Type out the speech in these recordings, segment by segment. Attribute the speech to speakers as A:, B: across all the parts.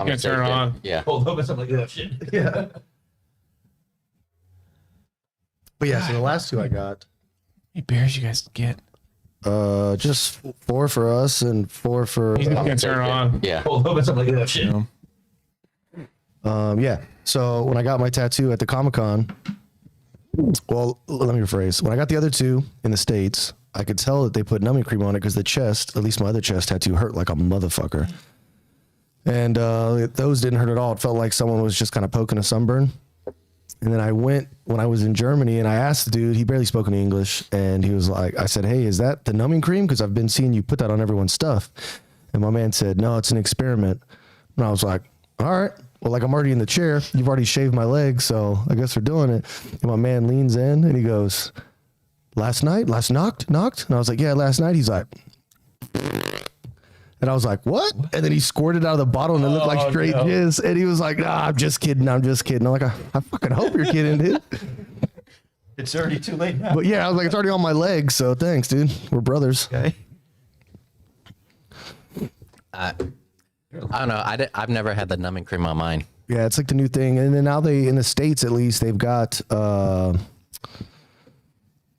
A: gonna turn it on.
B: Yeah.
C: Hold up, something like that shit.
D: Yeah. But yeah, so the last two I got,
A: How many beers you guys get?
D: just 4 for us and 4 for.
A: He's gonna turn it on.
B: Yeah.
C: Hold up, something like that shit.
D: Yeah. So when I got my tattoo at the Comic-Con, well, let me rephrase. When I got the other two in the States, I could tell that they put numbing cream on it because the chest, at least my other chest tattoo, hurt like a motherfucker. And those didn't hurt at all. It felt like someone was just kind of poking a sunburn. And then I went when I was in Germany and I asked the dude, he barely spoke any English. And he was like, I said, hey, is that the numbing cream? Because I've been seeing you put that on everyone's stuff. And my man said, no, it's an experiment. And I was like, all right. Well, like I'm already in the chair. You've already shaved my leg, so I guess we're doing it. And my man leans in and he goes, last knocked? And I was like, yeah, last night. He's like, and I was like, what? And then he squirted out of the bottle and it looked like straight jizz. And he was like, nah, I'm just kidding. I'm like, I fucking hope you're kidding, dude.
C: It's already too late now.
D: But yeah, I was like, it's already on my leg, so thanks, dude. We're brothers.
C: Okay.
B: I don't know. I've never had the numbing cream on mine.
D: Yeah, it's like the new thing. And then now in the States at least, they've got,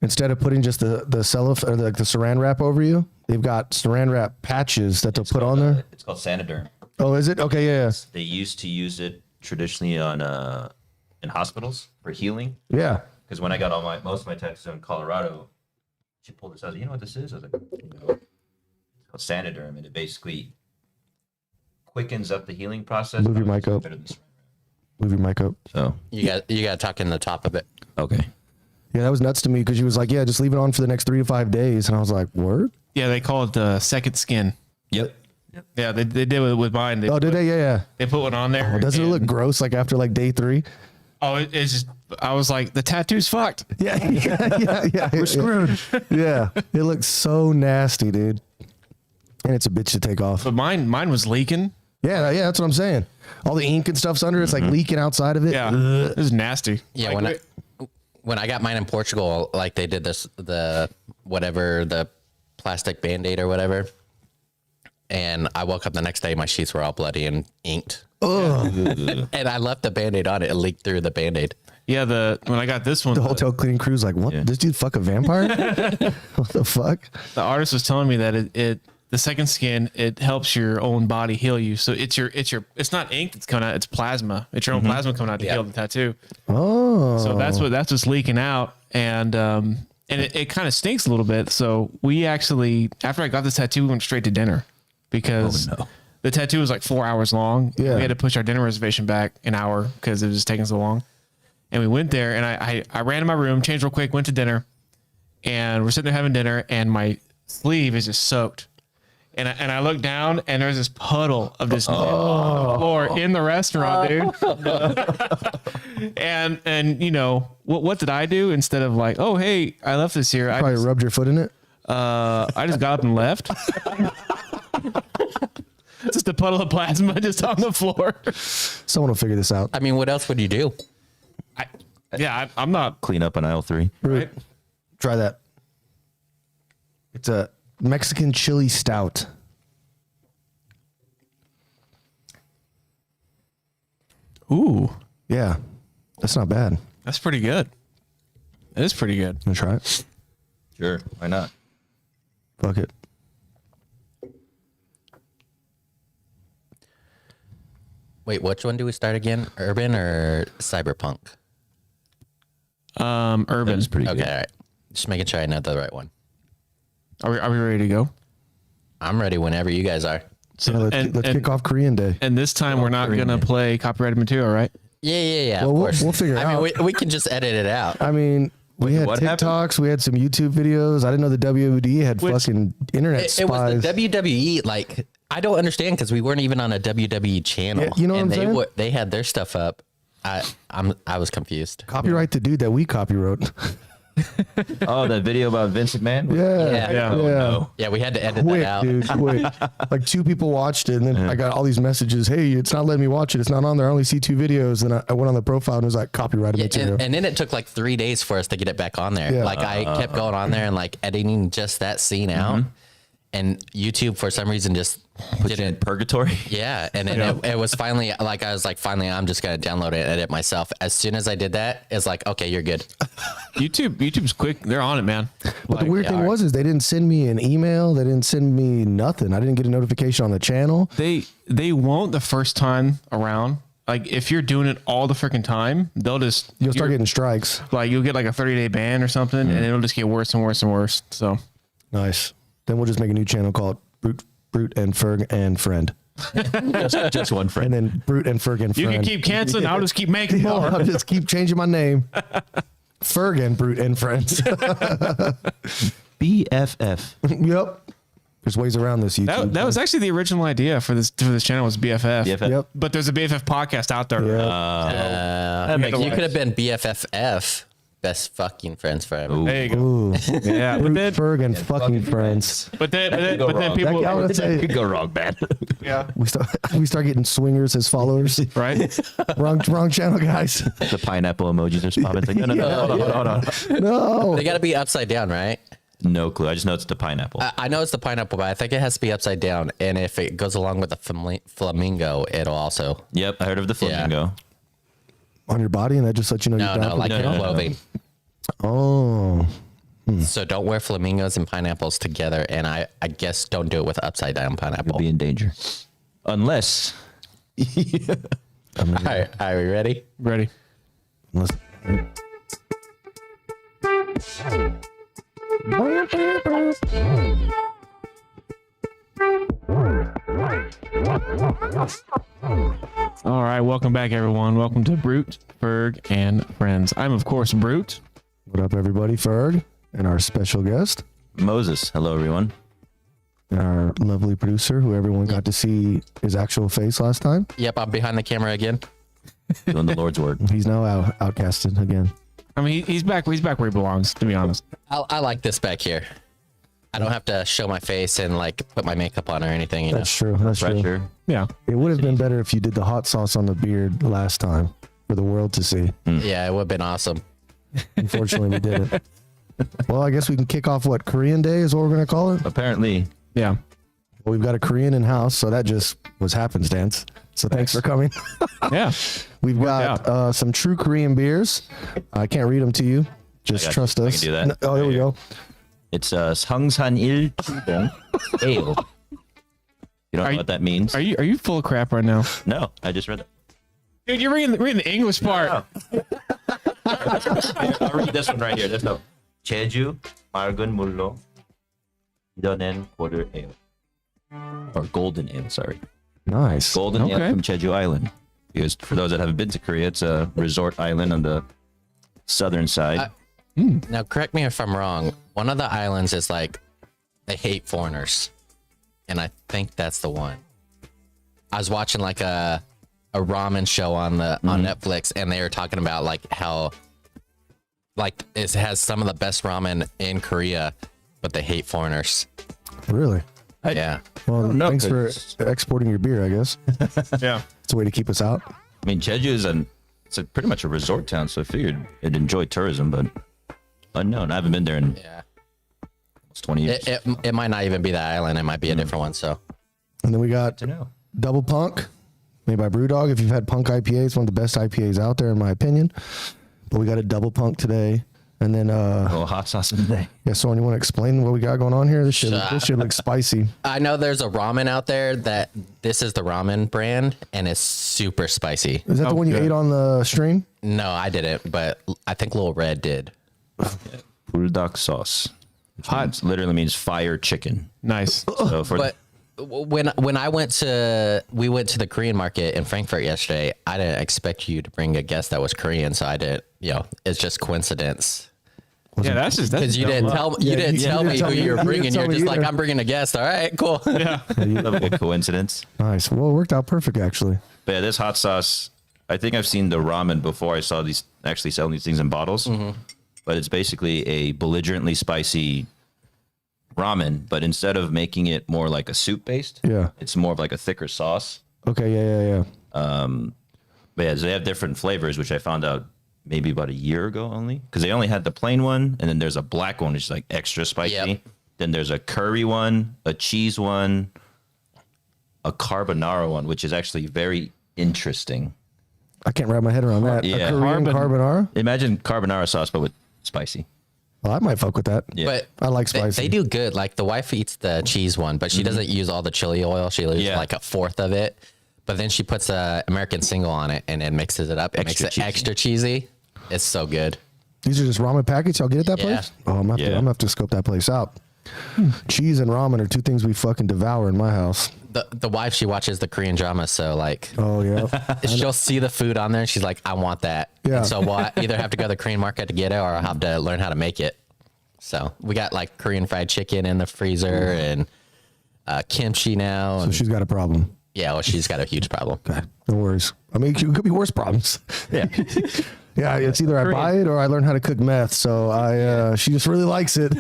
D: instead of putting just the cellophane or the saran wrap over you, they've got saran wrap patches that they'll put on there.
C: It's called Saniderm.
D: Oh, is it? Okay, yeah.
C: They used to use it traditionally on in hospitals for healing.
D: Yeah.
C: Because when I got most of my tattoos in Colorado, she pulled this out. You know what this is? I was like, no. It's called Saniderm, and it basically quickens up the healing process.
D: Move your mic up.
C: Better than saran wrap.
D: Move your mic up.
C: So
B: You got to tuck in the top of it.
C: okay.
D: Yeah, that was nuts to me because she was like, yeah, just leave it on for the next 3 to 5 days. And I was like, word?
A: Yeah, they call it the second skin.
C: Yep.
A: Yeah, they did it with mine.
D: Oh, did they? Yeah.
A: They put one on there.
D: Oh, doesn't it
A: and-
D: look gross like after like day 3?
A: Oh, it's just. I was like, the tattoo's fucked.
D: Yeah. We're screwed. Yeah. It looks so nasty, dude. And it's a bitch to take off.
A: But mine was leaking.
D: Yeah, that's what I'm saying. All the ink and stuff's under. It's like leaking outside of it.
A: Yeah, it was nasty.
B: Yeah,
A: Like,
B: when I got mine in Portugal, like they did the plastic Band-Aid or whatever. And I woke up the next day, my sheets were all bloody and inked. And I left the Band-Aid on it. It leaked through the Band-Aid.
A: yeah, when I got this one,
D: The hotel cleaning crew's like, what?
C: Yeah.
D: This dude fuck a vampire? What the fuck?
A: the artist was telling me that the second skin, it helps your own body heal you. So it's not ink that's coming out, it's plasma. It's your own plasma coming out to heal the tattoo.
D: Oh.
A: So that's what's leaking out. And it kind of stinks a little bit. So we actually, after I got this tattoo, we went straight to dinner because the tattoo was like 4 hours long.
D: Yeah.
A: We had to push our dinner reservation back an hour because it was just taking so long. And we went there and I ran in my room, changed real quick, went to dinner, and we're sitting there having dinner and my sleeve is just soaked. And I look down and there's this puddle of this on the floor in the restaurant, dude. and you know, what did I do? Instead of like, oh, hey, I left this here.
D: Probably rubbed your foot in it.
A: I just got up and left. Just a puddle of plasma just on the floor.
D: Someone will figure this out.
B: I mean, what else would you do?
A: I'm not.
C: Clean up on aisle 3.
A: Right?
D: Try that. It's a Mexican chili stout.
A: Ooh,
D: Yeah. That's not bad.
A: that's pretty good. It is pretty good.
D: Wanna try it?
C: Sure. Why not?
D: Fuck it.
B: Wait, which one do we start again? Urban or Cyberpunk?
A: Urban.
C: That was pretty
B: Okay,
C: good.
B: all right. Just making sure I know the right one.
A: Are we ready to go?
B: I'm ready whenever you guys are.
D: So let's
A: and-
D: kick off Korean Day.
A: And this time we're not gonna play copyrighted material, right?
B: Yeah.
D: Well,
B: of
D: we'll-
B: course.
D: we'll figure it
B: I
D: out.
B: mean, we can just edit it out.
D: I mean, we had
C: what happened?
D: TikToks, we had some YouTube videos. I didn't know the WWE had fucking internet
B: It
D: spies.
B: was the WWE. Like, I don't understand because we weren't even on a WWE channel.
D: Yeah, you know what
B: and
D: I'm saying?
B: They had their stuff up. I was confused.
D: Copyright the dude that we copywrote.
C: Oh, that video about Vince McMahon?
D: Yeah.
A: Yeah.
C: No.
B: Yeah, we had to edit
D: Quick,
B: that out.
D: dude, quick. Like 2 people watched it, and then I got all these messages. Hey, it's not letting me watch it. It's not on there. I only see 2 videos. And I went on the profile and it was like copyrighted
B: Yeah,
D: material.
B: and then it took like 3 days for us to get it back on there.
D: Yeah.
B: Like I kept going on there and like editing just that scene out. and YouTube for some reason just
C: Put you in purgatory.
B: yeah, and then it was finally like I was like, finally, I'm just gonna download it and edit myself. As soon as I did that, it's like, okay, you're good.
A: YouTube's quick. They're on it, man.
D: But the weird thing was they didn't send me an email. They didn't send me nothing. I didn't get a notification on the channel.
A: They won't the first time around. Like if you're doing it all the freaking time,
D: You'll start
A: you're-
D: getting strikes.
A: like you'll get like a 30-day ban or something, and it'll just get worse and worse and worse. So
D: Nice. Then we'll just make a new channel called Brute and Ferg and Friend.
C: just one friend.
D: And then Brute and Ferg and
A: you
D: Friend.
A: can keep canceling. I'll just keep making
D: No,
A: more.
D: I'll just keep changing my name. Ferg and Brute and Friends.
C: BFF.
D: Yep. There's ways around this YouTube.
A: That was actually the original idea for this channel was BFF.
C: BFF.
D: Yep.
A: But there's a BFF podcast out there.
D: Yeah.
B: You could have been BFFF, best fucking friends forever.
A: There you go.
D: Ooh.
A: Yeah,
D: Brute,
A: but then,
D: Ferg and fucking Friends.
A: but then people,
D: I would say
C: Could go wrong, man.
A: yeah,
D: we start getting swingers as followers.
A: right.
D: wrong channel, guys.
C: The pineapple emojis are spawned. It's like, no, hold on.
D: No.
B: They got to be upside down, right?
C: No clue. I just know it's the pineapple.
B: I know it's the pineapple, but I think it has to be upside down. And if it goes along with the flamingo, it'll also.
C: Yep, I heard of the flamingo.
D: On your body, and that just lets you know
B: No,
D: you're down
B: no,
D: for
B: like
D: the
B: in
C: no, no.
B: clothing.
D: Oh.
B: So don't wear flamingos and pineapples together. And I guess don't do it with upside down pineapple.
C: You'll be in danger. Unless
B: All right, are we ready?
A: Ready.
D: Unless-
A: All right, welcome back, everyone. Welcome to Brute, Ferg, and Friends. I'm of course Brute.
D: What up, everybody? Ferg and our special guest
C: Moses. Hello, everyone.
D: and our lovely producer, who everyone got to see his actual face last time.
B: Yep, I'm behind the camera again.
C: Doing the Lord's word.
D: He's now outcasted again.
A: I mean, he's back. He's back where he belongs. To be honest.
B: I like this back here. I don't have to show my face and like put my makeup on or anything. You know?
D: That's true. That's true.
C: Pressure.
A: Yeah.
D: It would have been better if you did the hot sauce on the beard last time for the world to see.
B: Yeah, it would have been awesome.
D: Unfortunately, we didn't. Well, I guess we can kick off what Korean Day is what we're gonna call it.
C: Apparently,
A: Yeah.
D: Well, we've got a Korean in house, so that just was happenstance. So thanks for coming.
A: Yeah.
D: We've got some true Korean beers. I can't read them to you. Just
C: I got
D: trust
C: you. I
D: us.
C: can do that.
D: No- oh, there we go.
C: it's Sangsan-il Chudong Ale. You don't know what that means?
A: Are you full of crap right now?
C: No, I just read it.
A: Dude, you're reading the English part.
C: I'll read this one right here. There's no Jeju 맑은 물로 이뤄낸 quarter ale. Or golden ale, sorry.
D: Nice.
C: Golden ale
A: Okay.
C: from Jeju Island. Because for those that haven't been to Korea, it's a resort island on the southern side.
B: Now, correct me if I'm wrong. One of the islands is like they hate foreigners, and I think that's the one. I was watching like a ramen show on Netflix, and they were talking about like how like it has some of the best ramen in Korea, but they hate foreigners.
D: Really?
B: Yeah.
D: Well,
C: know,
D: thanks for
C: 'cause-
D: exporting your beer, I guess.
A: Yeah.
D: It's a way to keep us out.
C: I mean, Jeju is pretty much a resort town, so I figured it'd enjoy tourism, but unknown. I haven't been there in
B: Yeah.
C: almost 20 years.
B: It might not even be that island. It might be a different one. So
D: And then we got
C: to know.
D: Double Punk, made by Brewdog. If you've had Punk IPA, it's one of the best IPAs out there, in my opinion. But we got a Double Punk today. And then,
C: Oh, hot sauce in the day.
D: yeah, Soren, you want to explain what we got going on here? This shit looks spicy.
B: I know there's a ramen out there that this is the ramen brand, and it's super spicy.
D: Is that the one you
A: good.
D: ate on the stream?
B: No, I didn't, but I think Lil Red did.
C: Bulldog sauce. Hot literally means fire chicken.
A: Nice.
C: So for
B: But when we went to the Korean market in Frankfurt yesterday, I didn't expect you to bring a guest that was Korean, so I didn't. You know, it's just coincidence
A: Yeah, that's
B: because you didn't tell me who you were bringing.
D: tell
B: You're
D: me
B: just like,
D: either.
B: I'm bringing a guest. All right, cool.
A: Yeah.
C: a good coincidence.
D: Nice. Well, it worked out perfect, actually.
C: But yeah, this hot sauce, I think I've seen the ramen before. I saw these actually selling these things in bottles. But it's basically a belligerently spicy ramen, but instead of making it more like a soup based,
D: Yeah.
C: it's more of like a thicker sauce.
D: Okay, yeah.
C: But yeah, so they have different flavors, which I found out maybe about a year ago only, because they only had the plain one, and then there's a black one, which is like extra spicy.
B: Yep.
C: Then there's a curry one, a cheese one, a carbonara one, which is actually very interesting.
D: I can't wrap my head around that.
C: Yeah.
D: A Korean carbonara?
C: Imagine carbonara sauce, but with spicy.
D: Well, I might fuck with that.
C: Yeah.
B: But
D: I like
B: they
D: spicy.
B: do good. Like the wife eats the cheese one, but she doesn't use all the chili oil. She uses
C: Yeah.
B: like a fourth of it. But then she puts a American single on it and then mixes it up. It
C: Extra
B: makes it
C: cheesy.
B: extra cheesy. It's so good.
D: These are just ramen packets y'all get at that
B: Yeah.
D: place? Oh, I'm gonna have to scope that place out. Cheese and ramen are two things we fucking devour in my house.
B: The wife, she watches the Korean drama, so like
D: Oh yeah.
B: she'll see the food on there and she's like, I want that.
D: Yeah.
B: And so we'll either have to go to the Korean market to get it or I'll have to learn how to make it. So we got like Korean fried chicken in the freezer and kimchi now.
D: So
B: And,
D: she's got a problem.
B: yeah, well, she's got a huge problem.
D: Okay. No worries. I mean, it could be worse problems.
C: Yeah.
D: Yeah, it's either I buy it or I learn how to cook meth. So she just really likes it.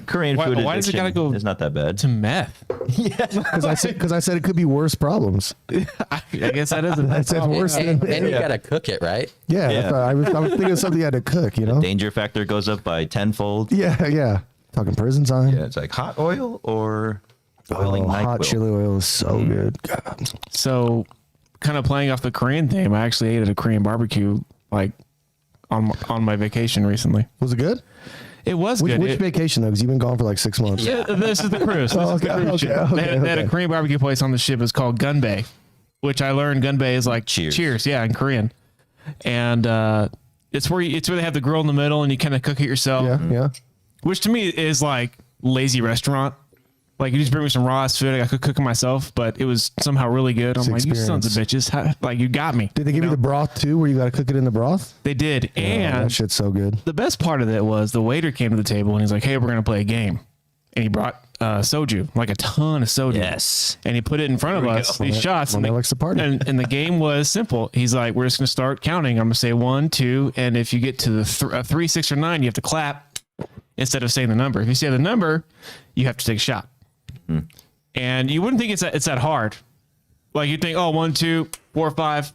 C: Korean
A: Why-
C: food
A: why does it
C: addiction
A: gotta go
C: is not that bad.
A: To meth.
D: Because I said it could be worse problems.
A: I guess that is.
D: I said worse than.
B: And you got to cook it, right?
D: Yeah,
C: Yeah.
D: I was thinking of something I had to cook. You know.
C: Danger factor goes up by tenfold.
D: Yeah. Talking prison time.
C: Yeah, it's like hot oil or boiling
D: Oh, hot
C: NyQuil.
D: chili oil is so good. God.
A: So, kind of playing off the Korean theme, I actually ate at a Korean barbecue like on my vacation recently.
D: Was it good?
A: It was
D: Which,
A: good.
D: which vacation though? Because you've been gone for like 6 months.
A: Yeah, this is the cruise. This is the
D: okay,
A: cruise ship.
D: okay,
A: They had a
D: okay.
A: Korean barbecue place on the ship. It's called Gunbae, which I learned Gunbae is like
C: Cheers.
A: yeah, in Korean. And it's where they have the grill in the middle and you kind of cook it yourself.
D: Yeah.
A: Which to me is like lazy restaurant. Like you just bring me some raw ass food. I could cook it myself, but it was somehow really good. I'm
D: It's
A: like, you sons of bitches, like you got me.
D: Did they give you the broth too, where you got to cook it in the broth?
A: They did,
D: Oh,
A: and
D: that shit's so good.
A: the best part of it was the waiter came to the table and he's like, "Hey, we're gonna play a game," and he brought soju, like a ton of soju.
C: Yes.
A: And he put it in front of us, these shots.
D: Monet
A: And,
D: likes to party.
A: and the game was simple. He's like, "We're just gonna start counting. I'm gonna say 1, 2, and if you get to the 3, 6, or 9, you have to clap instead of saying the number. If you say the number, you have to take a shot." And you wouldn't think it's that hard. Like you think, oh, 1, 2, 4, 5.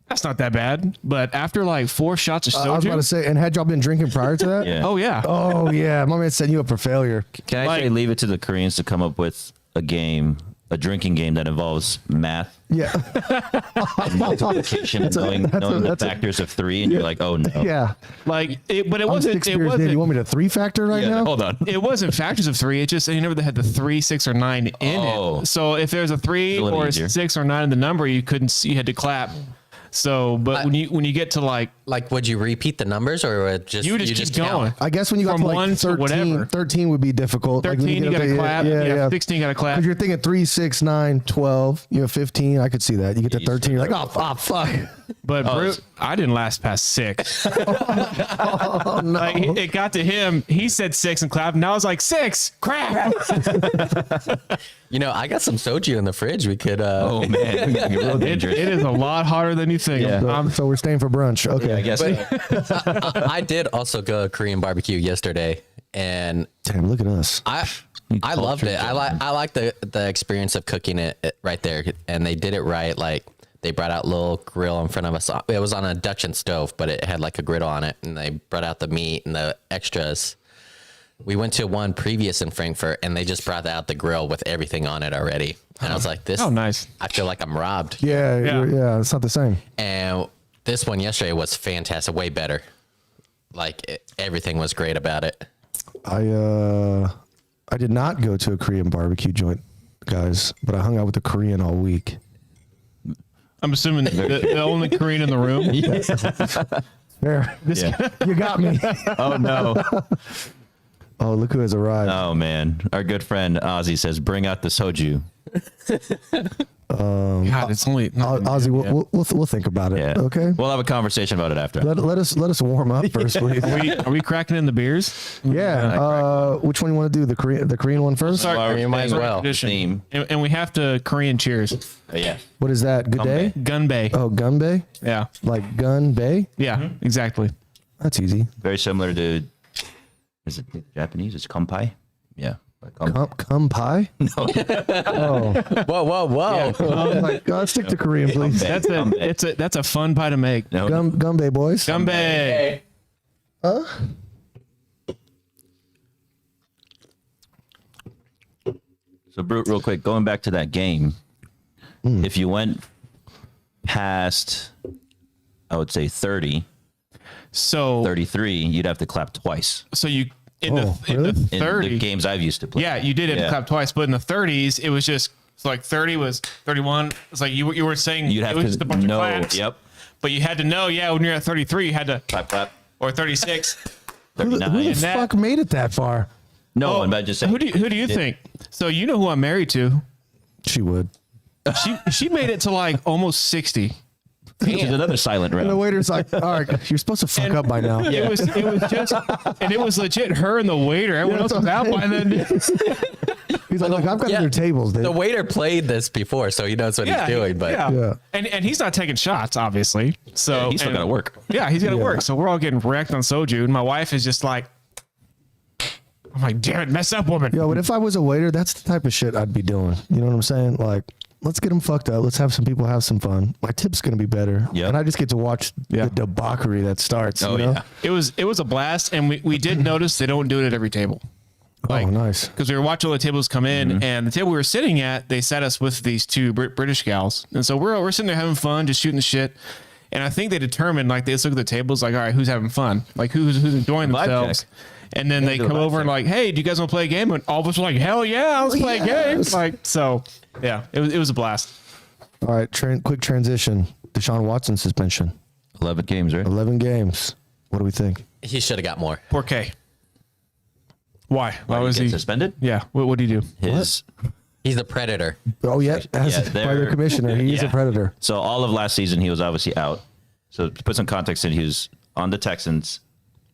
A: That's not that bad. But after like 4 shots of
D: I was about to
A: soju,
D: say, and had y'all been drinking prior to that?
C: Yeah.
A: oh yeah.
D: Oh yeah, my man setting you up for failure.
C: Can I
A: Like-
C: say leave it to the Koreans to come up with a game, a drinking game that involves math
D: Yeah,
C: and multiplication and knowing the
D: that's a-
C: factors of 3, and you're like, oh no.
D: yeah.
A: Like it, but it
D: I'm
A: wasn't.
D: 6
A: It
D: beers in. You
A: wasn't.
D: want me to 3 factor right now?
C: Hold on.
A: It wasn't factors of 3. It just you never had the 3, 6, or 9 in
C: Oh.
A: it. So if there's a 3
C: It's a little
A: or a
C: easier.
A: 6 or 9 in the number, you couldn't. You had to clap. So, but when you get to like,
B: Like, would you repeat the numbers or would just
A: you just keep
B: count?
A: going.
D: I guess when you got
A: From
D: to like
A: 1 to
D: 13,
A: whatever.
D: 13 would be difficult. Like when
A: 13, you
D: get
A: got
D: up
A: to
D: there,
A: clap.
D: Yeah.
A: 16, you got to clap.
D: Because you're thinking 3, 6, 9, 12, 15. I could see that. You get to 13, you're like, oh fuck.
A: But I didn't last past 6.
D: Oh no.
A: Like it got to him. He said 6 and clapped, and I was like 6. Crap.
B: You know, I got some soju in the fridge. We could.
C: Oh man, you're real
A: It
C: dangerous.
A: is a lot harder than you think.
C: Yeah.
D: So we're staying for brunch. Okay.
C: I guess.
B: I did also go Korean barbecue yesterday, and
D: Damn, look at us.
B: I loved it. I like the experience of cooking it right there, and they did it right. Like they brought out a little grill in front of us. It was on a induction stove, but it had like a griddle on it, and they brought out the meat and the extras. We went to one previous in Frankfurt, and they just brought out the grill with everything on it already. And I was like, "This,
A: Oh, nice.
B: I feel like I'm robbed."
D: Yeah,
A: Yeah.
D: yeah, it's not the same.
B: And this one yesterday was fantastic, way better. Like everything was great about it.
D: I did not go to a Korean barbecue joint, guys, but I hung out with the Korean all week.
A: I'm assuming the only Korean in the room.
D: There,
C: Yeah.
D: you got me.
C: Oh no.
D: Oh, look who has arrived.
C: Oh man. Our good friend Ozzy says, "Bring out the soju."
A: God, it's only.
D: Ozzy, we'll think about it.
C: Yeah.
D: Okay.
C: We'll have a conversation about it after.
D: Let us warm up first, please.
A: Are we cracking in the beers?
D: Yeah. Which one you want to do? The Korean one first?
A: Sorry,
C: Well,
B: you might as well.
A: tradition.
C: Theme.
A: And we have to Korean cheers.
C: Yeah.
D: What is that? Good day?
A: Gunbae.
D: Oh, Gunbae?
A: Yeah.
D: Like Gun Bay?
A: Yeah, exactly.
D: That's easy.
C: Very similar to. Is it Japanese? It's kampai. Yeah. Like
D: Cum pie?
C: No.
D: Oh.
B: Whoa!
D: Oh my God, stick to Korean, please.
A: That's a fun pie to make.
C: No.
D: Gunbae boys.
A: Gunbae.
C: So, Brute, real quick, going back to that game, if you went past, I would say 30,
A: So
C: 33, you'd have to clap twice.
A: so you in
D: Oh,
A: the
D: really?
A: in the
C: In
A: 30.
C: the games I've used to play.
A: Yeah, you did it
C: Yeah.
A: clap twice, but in the 30s, it was just so like 30 was 31. It's like you were saying
C: You'd
A: it
C: have
A: was
C: to
A: just a bunch
C: know.
A: of claps.
C: Yep.
A: But you had to know, when you're at 33, you had to
C: Clap, clap.
A: or 36.
D: Who the
C: 39.
A: that-
D: fuck made it that far?
C: No one, but I just saying.
A: Who do you think? So you know who I'm married to?
D: She would.
A: She made it to like almost 60.
C: Which is another silent round.
D: The waiter's like, all right, you're supposed to fuck up by now.
A: It was just, and it was legit her and the waiter. Everyone else was out by then.
D: He's like, look, I've got
B: Yeah.
D: other tables, dude.
B: The waiter played this before, so he knows what he's doing. But
D: Yeah.
A: And he's not taking shots, obviously. So
C: He's still
A: and-
C: got to work.
A: Yeah, he's got to work. So we're all getting wrecked on soju, and my wife is just like, I'm like, damn it, mess up, woman.
D: Yo, but if I was a waiter, that's the type of shit I'd be doing. You know what I'm saying? Like, let's get them fucked up. Let's have some people have some fun. My tip's gonna be better.
C: Yep.
D: And I just get to watch
A: Yeah.
D: the debauchery that starts.
C: Oh,
D: you know?
C: yeah.
A: It was a blast, and we did notice they don't do it at every table.
D: Oh, nice.
A: Because we were watching all the tables come in, and the table we were sitting at, they sat us with these two British gals, and so we're sitting there having fun, just shooting the shit. And I think they determined, like, they just look at the tables, like, all right, who's having fun, like who's enjoying
C: Vibe
A: themselves.
C: check.
A: And then they
C: do a
A: come
C: vibe
A: over and
C: check.
A: like, hey, do you guys want to play a game? And all of us were like, hell yeah, let's play a game.
D: Yes.
A: Like, so yeah, it was a blast.
D: All right, quick transition. Deshaun Watson suspension.
C: 11 games, right?
D: 11 games. What do we think?
B: he should have got more.
A: Poor K. Why? Why
C: Did
A: was
C: get
A: he?
C: suspended?
A: Yeah. What did he do?
C: His
B: He's a predator.
D: Oh, yeah. As
C: Yeah,
D: by
C: they're-
D: the commissioner, he is a
C: yeah.
D: predator.
C: So all of last season, he was obviously out. So to put some context in, he was on the Texans,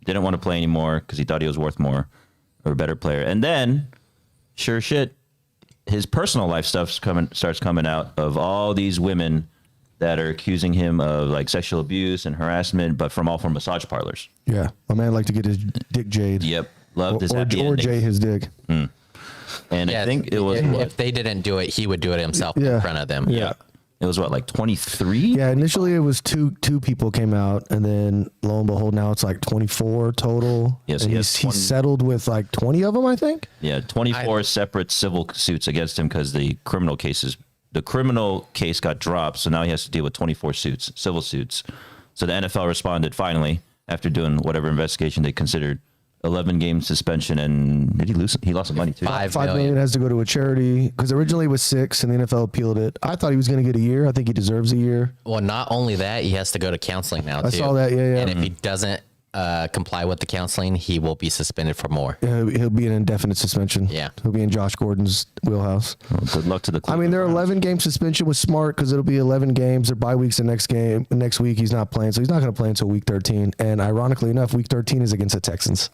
C: didn't want to play anymore because he thought he was worth more or a better player. And then, sure shit, his personal life starts coming out of all these women that are accusing him of like sexual abuse and harassment, but from massage parlors.
D: Yeah. My man liked to get his dick jade.
C: Yep, loved his
D: Or
C: happy
D: or
C: ending.
D: jay his dick.
C: And
B: Yeah,
C: I think it was
B: if they didn't do it, he would do it himself
D: Yeah.
B: in front of them.
C: yeah, it was what, like 23?
D: Yeah, initially it was two people came out, and then lo and behold, now it's like 24 total.
C: Yes,
D: and
C: he has
D: he's
C: 20
D: settled with like 20 of them, I think.
C: Yeah, 24 separate civil suits against him because the criminal case got dropped, so now he has to deal with 24 suits, civil suits. So the NFL responded finally after doing whatever investigation they considered. 11 game suspension, and did he lose? He lost some money too.
B: $5
D: $5
B: million.
D: million has to go to a charity because originally it was 6, and the NFL appealed it. I thought he was going to get a year. I think he deserves a year.
B: Well, not only that, he has to go to counseling now
D: I
B: too.
D: saw that, yeah.
B: And if he doesn't comply with the counseling, he will be suspended for more.
D: He'll be an indefinite suspension.
B: Yeah.
D: He'll be in Josh Gordon's wheelhouse.
C: Well, good luck to the.
D: I mean, their
C: Cleveland Browns.
D: 11 game suspension was smart because it'll be 11 games. Their bye weeks the next week. He's not playing, so he's not going to play until week 13. And ironically enough, week 13 is against the Texans.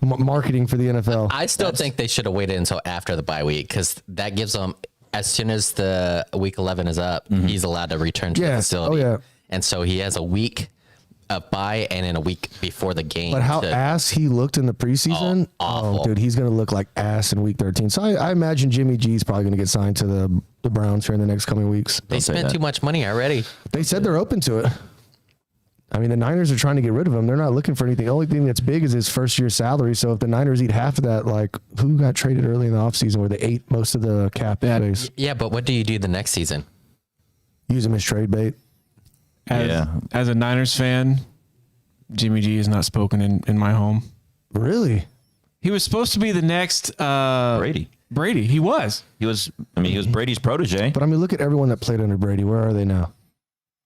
D: Marketing for the NFL.
B: I still think they should have waited until after the bye week because that gives them, as soon as the week 11 is up, he's allowed to return to
D: Yeah.
B: the facility.
D: Oh, yeah.
B: And so he has a week of bye and then a week before the game.
D: But how
B: to-
D: ass he looked in the preseason,
B: awful.
D: dude, he's going to look like ass in week 13. So I imagine Jimmy G is probably going to get signed to the Browns here in the next coming weeks.
B: they
C: say
B: spent
C: that.
B: too much money already.
D: They said they're open to it. I mean, the Niners are trying to get rid of him. They're not looking for anything. The only thing that's big is his first year salary. So if the Niners eat half of that, like who got traded early in the offseason where they ate most of the cap space?
B: Yeah, but what do you do the next season?
D: Use him as trade bait.
A: As a Niners fan, Jimmy G is not spoken in my home.
D: Really?
A: He was supposed to be the next
C: Brady.
A: Brady. He was.
C: He was. I mean, he was Brady's protege.
D: But I mean, look at everyone that played under Brady. Where are they now?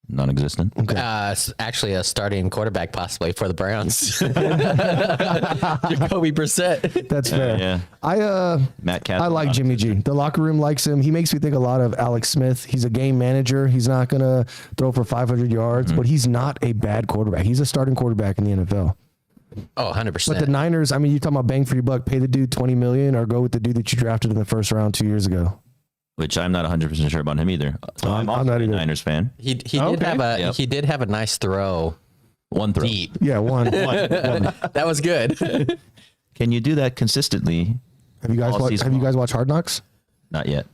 C: Non-existent.
D: Okay.
B: Actually, a starting quarterback possibly for the Browns. Jacoby Brissett.
D: That's fair.
C: Yeah. Matt Cass.
D: I like Jimmy G. The locker room likes him. He makes me think a lot of Alex Smith. He's a game manager. He's not going to throw for 500 yards, but he's not a bad quarterback. He's a starting quarterback in the NFL.
B: Oh, 100%.
D: But the Niners, I mean, you're talking about bang for your buck, pay the dude $20 million or go with the dude that you drafted in the first round 2 years ago.
C: Which I'm not 100% sure about him either. I'm also
D: not
C: a
D: either.
C: Niners fan.
B: he
A: Okay.
B: he did have a nice throw
C: One throw.
B: deep.
D: Yeah, one.
B: That was good.
C: Can you do that consistently?
D: Have you guys
C: All season long.
D: watched Hard Knocks?
C: Not yet.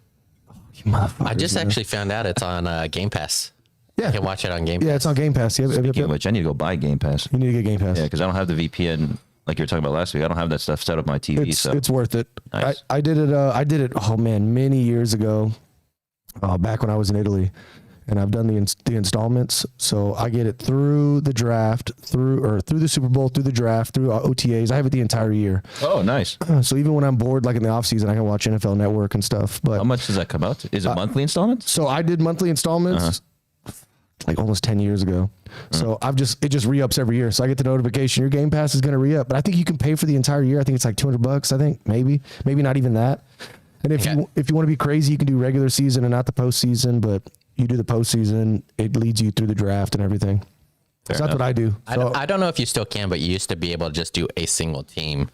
B: I just actually found out it's on Game Pass.
D: Yeah.
B: You can watch it on Game Pass.
D: Yeah, it's on Game Pass.
C: Speaking of which, I need to go buy Game Pass.
D: You need to get Game Pass.
C: Yeah, because I don't have the VPN like you were talking about last week. I don't have that stuff set up on my TV, so
D: It's worth it.
C: Nice.
D: I did it. I did it. Oh man, many years ago, back when I was in Italy, and I've done the installments. So I get it through the draft, through the Super Bowl, through the draft, through OTAs. I have it the entire year.
C: oh, nice.
D: So even when I'm bored, like in the off season, I can watch NFL Network and stuff. But
C: How much does that come out to? Is it monthly installments?
D: so I did monthly installments like almost 10 years ago. So it just re-ups every year. So I get the notification, your Game Pass is going to re-up, but I think you can pay for the entire year. I think it's like $200. I think maybe not even that. And if you want to be crazy, you can do regular season and not the postseason, but you do the postseason, it leads you through the draft and everything. So that's what I do. So,
B: I don't know if you still can, but you used to be able to just do a single team,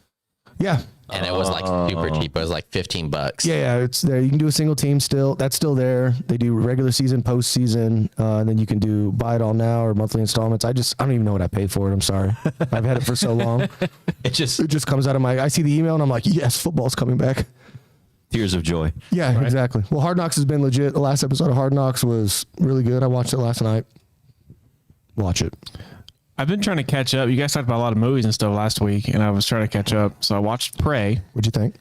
D: yeah.
B: and it was like super cheap. It was like $15.
D: Yeah, it's there. You can do a single team still. That's still there. They do regular season, postseason, and then you can do buy it all now or monthly installments. I don't even know what I paid for it. I'm sorry. I've had it for so long.
C: It just
D: It just comes out of I see the email and I'm like, yes, football's coming back.
C: tears of joy.
D: Yeah, exactly. Well, Hard Knocks has been legit. The last episode of Hard Knocks was really good. I watched it last night. Watch it.
A: I've been trying to catch up. You guys talked about a lot of movies and stuff last week, and I was trying to catch up. So I watched Prey.
D: What'd you think?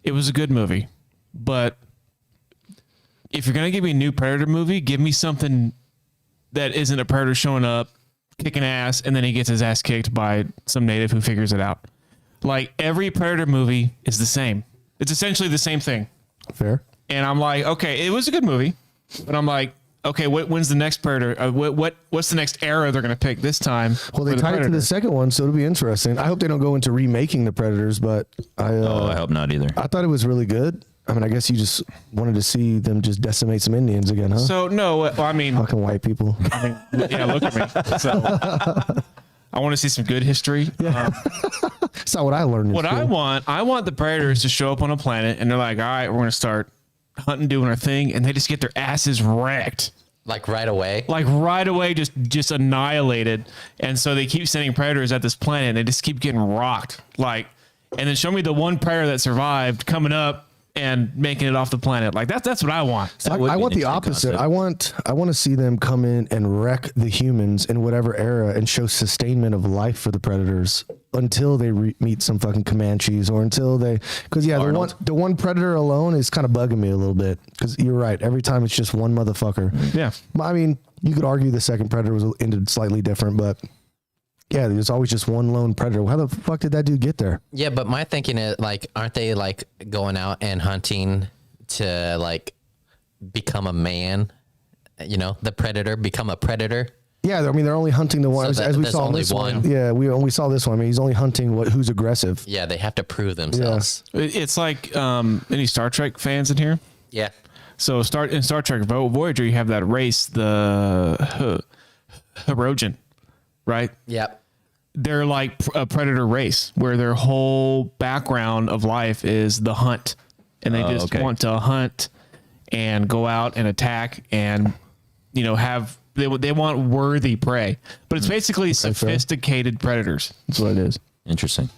A: It was a good movie, but if you're gonna give me a new Predator movie, give me something that isn't a Predator showing up, kicking ass, and then he gets his ass kicked by some native who figures it out. Like every Predator movie is the same. It's essentially the same thing.
D: Fair.
A: And I'm like, okay, it was a good movie, but I'm like, okay, when's the next Predator? What's the next era they're gonna pick this time?
D: Well, they
A: for the
D: tied it to
A: Predator?
D: the second one, so it'll be interesting. I hope they don't go into remaking the Predators, but
C: I hope not either.
D: I thought it was really good. I mean, I guess you just wanted to see them just decimate some Indians again, huh?
A: So no, well, I mean,
D: Fucking white people.
A: yeah, look at me. So I want to see some good history.
D: That's not what I learned. in
A: What
D: school.
A: I want the Predators to show up on a planet and they're like, all right, we're going to start hunting, doing our thing. And they just get their asses wrecked.
B: Like right away.
A: Like right away, just annihilated. And so they keep sending Predators at this planet and they just keep getting rocked. Like, and then show me the one Predator that survived coming up and making it off the planet. Like that's what I want.
C: That would
D: I
C: be
D: want
C: an
D: the
C: interesting
D: opposite.
C: concept.
D: I want to see them come in and wreck the humans in whatever era and show sustainment of life for the Predators until they meet some fucking Comanches or until they, because
C: Arnold.
D: the one Predator alone is kind of bugging me a little bit because you're right. Every time it's just one motherfucker.
A: Yeah.
D: I mean, you could argue the second Predator was ended slightly different, but yeah, there's always just one lone Predator. How the fuck did that dude get there?
B: Yeah, but my thinking is like, aren't they like going out and hunting to like become a man? You know, the predator, become a predator.
D: Yeah, I mean, they're only hunting the one,
B: So
D: as we
B: there's
D: saw in
B: only
D: this one.
B: one.
D: Yeah, we saw this one. I mean, he's only hunting who's aggressive.
B: Yeah, they have to prove themselves.
A: It's like any Star Trek fans in here.
B: Yeah.
A: So in Star Trek Voyager, you have that race, the Hirogen, right?
B: Yep.
A: They're like a predator race where their whole background of life is the hunt, and they just
C: okay.
A: want to hunt and go out and attack, and have they want worthy prey. But it's basically sophisticated predators. That's what it is.
C: Interesting.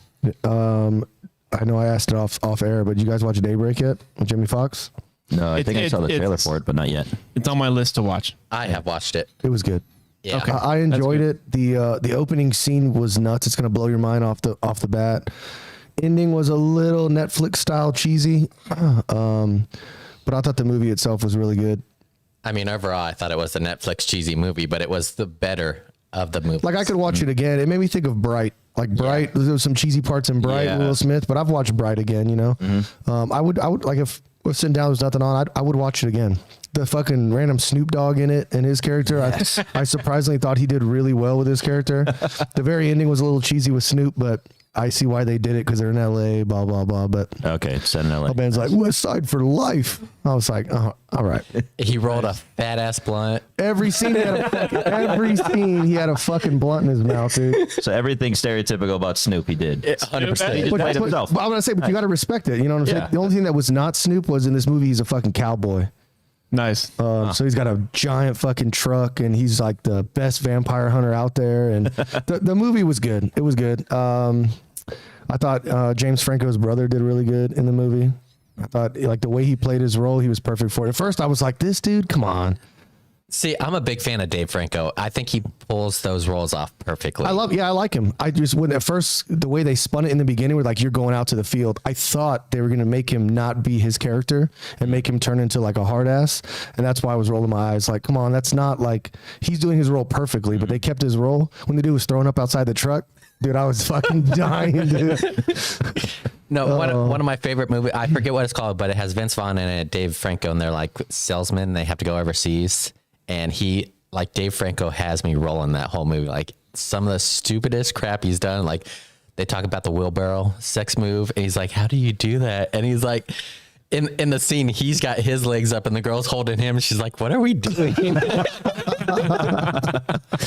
D: I know I asked it off air, but you guys watch Daybreak yet with Jimmy Fox?
C: No, I think I saw the trailer
A: it's-
C: for it, but not yet.
A: It's on my list to watch.
B: I have watched it.
D: It was good.
B: Yeah.
A: Okay.
D: I enjoyed it. The opening scene was nuts. It's gonna blow your mind off the bat. Ending was a little Netflix style cheesy, but I thought the movie itself was really good.
B: I mean, overall, I thought it was a Netflix cheesy movie, but it was the better of the movies.
D: Like I could watch it again. It made me think of Bright. Like Bright, there was some cheesy parts in Bright,
B: Yeah.
D: Will Smith, but I've watched Bright again. I would like if we're sitting down, there's nothing on. I would watch it again. The fucking random Snoop Dogg in it and his character. I surprisingly thought he did really well with his character. The very ending was a little cheesy with Snoop, but I see why they did it because they're in LA, blah, blah, blah. But
C: Okay, it's set in LA.
D: my band's like, West Side for life. I was like, all right.
B: He rolled a fat ass blunt.
D: Every scene he had a fucking blunt in his mouth, dude.
C: So everything stereotypical about Snoop he did.
B: 100%.
C: He just played himself.
D: I'm gonna say, but you got to respect it. You know what I'm saying?
C: Yeah.
D: The only thing that was not Snoop was in this movie. He's a fucking cowboy.
A: Nice.
D: So he's got a giant fucking truck, and he's like the best vampire hunter out there. And the movie was good. It was good. I thought James Franco's brother did really good in the movie. I thought like the way he played his role, he was perfect for it. At first, I was like, "This dude, come on."
B: See, I'm a big fan of Dave Franco. I think he pulls those roles off perfectly.
D: I like him. I just when at first the way they spun it in the beginning were like you're going out to the field. I thought they were gonna make him not be his character and make him turn into like a hard ass, and that's why I was rolling my eyes. Like, come on, that's not like he's doing his role perfectly, but they kept his role. When the dude was throwing up outside the truck, dude, I was fucking dying, dude.
B: No, one of my favorite movies. I forget what it's called, but it has Vince Vaughn in it, Dave Franco, and they're like salesmen. They have to go overseas, and Dave Franco has me rolling that whole movie. Like some of the stupidest crap he's done. Like they talk about the wheelbarrow sex move, and he's like, "How do you do that?" And he's like, in the scene, he's got his legs up, and the girl's holding him. And she's like, "What are we doing?"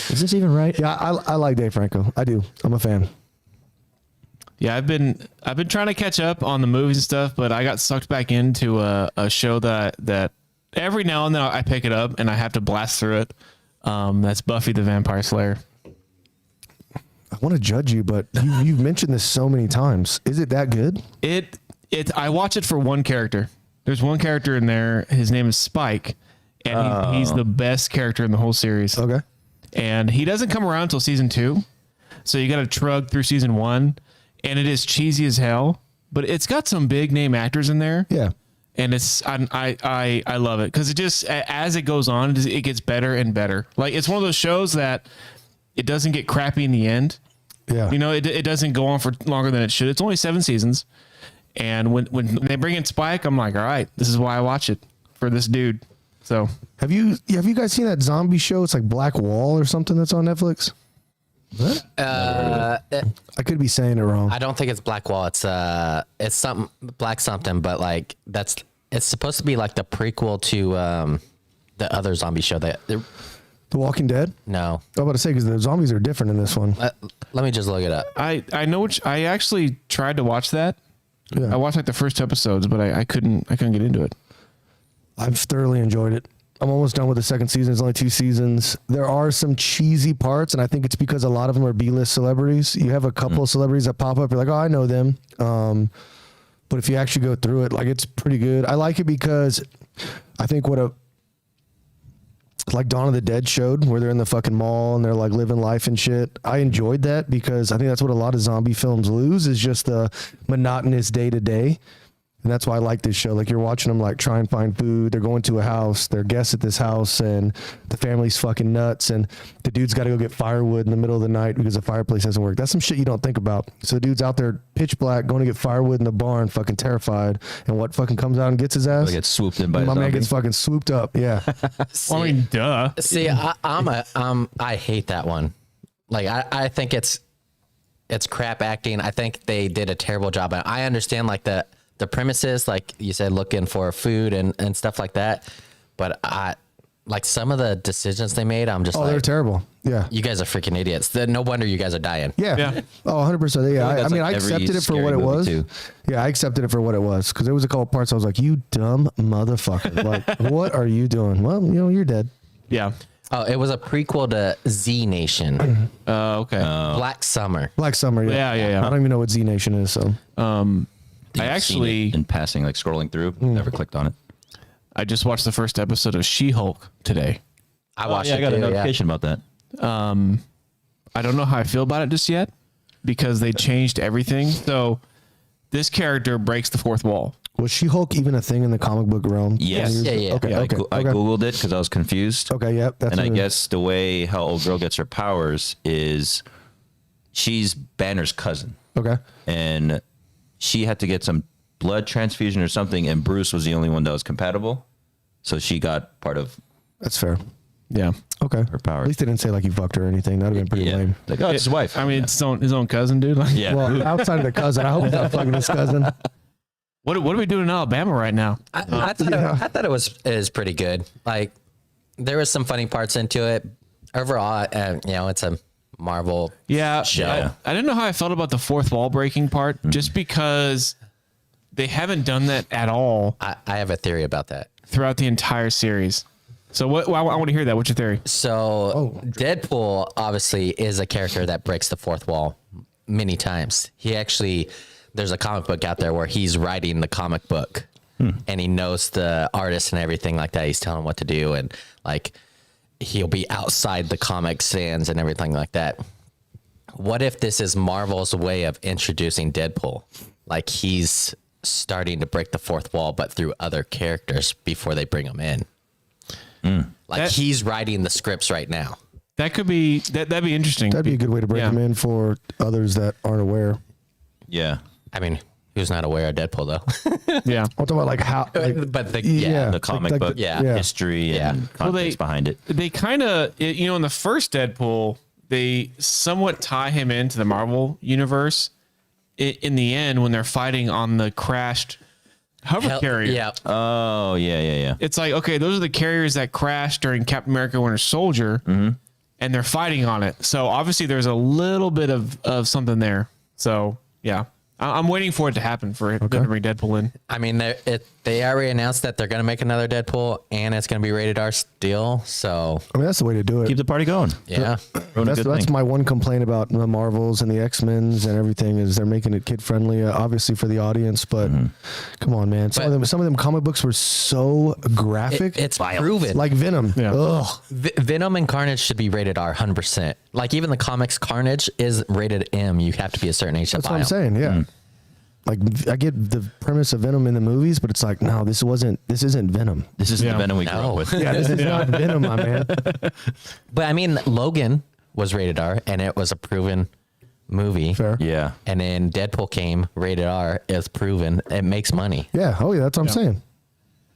D: Is this even right? Yeah, I like Dave Franco. I do. I'm a fan.
A: Yeah, I've been trying to catch up on the movies and stuff, but I got sucked back into a show that every now and then I pick it up and I have to blast through it. That's Buffy the Vampire Slayer.
D: I want to judge you, but you've mentioned this so many times. Is it that good?
A: I watch it for one character. There's one character in there. His name is Spike, and he's the best character in the whole series.
D: Okay.
A: And he doesn't come around until season 2, so you got to trug through season 1, and it is cheesy as hell. But it's got some big name actors in there.
D: Yeah.
A: And I love it because it just as it goes on, it gets better and better. Like it's one of those shows that it doesn't get crappy in the end.
D: Yeah.
A: You know, it doesn't go on for longer than it should. It's only 7 seasons. And when they bring in Spike, I'm like, all right, this is why I watch it, for this dude. So
D: Have you guys seen that zombie show? It's like Black Wall or something that's on Netflix. What? I could be saying it wrong.
B: I don't think it's Black Wall. It's something Black something, but like it's supposed to be like the prequel to the other zombie show
D: The Walking Dead?
B: no.
D: I was about to say because the zombies are different in this one.
B: Let me just look it up.
A: I know which I actually tried to watch that.
D: Yeah.
A: I watched like the first 2 episodes, but I couldn't get into it.
D: I've thoroughly enjoyed it. I'm almost done with the second season. It's only 2 seasons. There are some cheesy parts, and I think it's because a lot of them are B-list celebrities. You have a couple of celebrities that pop up. You're like, oh, I know them. But if you actually go through it, like it's pretty good. I like it because I think like Dawn of the Dead showed, where they're in the fucking mall and they're like living life and shit. I enjoyed that because I think that's what a lot of zombie films lose is just the monotonous day to day. And that's why I like this show. Like you're watching them like try and find food. They're going to a house. They're guests at this house and the family's fucking nuts. And the dude's got to go get firewood in the middle of the night because the fireplace doesn't work. That's some shit you don't think about. So the dude's out there pitch black going to get firewood in the barn, fucking terrified. And what fucking comes out and gets his ass?
C: They get swooped in by
D: My
C: a
D: man
C: zombie.
D: gets fucking swooped up. Yeah.
A: Well, I mean, duh.
B: See, I hate that one. Like I think it's crap acting. I think they did a terrible job. I understand like the premises, like you said, looking for food and stuff like that. But like some of the decisions they made, I'm just
D: Oh, they're
B: like,
D: terrible. Yeah.
B: you guys are freaking idiots. Then no wonder you guys are dying.
D: Yeah.
A: Yeah.
D: Oh, 100%. Yeah.
C: like
D: I
C: that's
D: mean,
C: like
D: I
C: every
D: accepted it for
C: scary
D: what it
C: movie
D: was.
C: too.
D: Yeah, I accepted it for what it was because there was a couple parts I was like, "You dumb motherfucker! Like, what are you doing?" Well, you're dead.
A: Yeah.
B: Oh, it was a prequel to Z Nation,
A: Okay.
B: Black Summer.
D: Black Summer.
A: Yeah, yeah, yeah.
D: I don't even know what Z Nation is. So
A: I
C: I've seen
A: actually
C: it in passing, like scrolling through, never clicked on it.
A: I just watched the first episode of She-Hulk today.
B: I watched
C: I
B: it
C: got a
B: too, yeah.
C: notification about that.
A: I don't know how I feel about it just yet because they changed everything. So this character breaks the fourth wall.
D: was She-Hulk even a thing in the comic book realm?
C: Yes.
B: Yeah, yeah.
D: Okay.
C: Yeah,
D: Okay.
C: I googled it because I was confused.
D: Okay. Yep. That's
C: And I
D: what it is.
C: guess the way how old girl gets her powers is she's Banner's cousin,
D: Okay.
C: and she had to get some blood transfusion or something, and Bruce was the only one that was compatible, so she got part of
D: That's fair.
A: Yeah.
D: Okay.
C: her powers.
D: At least they didn't say like you fucked her or anything. That'd have been pretty
C: Yeah,
D: lame.
C: like, oh, it's his wife.
A: I mean, it's his own cousin, dude. Like,
C: yeah.
D: Well, outside of the cousin, I hope he's not fucking his cousin.
A: what are we doing in Alabama right now?
B: I thought it was pretty good. Like there was some funny parts into it. Overall, it's a Marvel.
A: Yeah.
B: Show.
A: I didn't know how I felt about the fourth wall breaking part just because they haven't done that at all
B: I have a theory about that.
A: throughout the entire series. So I want to hear that. What's your theory?
B: So Deadpool obviously is a character that breaks the fourth wall many times. There's a comic book out there where he's writing the comic book and he knows the artist and everything like that. He's telling him what to do. And like, he'll be outside the comic stands and everything like that. What if this is Marvel's way of introducing Deadpool? Like he's starting to break the fourth wall, but through other characters before they bring him in. Like he's writing the scripts right now.
A: That could be that'd be interesting.
D: That'd be a good way to break
A: Yeah.
D: them in for others that aren't aware.
C: Yeah.
B: I mean, who's not aware of Deadpool though?
A: Yeah.
D: I'm talking about like how, like,
B: But the,
C: The
D: like-
C: comic
D: like
C: book
D: the-
B: yeah.
C: history and context behind it.
A: They kind of, in the first Deadpool, they somewhat tie him into the Marvel universe. In the end, when they're fighting on the crashed hover carrier,
B: Yeah.
C: Oh, yeah.
A: it's like, okay, those are the carriers that crashed during Captain America: Winter Soldier, and they're fighting on it. So obviously, there's a little bit of something there. So yeah, I'm waiting for it to happen for it to bring Deadpool in.
B: I mean, they already announced that they're going to make another Deadpool and it's going to be rated R still. So,
D: I mean, that's the way to do it.
C: Keep the party going.
B: yeah.
C: Doing a
D: That's
C: good thing.
D: my one complaint about the Marvels and the X-Men's and everything is they're making it kid friendly, obviously for the audience. But come on, man, some of them comic books were so graphic.
B: It's proven.
D: like Venom.
A: Yeah.
D: Ugh.
B: Venom and Carnage should be rated R 100%. Like even the comics Carnage is rated M. You have to be a certain age to
D: That's
B: buy
D: what I'm
B: them.
D: saying. Yeah. Like I get the premise of Venom in the movies, but it's like, no, this isn't Venom.
C: This isn't
A: Yeah.
C: the Venom we grew
B: No.
C: up with.
D: Yeah, this is not Venom, my man.
B: But I mean, Logan was rated R and it was a proven movie.
D: Fair.
C: Yeah.
B: And then Deadpool came rated R. It's proven. It makes money.
D: Yeah. Oh yeah, that's what I'm saying.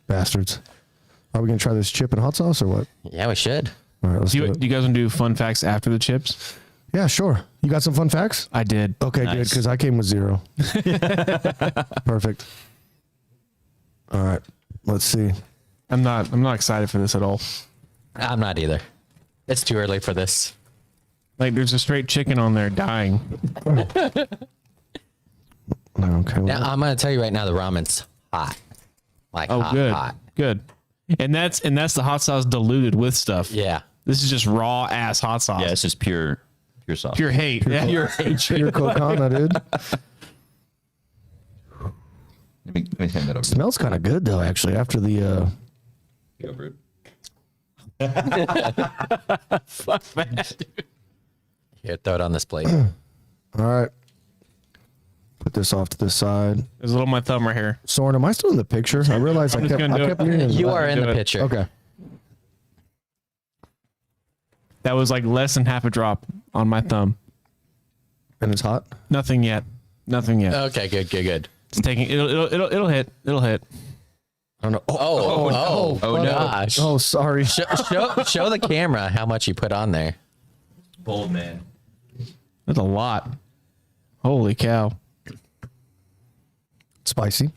D: Bastards. Are we gonna try this chip and hot sauce or what?
B: Yeah, we should.
D: All right, let's
A: Do
D: do
A: you,
D: it.
A: do you guys want to do fun facts after the chips?
D: Yeah, sure. You got some fun facts?
A: I did.
D: Okay, good,
C: Nice.
D: because I came with 0. Perfect. All right. Let's see.
A: I'm not excited for this at all.
B: I'm not either. It's too early for this.
A: Like, there's a straight chicken on there dying.
D: Okay. Well,
B: Now, I'm going to tell you right now, the ramen's hot. Like
A: Oh,
B: hot,
A: good,
B: hot.
A: good. And that's the hot sauce diluted with stuff.
B: Yeah.
A: This is just raw ass hot sauce.
C: Yeah, it's just pure sauce.
A: Pure hate. Pure hate.
D: Pure Cocana, dude.
C: Let me hand that over.
D: Smells kind of good though, actually. After the
A: Fuck that, dude.
B: Here, throw it on this plate.
D: all right. Put this off to the side.
A: There's a little of my thumb right here.
D: Soren, am I still in the picture? I realized I
A: just
D: kept
A: gonna do
D: kept
A: it.
D: hearing
B: You are in
A: do
B: the
A: it.
B: picture.
D: Okay.
A: That was like less than half a drop on my thumb.
D: And it's hot.
A: Nothing yet. Nothing yet.
B: Okay, good.
A: It's taking. It'll hit. It'll hit.
D: I don't know.
B: Oh,
C: Oh, no.
B: gosh.
D: Oh, sorry.
B: Show the camera how much you put on there.
C: Bold man.
A: That's a lot. Holy cow.
D: Spicy,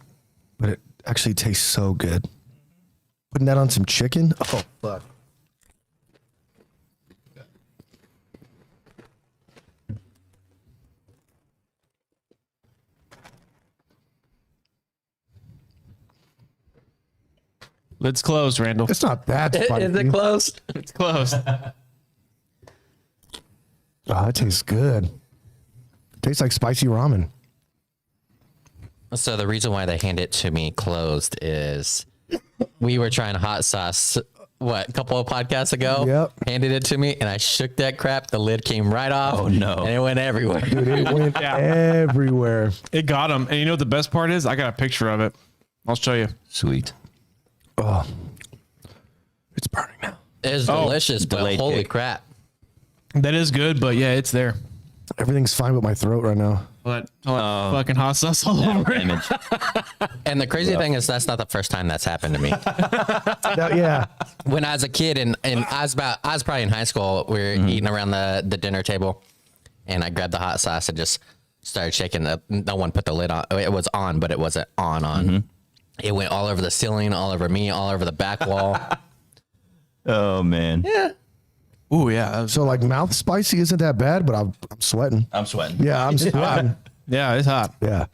D: but it actually tastes so good. Putting that on some chicken. Oh, fuck.
A: Lid's closed, Randall.
D: It's not that spicy.
B: Is it closed?
A: It's closed.
D: Oh, that tastes good. Tastes like spicy ramen.
B: So the reason why they hand it to me closed is we were trying hot sauce, a couple of podcasts ago?
D: Yep.
B: Handed it to me, and I shook that crap. The lid came right off.
C: Oh, no.
B: And it went everywhere.
D: Dude, it went
A: Yeah.
D: everywhere.
A: It got him. And you know what the best part is? I got a picture of it. I'll show you.
C: Sweet.
D: Oh, it's burning now.
B: It's delicious, but
C: delayed
B: holy
C: kick.
B: crap.
A: That is good, but yeah, it's there.
D: Everything's fine with my throat right now.
A: But fucking hot sauce all over it.
C: Image.
B: And the crazy thing is that's not the first time that's happened to me.
D: Yeah.
B: When I was a kid and I was probably in high school, we were eating around the dinner table, and I grabbed the hot sauce and just started shaking. No one put the lid on. It was on, but it wasn't on. It went all over the ceiling, all over me, all over the back wall.
C: Oh, man. Yeah.
A: Ooh, yeah. That was,
D: So like mouth spicy isn't that bad, but I'm sweating.
C: I'm sweating.
D: Yeah, I'm sweating.
A: yeah, it's hot.
D: Yeah.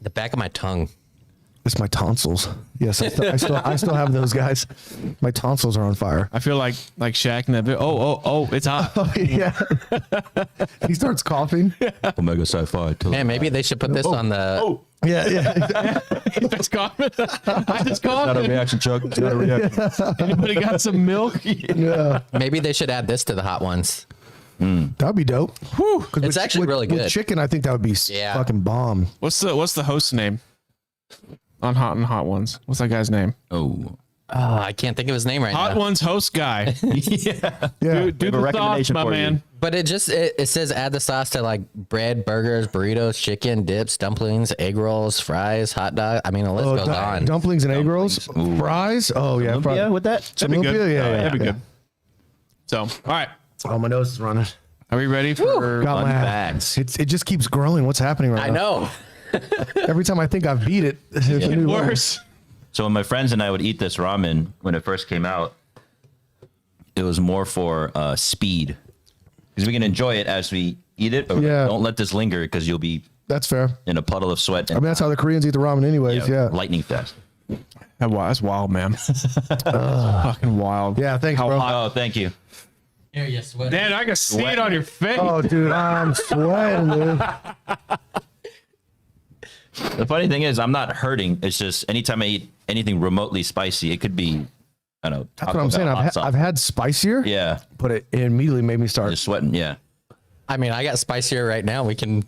B: The back of my tongue.
D: It's my tonsils. Yes, I still have those guys. My tonsils are on fire.
A: I feel like Shaq in that bit. Oh, it's hot.
D: Yeah. He starts coughing.
C: Omega Sci-Fi.
B: Man, maybe they should put this on the
D: Yeah, yeah.
A: That's common. I just call
C: Not a
A: it.
C: reaction, Chuck. It's not a reaction.
A: Anybody got some milk?
D: Yeah.
B: Maybe they should add this to the hot ones.
D: That'd be dope. 'Cause
B: It's actually really
D: With
B: good.
D: chicken, I think that would be
B: Yeah.
D: fucking bomb.
A: What's the host's name on Hot Ones? What's that guy's name?
C: Oh,
B: Oh, I can't think of his name right
A: Hot
B: now.
A: Ones host guy.
D: Yeah.
A: Do
C: have a
A: the sauce,
C: recommendation
A: my
C: for you.
A: man.
B: But it says add the sauce to like bread, burgers, burritos, chicken, dips, dumplings, egg rolls, fries, hot dog. I mean, the list
D: Oh,
B: goes on.
D: dumplings and egg rolls, fries. Oh yeah,
C: yeah, with that.
D: Some
A: That'd be good.
D: lumpia? Yeah, yeah,
A: That'd be
D: yeah.
A: good. So, all right.
D: Oh, my nose is running.
A: Are we ready for?
D: Got
C: Fun
D: my
C: facts.
D: It just keeps growing. What's happening right
B: I
D: now?
B: know.
D: Every time I think I've beat it, it's a new level.
A: Worse.
C: So when my friends and I would eat this ramen when it first came out, it was more for speed because we can enjoy it as we eat it. But
D: Yeah.
C: don't let this linger because you'll be
D: That's fair.
C: in a puddle of sweat.
D: I mean, that's how the Koreans eat the ramen, anyways. Yeah.
C: lightning fast.
A: That's wild, man. Fucking wild.
D: Yeah, thanks,
A: How
D: bro.
A: hot-
C: Oh, thank you.
B: Here, you sweat.
A: Man, I can see it on your face.
D: Oh, dude, I'm sweating, dude.
C: The funny thing is, I'm not hurting. It's just anytime I eat anything remotely spicy, it could be, I don't know.
D: That's what I'm saying. I've had spicier.
C: Yeah,
D: But it immediately made me start.
C: just sweating. Yeah.
B: I mean, I got spicier right now. We can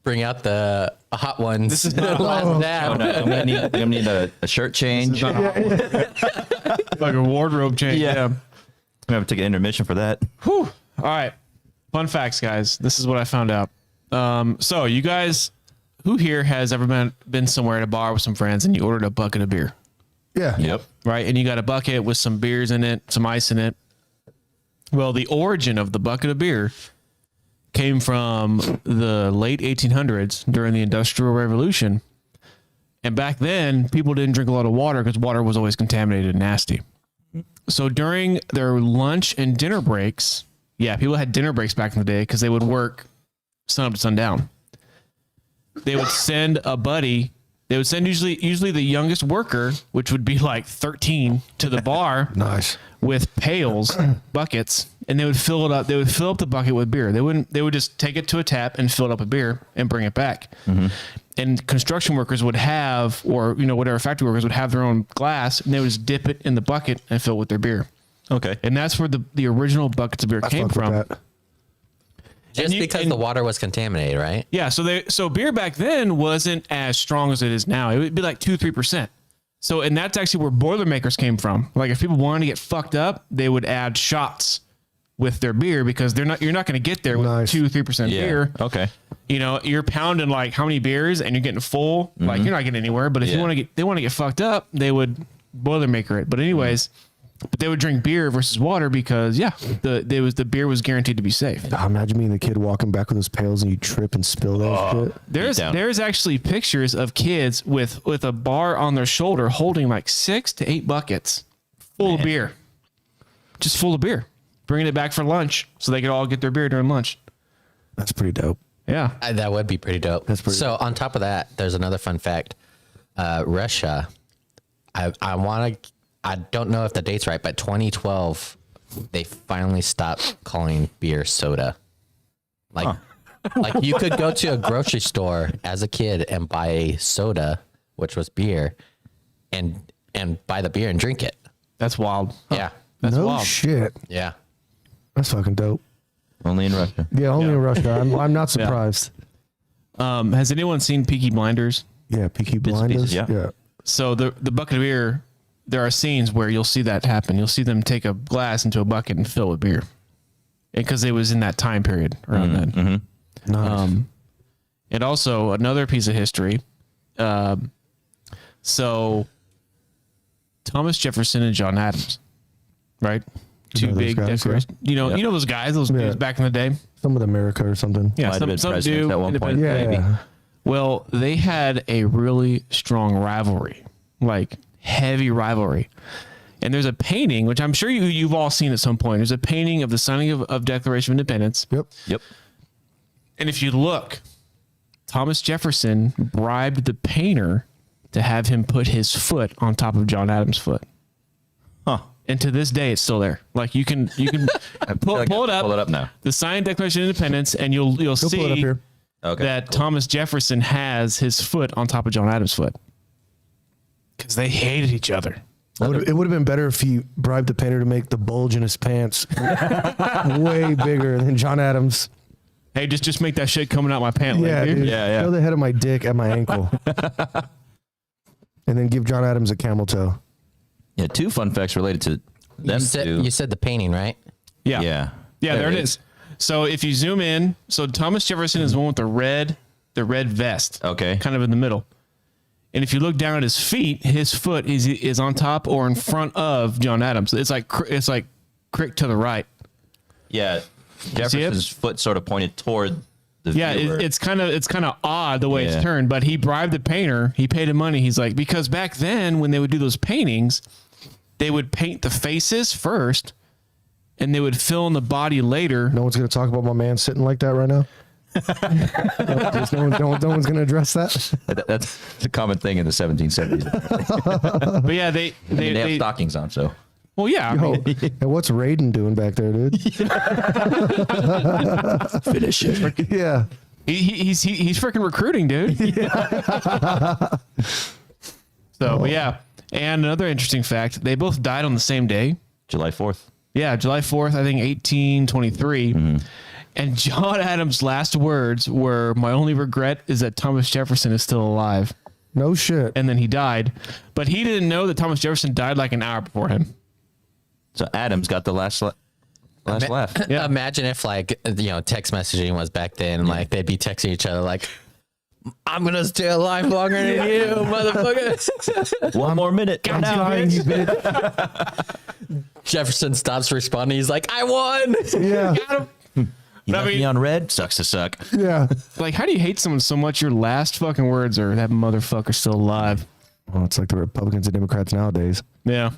B: bring out the hot ones.
A: This is not-
B: last dab.
C: Oh, no, I'm gonna need a shirt change. I'm
A: Like a wardrobe change.
C: Yeah.
A: Yeah.
C: gonna have to take an intermission for that.
A: Whew. All right. Fun facts, guys. This is what I found out. So you guys, who here has ever been somewhere at a bar with some friends and you ordered a bucket of beer,
D: Yeah.
C: Yep.
A: right? And you got a bucket with some beers in it, some ice in it. Well, the origin of the bucket of beer came from the late 1800s during the Industrial Revolution. And back then, people didn't drink a lot of water because water was always contaminated and nasty. So during their lunch and dinner breaks, yeah, people had dinner breaks back in the day because they would work sun up to sundown. They would send a buddy. They would send usually the youngest worker, which would be like 13, to the bar
D: Nice.
A: with pails, buckets, and they would fill it up. They would fill up the bucket with beer. They would just take it to a tap and fill it up with beer and bring it back. And construction workers would have, or whatever factory workers would have their own glass, and they would just dip it in the bucket and fill it with their beer.
C: Okay.
A: And that's where the original buckets of beer came
D: Fuck with
A: from.
D: that.
B: Just
A: you-
B: because the water was contaminated, right?
A: Yeah, so beer back then wasn't as strong as it is now. It would be like 2-3%. So, and that's actually where Boilermakers came from. Like if people wanted to get fucked up, they would add shots with their beer because you're not going to get there with
D: Nice.
A: 2-3%
C: Yeah.
A: beer.
C: Okay.
A: You're pounding like how many beers and you're getting full. Like you're not getting anywhere. But if
C: Yeah.
A: they want to get fucked up, they would Boilermaker it. But anyways, but they would drink beer versus water because the beer was guaranteed to be safe.
D: Imagine being the kid walking back with those pails and you trip and spill that shit.
C: down.
A: There's actually pictures of kids with a bar on their shoulder holding like 6 to 8 buckets full of beer, just full of beer, bringing it back for lunch so they could all get their beer during lunch.
D: That's pretty dope.
A: Yeah,
B: That would be pretty dope.
D: That's pretty
B: So on top of that, there's another fun fact. Russia, I don't know if the date's right, but 2012, they finally stopped calling beer soda. Like you could go to a grocery store as a kid and buy a soda, which was beer, and buy the beer and drink it.
A: that's wild.
B: Yeah.
A: That's
D: no
A: wild.
D: shit.
B: Yeah.
D: That's fucking dope.
C: Only in Russia.
D: Yeah, only in Russia. I'm not surprised.
A: Has anyone seen Peaky Blinders?
D: Yeah, Peaky
C: and
D: Blinders.
C: pieces, yeah.
A: So the bucket of beer, there are scenes where you'll see that happen. You'll see them take a glass into a bucket and fill it with beer, because it was in that time period around then.
D: Nice.
A: And also another piece of history. So Thomas Jefferson and John Adams, right? Two
D: know those
A: big
D: guys,
A: declaration. You know those guys, those dudes back in the day.
D: Some with America or something.
A: Yeah,
C: Might have been
A: some
C: presidents
A: do.
C: at one point.
A: independent-
D: Yeah.
A: Well, they had a really strong rivalry, like heavy rivalry. And there's a painting, which I'm sure you've all seen at some point. There's a painting of the signing of Declaration of Independence.
D: Yep.
C: Yep.
A: And if you look, Thomas Jefferson bribed the painter to have him put his foot on top of John Adams' foot.
C: Huh.
A: And to this day, it's still there. Like you can pull it up.
C: Pull it up now.
A: The signed Declaration of Independence, and you'll
D: He'll
A: see
D: pull it up here.
C: Okay,
A: that
C: cool.
A: Thomas Jefferson has his foot on top of John Adams' foot because they hated each other.
D: It would have been better if he bribed the painter to make the bulge in his pants way bigger than John Adams.
A: Hey, just make that shit coming out my pant leg,
D: Yeah,
A: dude.
D: dude.
C: Yeah.
D: Show the head of my dick at my ankle. And then give John Adams a camel toe.
C: Yeah, 2 fun facts related to them two.
B: You said the painting, right?
A: Yeah.
C: Yeah.
A: Yeah, there it is. So if you zoom in, so Thomas Jefferson is the one with the red vest.
C: Okay.
A: Kind of in the middle. And if you look down at his feet, his foot is on top or in front of John Adams. It's like crick to the right.
C: Yeah. Jefferson's foot sort of pointed toward the
A: Yeah,
C: viewer.
A: it's kind of odd the way
C: Yeah.
A: it's turned, but he bribed the painter. He paid him money. He's like, because back then when they would do those paintings, they would paint the faces first and they would fill in the body later.
D: No one's going to talk about my man sitting like that right now. no one's going to address that.
C: That's a common thing in the 1770s.
A: But yeah, they
C: They have stockings on, so.
A: well, yeah. I
D: Oh,
A: mean,
D: and what's Raiden doing back there, dude?
C: Finish it.
D: Yeah.
A: he's freaking recruiting, dude. So, but yeah. And another interesting fact, they both died on the same day.
C: July 4th.
A: Yeah, July 4th, I think 1823. And John Adams' last words were, "My only regret is that Thomas Jefferson is still alive."
D: No shit.
A: And then he died. But he didn't know that Thomas Jefferson died like an hour before him.
C: So Adams got the last laugh.
A: Yeah.
B: Imagine if text messaging was back then, like they'd be texting each other like, "I'm gonna stay alive longer than you, motherfucker."
C: One more minute.
A: God
C: Now.
A: damn it.
B: Jefferson stops responding. He's like, "I won."
D: Yeah.
A: Got him.
C: You
A: I
C: left
A: mean-
C: me on red. Sucks to suck.
D: Yeah.
A: Like, how do you hate someone so much? Your last fucking words are, "That motherfucker's still alive."
D: Well, it's like the Republicans and Democrats nowadays.
A: Yeah.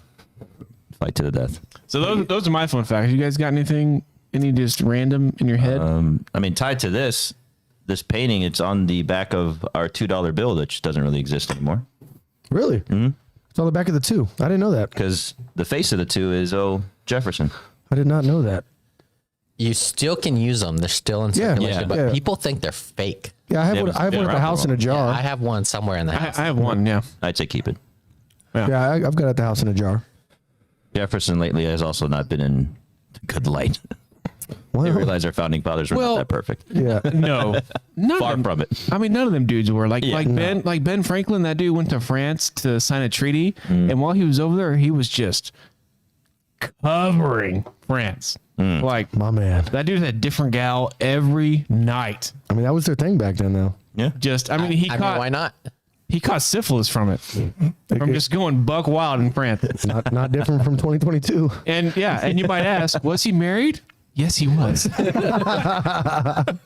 C: Fight to the death.
A: So those are my fun facts. You guys got anything, any just random in your head?
C: I mean, tied to this painting, it's on the back of our $2 bill, which doesn't really exist anymore.
D: Really? Mm-hmm. It's on the back of the 2. I didn't know that.
C: Because the face of the 2 is Jefferson.
D: I did not know that.
B: You still can use them. They're still in
D: Yeah,
B: circulation,
C: yeah,
B: but
D: yeah.
B: people think they're fake.
D: Yeah, I have
C: Yeah,
D: one.
C: but
D: I have
C: they're
D: one at the
C: around
D: house in a
C: for
D: jar.
B: I have one somewhere in the house.
A: I have one, yeah.
C: I'd say keep it.
D: Yeah, I've got it at the house in a jar.
C: Jefferson lately has also not been in good light.
D: Well,
C: They realize our founding fathers were
A: Well-
C: not that perfect.
D: yeah.
A: No. None
C: Far
A: of them.
C: from it.
A: I mean, none of them dudes were like
C: Yeah.
A: Ben Franklin. That dude went to France to sign a treaty, and while he was over there, he was just covering France. Like
D: My man.
A: that dude had a different gal every night.
D: I mean, that was their thing back then, though.
C: Yeah.
A: Just, I mean, he
B: why not?
A: he caught syphilis from it, from just going buck wild in France.
D: Not different from 2022.
A: And yeah, and you might ask, was he married? Yes, he was.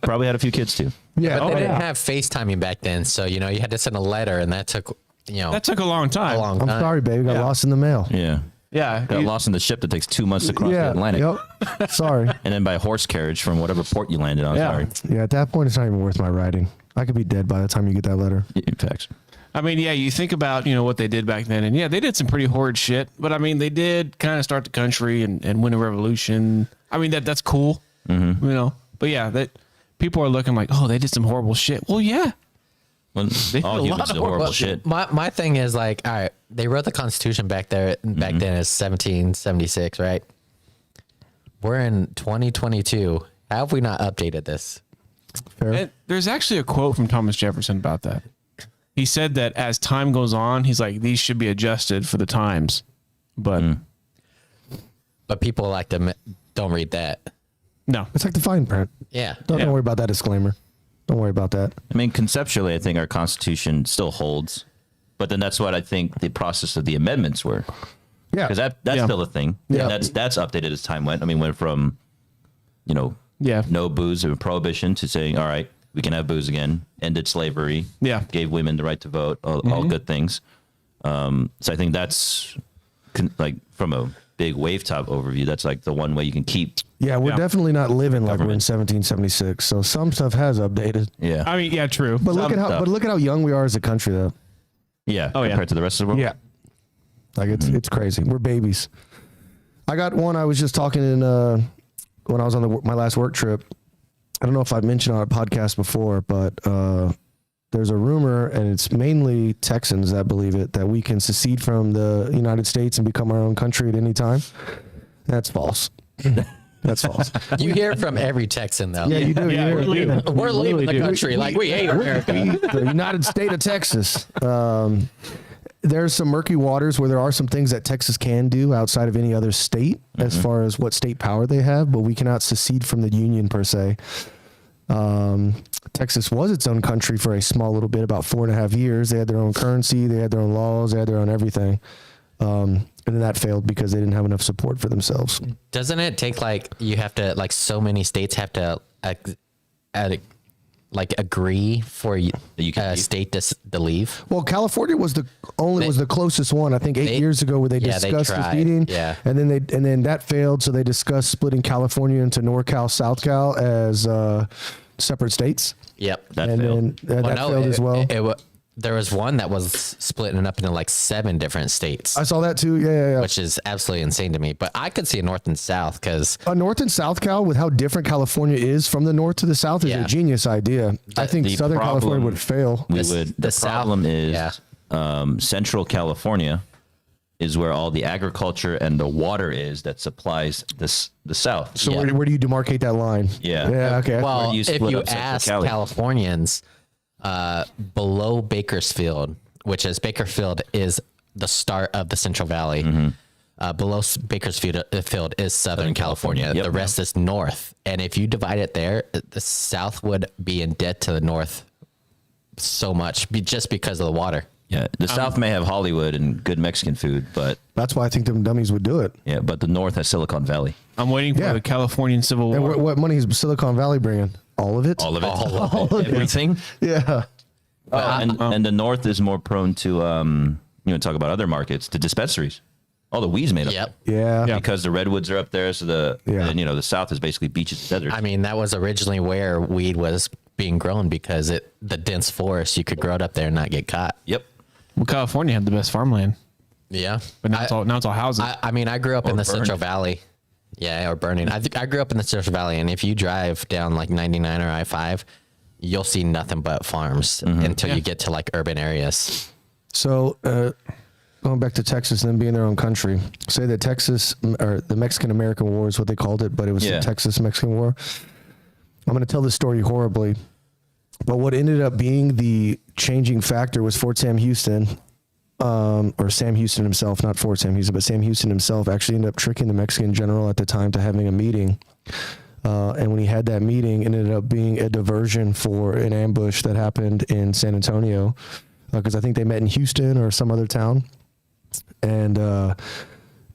C: Probably had a few kids too.
D: Yeah.
B: But they didn't
A: yeah.
B: have FaceTiming back then, so you had to send a letter, and that took
A: That took a long time.
B: a long
D: I'm
B: time.
D: sorry, baby. Got
A: Yeah.
D: lost in the mail.
C: Yeah.
A: Yeah,
C: Got
A: he-
C: lost in the ship that takes 2 months to cross the
D: Yeah.
C: Atlantic.
D: Yep. Sorry.
C: And then by horse carriage from whatever port you landed on.
A: Yeah.
C: Sorry.
D: Yeah. At that point, it's not even worth my writing. I could be dead by the time you get that letter.
C: In fact.
A: I mean, yeah, you think about, what they did back then, and yeah, they did some pretty horrid shit, but I mean, they did kind of start the country and win a revolution. I mean, that's cool, but yeah, that people are looking like, oh, they did some horrible shit. Well, yeah.
C: Well,
A: did
C: all
A: a
C: humans
A: lot
C: do
A: of
C: horrible
B: Well,
C: shit.
B: My thing is like, all right, they wrote the Constitution back then is 1776, right? We're in 2022. How have we not updated this?
D: Fair.
A: And there's actually a quote from Thomas Jefferson about that. He said that as time goes on, he's like, these should be adjusted for the times. But
B: But people like to don't read that.
A: no.
D: It's like the fine print.
B: Yeah.
D: Don't worry about that disclaimer. Don't worry about that.
C: I mean, conceptually, I think our Constitution still holds. But then that's what I think the process of the amendments were.
D: Yeah.
C: Because that's
A: Yeah.
C: still a thing.
D: Yeah.
C: And that's updated as time went. I mean, went from,
A: Yeah.
C: no booze and prohibition to saying, all right, we can have booze again, ended slavery,
A: Yeah.
C: gave women the right to vote, all good things. So I think that's like from a big wave top overview, that's like the one way you can keep.
D: Yeah, we're
A: Yeah.
D: definitely not living like we're in
C: Government.
D: 1776. So some stuff has updated.
C: Yeah.
A: I mean, yeah, true.
D: But look
C: Some
D: at how
C: stuff.
D: but look at how young we are as a country, though.
C: Yeah.
A: Oh, yeah.
C: Compared to the rest of the world.
D: Yeah. Like it's crazy. We're babies. I got one. I was just talking in when I was on my last work trip. I don't know if I've mentioned on a podcast before, but there's a rumor, and it's mainly Texans that believe it, that we can secede from the United States and become our own country at any time. That's false. That's false.
B: You hear it from every Texan though.
D: Yeah, you do.
A: Yeah,
D: you hear it.
B: We're leaving the
A: do.
B: country. Like we hate America.
D: The United State of Texas. There's some murky waters where there are some things that Texas can do outside of any other state as far as what state power they have, but we cannot secede from the union per se. Texas was its own country for a small little bit, about 4.5 years. They had their own currency, they had their own laws, they had their own everything. And then that failed because they didn't have enough support for themselves.
B: Doesn't it take like you have to like so many states have to like agree for
C: you can
B: a
C: leave?
B: state to leave?
D: Well, California was the closest one. I think 8 years ago, where they
B: yeah, they
D: discussed
B: tried.
D: seceding,
B: Yeah.
D: and then that failed. So they discussed splitting California into NorCal, SouthCal as separate states,
B: Yep.
C: That
D: and
C: failed.
D: then that failed as well.
B: There was one that was splitting up into like 7 different states,
D: I saw that too. Yeah.
B: which is absolutely insane to me. But I could see a north and south because
D: A North and South Cal, with how different California is from the north to the south, is
B: Yeah.
D: a genius idea. I think
C: the
D: Southern
C: problem-
D: California would fail.
B: the South-
C: problem is
B: yeah.
C: Central California is where all the agriculture and the water is that supplies the South.
D: So
B: Yeah.
D: where do you demarcate that line?
C: Yeah.
D: Yeah. Okay.
B: Well,
C: you
B: if
C: split
B: you
C: up Central
B: ask
C: Cali?
B: Californians below Bakersfield, which is Bakersfield is the start of the Central Valley. Below Bakersfield is Southern California.
C: Yep.
B: The rest is north. And if you divide it there, the South would be in debt to the North so much just because of the water.
C: Yeah, the South may have Hollywood and good Mexican food, but
D: That's why I think them dummies would do it.
C: but the North has Silicon Valley.
A: I'm waiting for
D: Yeah.
A: the Californian Civil
D: And
A: War.
D: what money is Silicon Valley bringing? All of it.
C: All of it,
B: All of
C: everything.
D: Yeah.
C: And the North is more prone to talk about other markets, to dispensaries. All the weed's made up
B: Yep.
D: Yeah.
A: Yeah.
C: because the redwoods are up there. So
D: Yeah.
C: and the South is basically beaches and deserts.
B: I mean, that was originally where weed was being grown because the dense forest, you could grow it up there and not get caught.
C: Yep.
A: Well, California had the best farmland,
B: Yeah.
A: but now it's all houses.
B: I mean, I grew up in the
C: burned.
B: Central Valley. Yeah, or burning. I grew up in the Central Valley, and if you drive down like 99 or I-5, you'll see nothing but farms until you get to like urban areas.
D: So, going back to Texas and them being their own country, say that Texas, or the Mexican-American War is what they called it, but it was
C: Yeah.
D: the Texas-Mexican War. I'm going to tell this story horribly, but what ended up being the changing factor was Fort Sam Houston, or Sam Houston himself, not Fort Sam Houston, but Sam Houston himself actually ended up tricking the Mexican general at the time to having a meeting. And when he had that meeting, it ended up being a diversion for an ambush that happened in San Antonio, because I think they met in Houston or some other town. And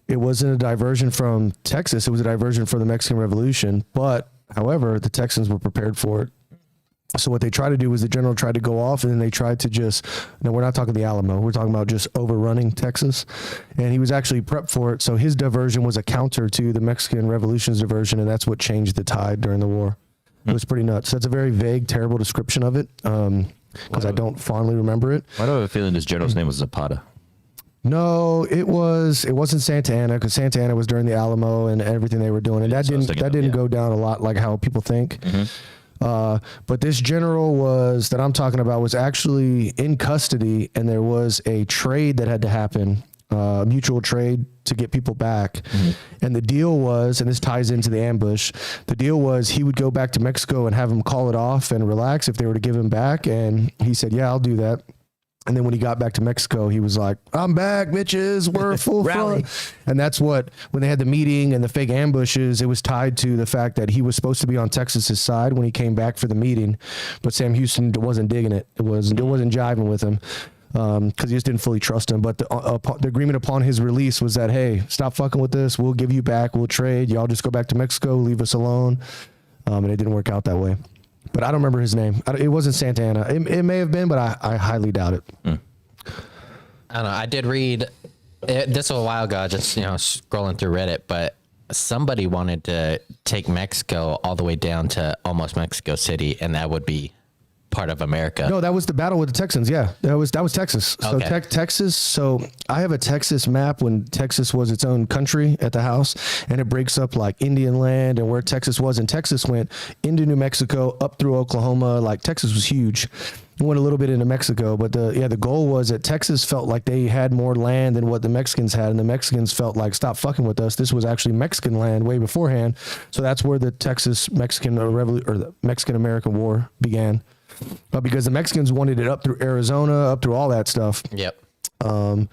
D: it wasn't a diversion from Texas. It was a diversion for the Mexican Revolution. But, however, the Texans were prepared for it. So what they tried to do was the general tried to go off, and then they tried to just, no, we're not talking the Alamo. We're talking about just overrunning Texas. And he was actually prepped for it. So his diversion was a counter to the Mexican Revolution's diversion, and that's what changed the tide during the war. It was pretty nuts. That's a very vague, terrible description of it, because I don't fondly remember it.
C: Why do I have a feeling this general's name was Zapata?
D: No, it wasn't Santa Ana, because Santa Ana was during the Alamo and everything they were doing, and
C: Yeah,
D: that
C: so I was
D: didn't
C: thinking of, yeah.
D: go down a lot like how people think. But this general that I'm talking about was actually in custody, and there was a trade that had to happen, mutual trade to get people back. And the deal was, and this ties into the ambush, the deal was he would go back to Mexico and have them call it off and relax if they were to give him back. And he said, yeah, I'll do that. And then when he got back to Mexico, he was like, I'm back, bitches. We're full front. And that's when they had the meeting and the fake ambushes, it was tied to the fact that he was supposed to be on Texas's side when he came back for the meeting. But Sam Houston wasn't digging it. It wasn't jiving with him, because he just didn't fully trust him. But the agreement upon his release was that, hey, stop fucking with this. We'll give you back. We'll trade. Y'all just go back to Mexico. Leave us alone. And it didn't work out that way. But I don't remember his name. It wasn't Santa Ana. It may have been, but I highly doubt it.
B: I don't know. I did read this a while ago, just scrolling through Reddit, but somebody wanted to take Mexico all the way down to almost Mexico City, and that would be part of America.
D: No, that was the battle with the Texans. Yeah, that was Texas. So
B: Okay.
D: Texas. So I have a Texas map when Texas was its own country at the house, and it breaks up like Indian land and where Texas was. And Texas went into New Mexico, up through Oklahoma. Like Texas was huge. Went a little bit into Mexico, but the goal was that Texas felt like they had more land than what the Mexicans had, and the Mexicans felt like, stop fucking with us. This was actually Mexican land way beforehand. So that's where the Texas Mexican or the Mexican American War began. But because the Mexicans wanted it up through Arizona, up through all that stuff.
B: Yep.
D: And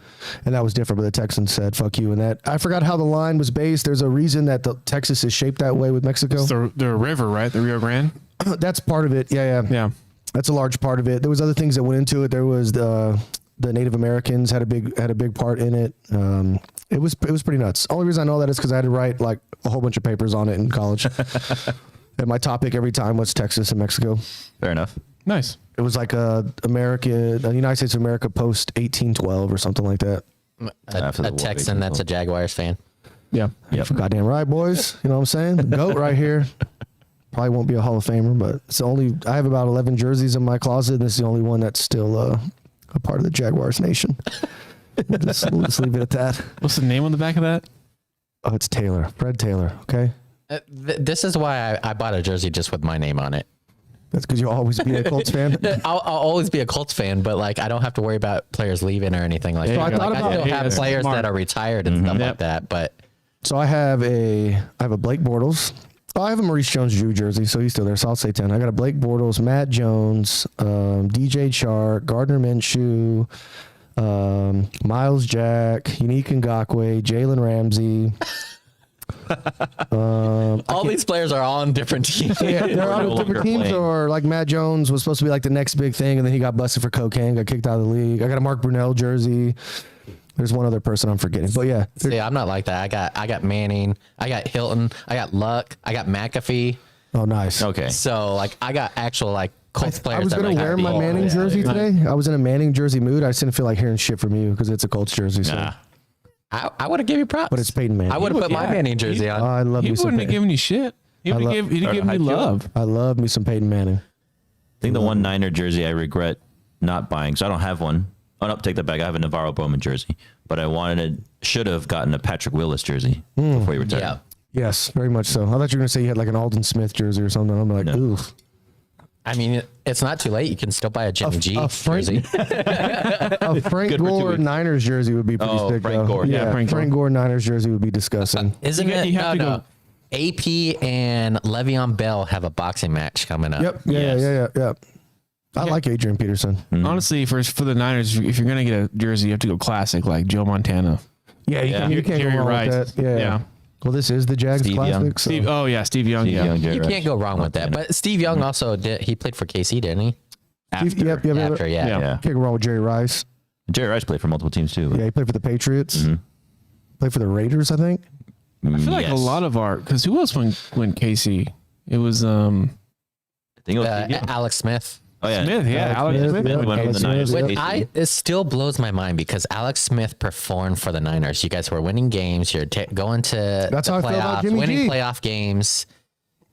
D: that was different, but the Texans said, fuck you. And that, I forgot how the line was based. There's a reason that the Texas is shaped that way with Mexico.
A: It's the river, right? The Rio Grande.
D: That's part of it. Yeah.
A: Yeah.
D: That's a large part of it. There was other things that went into it. There was the Native Americans had a big part in it. It was pretty nuts. Only reason I know that is because I had to write like a whole bunch of papers on it in college. And my topic every time was Texas and Mexico.
C: Fair enough.
A: Nice.
D: It was like the United States of America post 1812 or something like that.
C: After the
B: A
C: war,
B: Texan that's a Jaguars fan.
A: Yeah.
C: Yep.
D: Goddamn right, boys. You know what I'm saying? The GOAT right here. Probably won't be a Hall of Famer, but it's the only. I have about 11 jerseys in my closet, and this is the only one that's still a part of the Jaguars nation. we'll just leave it at that.
A: What's the name on the back of that?
D: Oh, it's Taylor. Fred Taylor. Okay.
B: This is why I bought a jersey just with my name on it.
D: That's because you'll always be a Colts fan.
B: I'll always be a Colts fan, but like I don't have to worry about players leaving or anything like
A: So
B: that.
A: I thought
B: Like,
A: about
B: I still
A: it.
B: have
A: Yeah,
B: players
A: smart.
B: that are retired and stuff
A: Yep.
B: like that, but
D: So I have a Blake Bortles. Oh, I have a Maurice Jones-Drew jersey, so he's still there. So I'll say 10. I got a Blake Bortles, Matt Jones, DJ Chark, Gardner Minshew, Miles Jack, Unique Ngakoue, Jalen Ramsey.
B: all these players are on different teams.
D: Yeah, they're on
C: no
D: different
C: longer
D: teams,
C: playing.
D: or like Matt Jones was supposed to be like the next big thing, and then he got busted for cocaine, got kicked out of the league. I got a Mark Brunell jersey. There's one other person I'm forgetting, but yeah,
B: See, I'm not like that. I got Manning, I got Hilton, I got Luck, I got McAfee.
D: oh nice.
C: Okay.
B: So like I got actual like Colts
D: I
B: players.
D: was
B: that
D: gonna
B: like,
D: wear my
B: oh,
D: Manning
B: yeah.
D: jersey today. I was in a Manning jersey mood. I just didn't feel like hearing shit from you because it's a Colts jersey. So.
C: Nah.
B: I would have given you props.
D: But it's Peyton Manning.
B: I would have put my
A: Yeah.
B: Manning jersey on.
D: I love
A: He
D: me some
A: wouldn't have
D: Peyton.
A: given you shit. He'd
D: love-
A: give me
C: High field.
A: love.
D: I love me some Peyton Manning.
C: I think the one Niner jersey I regret not buying, so I don't have one. Oh, no, take that back. I have a Navarro Bowman jersey, but I should have gotten a Patrick Willis jersey before he retired.
B: Yeah.
D: Yes, very much so. I thought you were gonna say you had like an Alden Smith jersey or something. I'm like,
C: No.
D: oof.
B: I mean, it's not too late. You can still buy a Jimmy G
D: a Frank-
B: jersey.
D: A Frank
C: Good for 2
D: Gore
C: weeks.
D: Niners jersey would be pretty
C: Oh,
D: sick.
C: Frank
D: though.
C: Gore.
D: Yeah,
A: Yeah,
D: Frank,
A: Frank
D: Gore Niners jersey would be disgusting.
B: Isn't
A: You
B: it?
A: have to
B: No,
A: go-
B: AP and Le'Veon Bell have a boxing match coming up.
D: Yep. Yeah.
C: Yes.
D: Yeah. I like Adrian Peterson.
A: Honestly, for the Niners, if you're gonna get a jersey, you have to go classic like Joe Montana.
D: Yeah, you can't go
A: Jerry
D: wrong
A: Rice.
D: with that. Yeah.
A: Yeah.
D: Well, this is the Jags
C: Steve
D: classic.
C: Young.
D: So.
A: Steve, oh yeah, Steve Young.
C: Steve
A: yeah.
C: Young, Jerry
B: You
C: Rice.
B: can't go wrong with that. But Steve Young also did. He played for KC, didn't he?
D: Steve- yep.
B: After, yeah.
A: Yeah.
C: Yeah.
D: Can't go wrong with Jerry Rice.
C: Jerry Rice played for multiple teams too.
D: Yeah, he played for the Patriots. Played for the Raiders, I think.
A: I feel like a lot of our because who else went KC? It was
C: I think it was Steve Young.
B: Alex Smith.
C: Oh yeah,
A: Smith. Yeah,
D: Alex
A: Alex
D: Smith,
A: Smith.
D: yeah.
C: Went from the
D: Alex
C: Niners
D: Smith,
C: to
D: yeah.
C: KC.
B: It still blows my mind because Alex Smith performed for the Niners. You guys were winning games. You're going to
D: That's
B: the
D: how I feel about
B: playoffs,
D: Jimmy
B: winning
D: G.
B: playoff games,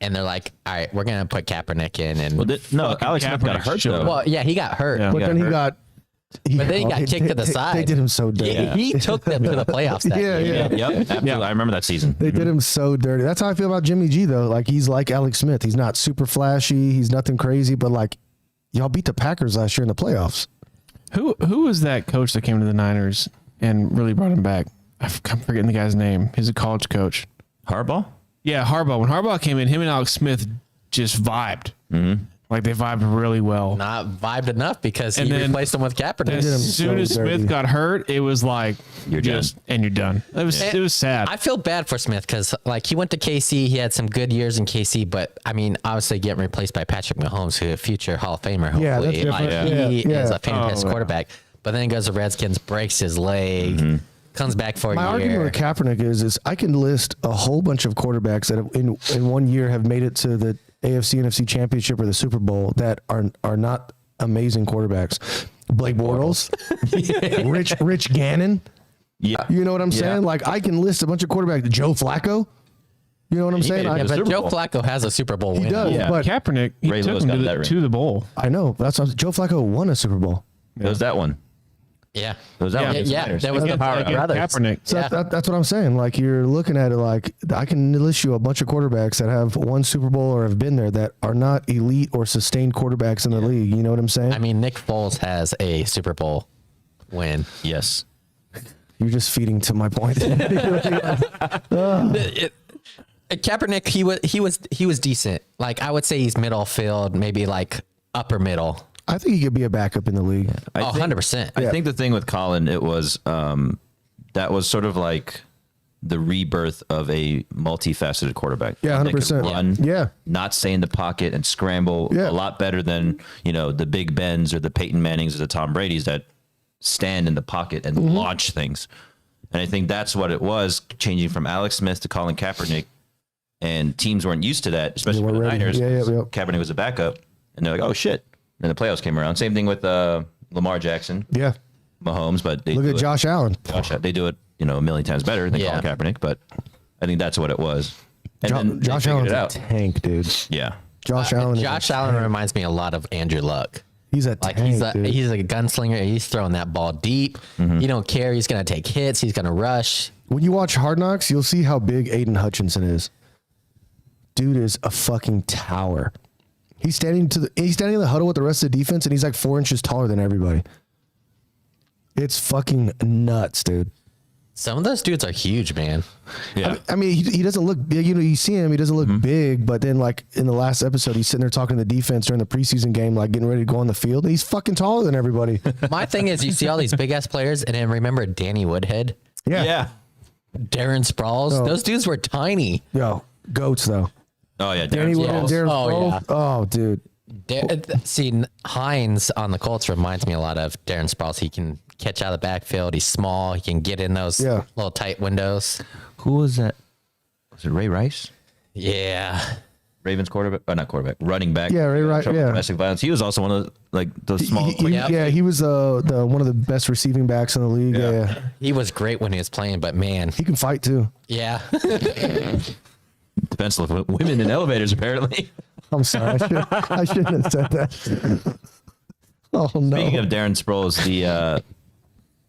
B: and they're like, "All right, we're gonna put Kaepernick in." And
C: Well, no, Alex Smith got
A: Kaepernick's
C: hurt
A: shit.
C: though.
B: well, yeah, he got hurt.
A: Yeah.
D: But
C: got
D: then he
C: hurt.
D: got.
B: But then he got kicked to the
D: They
B: side.
D: did him so dirty.
B: He took them to the playoffs. That
D: Yeah,
B: year.
D: yeah.
C: Yep, absolutely. I remember that season.
D: They did him so dirty. That's how I feel about Jimmy G, though. Like, he's like Alex Smith. He's not super flashy. He's nothing crazy, but like, y'all beat the Packers last year in the playoffs.
A: Who was that coach that came to the Niners and really brought him back? I'm forgetting the guy's name. He's a college coach.
C: Harbaugh?
A: Yeah, Harbaugh. When Harbaugh came in, him and Alex Smith just vibed. Like they vibed really well.
B: Not vibed enough because
A: And
B: he
A: then-
B: replaced him with Kaepernick.
D: did him
A: As soon
D: so
A: as
D: dirty.
A: Smith got hurt, it was like
C: You're done.
A: and you're done. It was sad.
B: I feel bad for Smith because like he went to KC, he had some good years in KC, but I mean, obviously getting replaced by Patrick Mahomes, who a future Hall of Famer, hopefully.
D: Yeah, that's
B: like,
D: different.
B: he
D: Yeah.
B: is a fantastic
A: Oh, yeah.
B: quarterback. But then he goes to Redskins, breaks his leg, comes back for a
D: My
B: year.
D: argument with Kaepernick is I can list a whole bunch of quarterbacks that have, in 1 year have made it to the AFC, NFC championship or the Super Bowl that are not amazing quarterbacks. Blake Bortles, Rich Gannon.
C: Yeah.
D: You know what I'm
C: Yeah.
D: saying? Like I can list a bunch of quarterbacks. Joe Flacco. You know what I'm saying?
C: made it
B: Yeah,
C: to
B: but
C: Super
B: Joe
C: Bowl.
B: Flacco has a Super Bowl win.
D: does.
C: Yeah.
D: But
A: Kaepernick, he
C: Ray
A: took
C: Lewis
A: him
C: got
A: to
C: that
A: the,
C: ring.
A: to the bowl.
D: I know. That's what Joe Flacco won a Super Bowl.
C: It was that one.
B: Yeah.
C: It was that
A: Yeah.
C: one. against the
B: Yeah,
C: Niners.
B: that was the
A: Against-
B: Power
A: against
B: Brothers.
A: Kaepernick.
D: So
B: Yeah.
D: that's what I'm saying. Like you're looking at it like I can list you a bunch of quarterbacks that have won Super Bowl or have been there that are not elite or sustained quarterbacks in the league. You know what I'm saying?
B: I mean, Nick Foles has a Super Bowl win.
C: Yes.
D: You're just feeding to my point.
B: Kaepernick, he was decent. Like I would say he's middle field, maybe like upper middle.
D: I think he could be a backup in the league.
C: I
B: Oh,
C: think-
B: 100%.
C: I think the thing with Colin, it was that was sort of like the rebirth of a multifaceted quarterback.
D: Yeah,
C: That could
D: 100%.
C: run,
D: Yeah.
C: not stay in the pocket and scramble
D: Yeah.
C: a lot better than the Big Bens or the Peyton Mannings or the Tom Brady's that stand in the pocket and launch things. And I think that's what it was, changing from Alex Smith to Colin Kaepernick. And teams weren't used to that, especially
D: They
C: for the
D: weren't ready.
C: Niners.
D: Yeah, yeah,
C: 'cause
D: yeah.
C: Kaepernick was a backup, and they're like, "Oh shit!" And the playoffs came around. Same thing with Lamar Jackson,
D: Yeah.
C: Mahomes, but they
D: Look
C: do
D: at
C: it-
D: Josh Allen.
C: they do it, a million times better than
B: Yeah.
C: Colin Kaepernick. But I think that's what it was. And then they
D: Josh
C: figured
D: Allen's
C: it
D: a
C: out.
D: tank, dude.
C: Yeah,
D: Josh Allen.
B: Josh Allen reminds me a lot of Andrew Luck.
D: He's a
B: Like
D: tank,
B: he's
D: dude.
B: he's a gunslinger. He's throwing that ball deep. You don't care. He's gonna take hits. He's gonna rush.
D: When you watch Hard Knocks, you'll see how big Aiden Hutchinson is. Dude is a fucking tower. He's standing in the huddle with the rest of the defense, and he's like 4 inches taller than everybody. It's fucking nuts, dude.
B: Some of those dudes are huge, man.
C: yeah.
D: I mean, he doesn't look big. You see him, he doesn't look big. But then, like in the last episode, he's sitting there talking to the defense during the preseason game, like getting ready to go on the field. And he's fucking taller than everybody.
B: My thing is, you see all these big ass players, and then remember Danny Woodhead,
C: yeah.
B: Darren Sproles.
D: Oh.
B: Those dudes were tiny.
D: Yo, goats though.
C: Oh yeah,
D: Danny
C: Darren
D: Wood and
C: Sproles.
D: Darren
B: Oh,
D: Sproles.
B: yeah.
D: Oh, dude.
B: See, Hines on the Colts reminds me a lot of Darren Sproles. He can catch out of the backfield. He's small. He can get in those
D: Yeah.
B: little tight windows.
C: Who was that? Was it Ray Rice?
B: Yeah.
C: Ravens quarterback, not quarterback, running back.
D: Yeah, Ray Rice,
C: Trouble with
D: yeah.
C: Domestic violence. He was also one of the small. quick-
B: Yeah.
D: He was the one of the best receiving backs in the league.
C: Yeah.
D: Yeah.
B: He was great when he was playing, but man,
D: He can fight too.
B: yeah.
C: defensive women in elevators apparently.
D: I'm sorry. I shouldn't have said that. Oh no.
C: Speaking of Darren Sproles,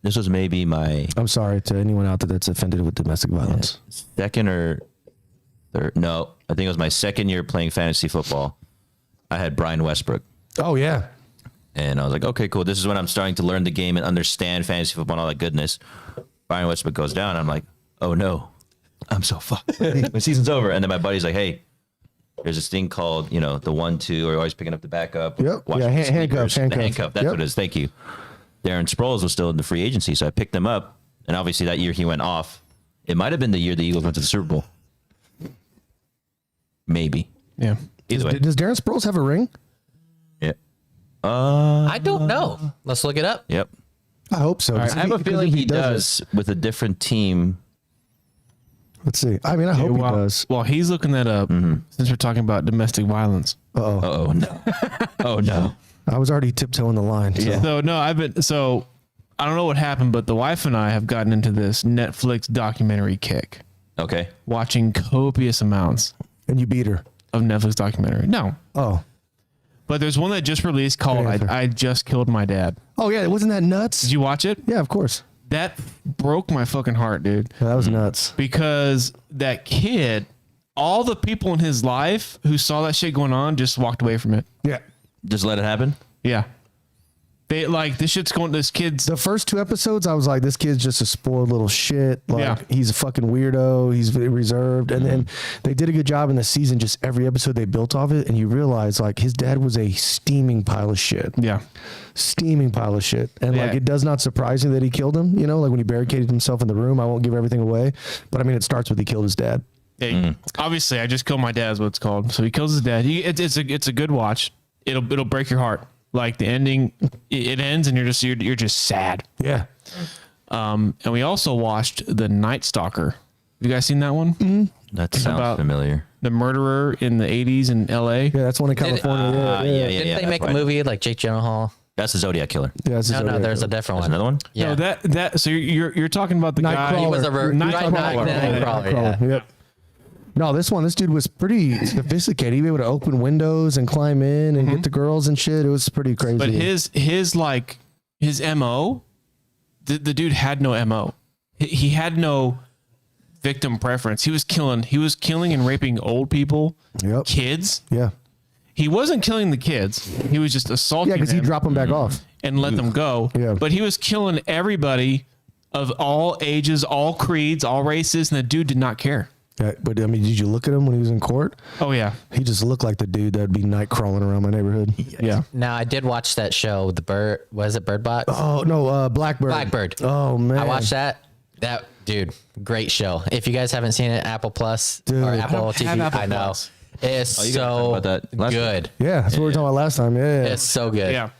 C: this was maybe my
D: I'm sorry to anyone out there that's offended with domestic violence.
C: second or third. No, I think it was my second year playing fantasy football. I had Brian Westbrook.
D: Oh yeah.
C: And I was like, okay, cool. This is when I'm starting to learn the game and understand fantasy football and all that goodness. Brian Westbrook goes down. I'm like, oh no, I'm so fucked. My season's over. And then my buddy's like, hey, there's this thing called, the 1-2, or you're always picking up the backup.
D: Yep.
C: watching
D: Yeah,
C: the
D: handcuffs,
C: sleepers. The
D: handcuffs.
C: handcuff. That's
D: Yep.
C: what it is. Thank you. Darren Sproles was still in the free agency. So I picked him up. And obviously that year he went off. It might have been the year the Eagles went to the Super Bowl. Maybe.
A: Yeah.
C: Either way.
D: Does Darren Sproles have a ring?
C: Yeah.
B: I don't know. Let's look it up.
C: Yep.
D: I hope so.
A: right,
C: I have a
D: Because
C: feeling
D: if
C: he
D: doesn't-
C: does with a different team.
D: Let's see. I mean, I hope
A: while,
D: he does.
A: while he's looking that up, since we're talking about domestic violence.
D: Uh-oh.
C: Oh no. Oh no.
D: I was already tiptoeing the line. So.
C: Yeah.
A: So no, I don't know what happened, but the wife and I have gotten into this Netflix documentary kick,
C: Okay.
A: watching copious amounts
D: And you beat her.
A: of Netflix documentary. No,
D: Oh.
A: but there's one that just released called
D: Yeah, fair.
A: I Just Killed My Dad.
D: Oh yeah, wasn't that nuts?
A: Did you watch it?
D: Yeah, of course.
A: That broke my fucking heart, dude.
D: Yeah, that was nuts.
A: Because that kid, all the people in his life who saw that shit going on just walked away from it.
D: Yeah.
C: Just let it happen.
A: Yeah. They like this shit's going, this kid's,
D: The first 2 episodes, I was like, this kid's just a spoiled little shit. Like,
A: Yeah.
D: he's a fucking weirdo. He's reserved. And then they did a good job in the season. Just every episode they built off it. And you realize, like, his dad was a steaming pile of shit.
A: yeah.
D: Steaming pile of shit. And, like,
A: Yeah.
D: it does not surprise me that he killed him. You know, like when he barricaded himself in the room. I won't give everything away. But, I mean, it starts with he killed his dad.
A: Yeah, obviously, I Just Killed My Dad is what it's called. So he kills his dad. It's a good watch. It'll break your heart. Like the ending, it ends and you're just sad.
D: Yeah.
A: And we also watched The Night Stalker. Have you guys seen that one?
C: That sounds
A: About-
C: familiar.
A: The murderer in the 80s in LA.
D: Yeah, that's one in California.
C: yeah.
B: Didn't they
C: that's
B: make a
C: right.
B: movie like Jake Gyllenhaal?
C: That's the Zodiac Killer.
D: Yeah, that's
B: No,
D: his
B: no,
D: other-
B: there's a different
C: There's
B: one.
C: another one.
B: Yeah.
A: No, that so you're talking about the guy.
D: Nightcrawler.
B: He was a
A: Nightcrawler.
B: Nightcrawler.
A: Yeah.
B: Yeah.
D: Yep. No, this dude was pretty sophisticated. He'd be able to open windows and climb in and get the girls and shit. It was pretty crazy.
A: But his MO, the dude had no MO. He had no victim preference. He was killing and raping old people, kids.
D: Yeah.
A: He wasn't killing the kids. He was just assaulting
D: Yeah, because he'd
A: them
D: drop them back off.
A: and let them go.
D: Yeah.
A: But he was killing everybody of all ages, all creeds, all races, and the dude did not care.
D: Yeah, but I mean, did you look at him when he was in court?
A: Oh yeah.
D: He just looked like the dude that'd be night crawling around my neighborhood.
A: Yeah.
B: Now I did watch that show, Bird Box?
D: Oh no, Blackbird.
B: Blackbird.
D: Oh man,
B: I watched that. That dude, great show. If you guys haven't seen it, Apple Plus
D: Dude.
B: or
D: I
B: Apple
A: don't have
B: TV,
A: Apple
B: I know
A: Plus.
B: it's
C: you gotta talk
B: so
C: about that last
B: good.
D: Yeah, that's what we were talking about last time. Yeah,
B: It's so good.
A: Yeah.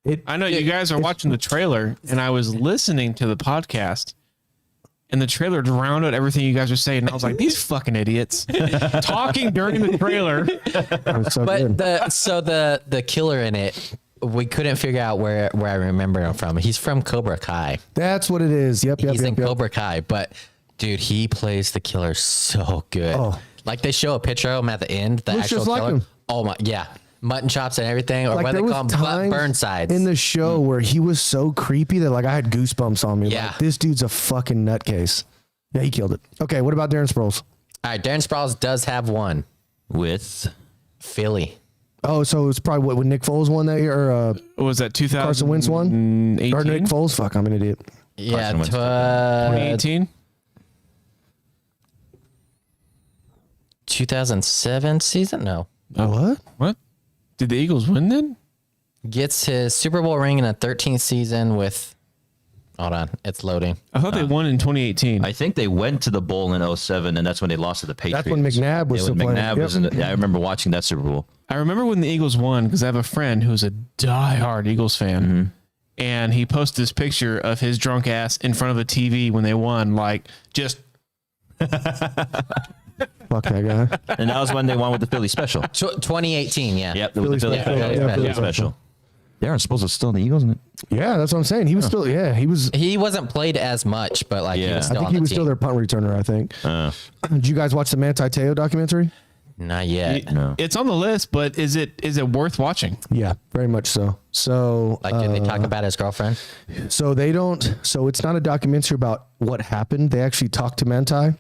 D: It-
A: I know you guys are watching the trailer, and I was listening to the podcast, and the trailer drowned out everything you guys are saying. And I was like, these fucking idiots talking during the trailer.
D: It was so
B: But
D: good.
B: the killer in it, we couldn't figure out where I remember him from. He's from Cobra Kai.
D: That's what it is. Yep.
B: He's in Cobra Kai, but dude, he plays the killer so good.
D: Oh.
B: Like they show a picture of him at the end, the
D: Looks
B: actual
D: just like
B: killer.
D: him.
B: Oh my, yeah, mutton chops and everything, or
D: Like
B: what
D: there
B: they
D: was
B: call them,
D: times
B: burn sides.
D: in the show where he was so creepy that like I had goosebumps on me.
B: Yeah.
D: Like, this dude's a fucking nutcase. Yeah, he killed it. Okay, what about Darren Sproles?
B: All right, Darren Sproles does have one.
C: With
B: Philly.
D: Oh, so it's probably what when Nick Foles won that year, or
A: What was that, 2018?
D: Carson Wentz won, or Nick Foles? Fuck, I'm an idiot.
B: Yeah,
C: Wentz.
A: 2018?
B: 2007 season? No.
D: What?
A: What? Did the Eagles win then?
B: Gets his Super Bowl ring in a 13th season with. Hold on, it's loading.
A: I thought they won in 2018.
C: I think they went to the bowl in 07, and that's when they lost to the Patriots.
D: That's when McNabb was
C: Yeah,
D: still
C: when
D: playing.
C: McNabb
D: Yep.
C: was in I remember watching that Super Bowl.
A: I remember when the Eagles won because I have a friend who's a diehard Eagles fan. And he posted this picture of his drunk ass in front of the TV when they won, like just
D: Fuck that guy.
C: And that was when they won with the Philly special.
B: 2018, yeah.
C: Yep, with the Philly
B: special.
C: Philly
B: Yeah,
C: Philly
B: Philly
C: special. Darren Sproles was still in the Eagles, isn't it?
D: Yeah, that's what I'm saying. He was still. Yeah, he was.
B: He wasn't played as much, but like he
C: Yeah.
B: was
C: I
B: still
D: I think
B: on
D: he
B: the
D: was
B: team.
D: still their punt returner. I think. Did you guys watch the Manti Te'o documentary?
B: Not yet.
C: No.
A: it's on the list, but is it worth watching?
D: Yeah, very much so. So,
B: Like, did they talk about his girlfriend?
D: so they don't. So it's not a documentary about what happened. They actually talked to Manti,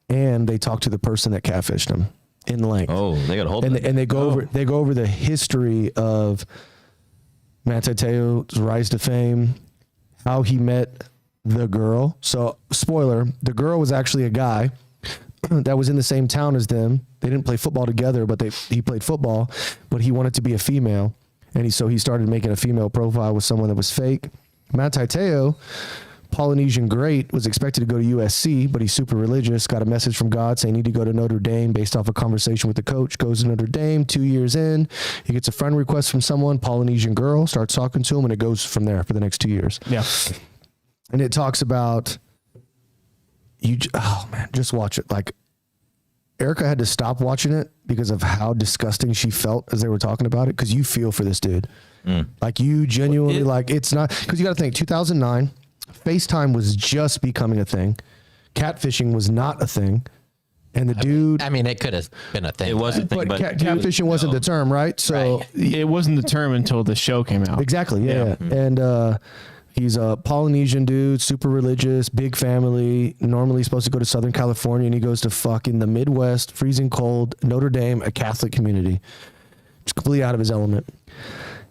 D: and they talked to the person that catfished him in length.
C: Oh, they got a hold of it.
D: And they go over the history of Manti Te'o's rise to fame, how he met the girl. So, spoiler: the girl was actually a guy that was in the same town as them. They didn't play football together, but he played football. But he wanted to be a female, and he started making a female profile with someone that was fake. Manti Te'o, Polynesian great, was expected to go to USC, but he's super religious. Got a message from God saying, "Need to go to Notre Dame," based off a conversation with the coach. Goes to Notre Dame. 2 years in, he gets a friend request from someone, Polynesian girl, starts talking to him, and it goes from there for the next 2 years.
A: Yeah.
D: And it talks about oh man, just watch it. Like, Erica had to stop watching it because of how disgusting she felt as they were talking about it. Because you feel for this dude, like you genuinely it's not, because you got to think 2009, FaceTime was just becoming a thing, catfishing was not a thing, and the dude.
B: I mean, it could have been a thing.
C: It was a thing,
D: But
C: but
D: catfishing wasn't the term, right? So
A: It wasn't the term until the show came out.
D: exactly, yeah. And he's a Polynesian dude, super religious, big family. Normally supposed to go to Southern California, and he goes to fucking the Midwest, freezing cold, Notre Dame, a Catholic community. Just completely out of his element.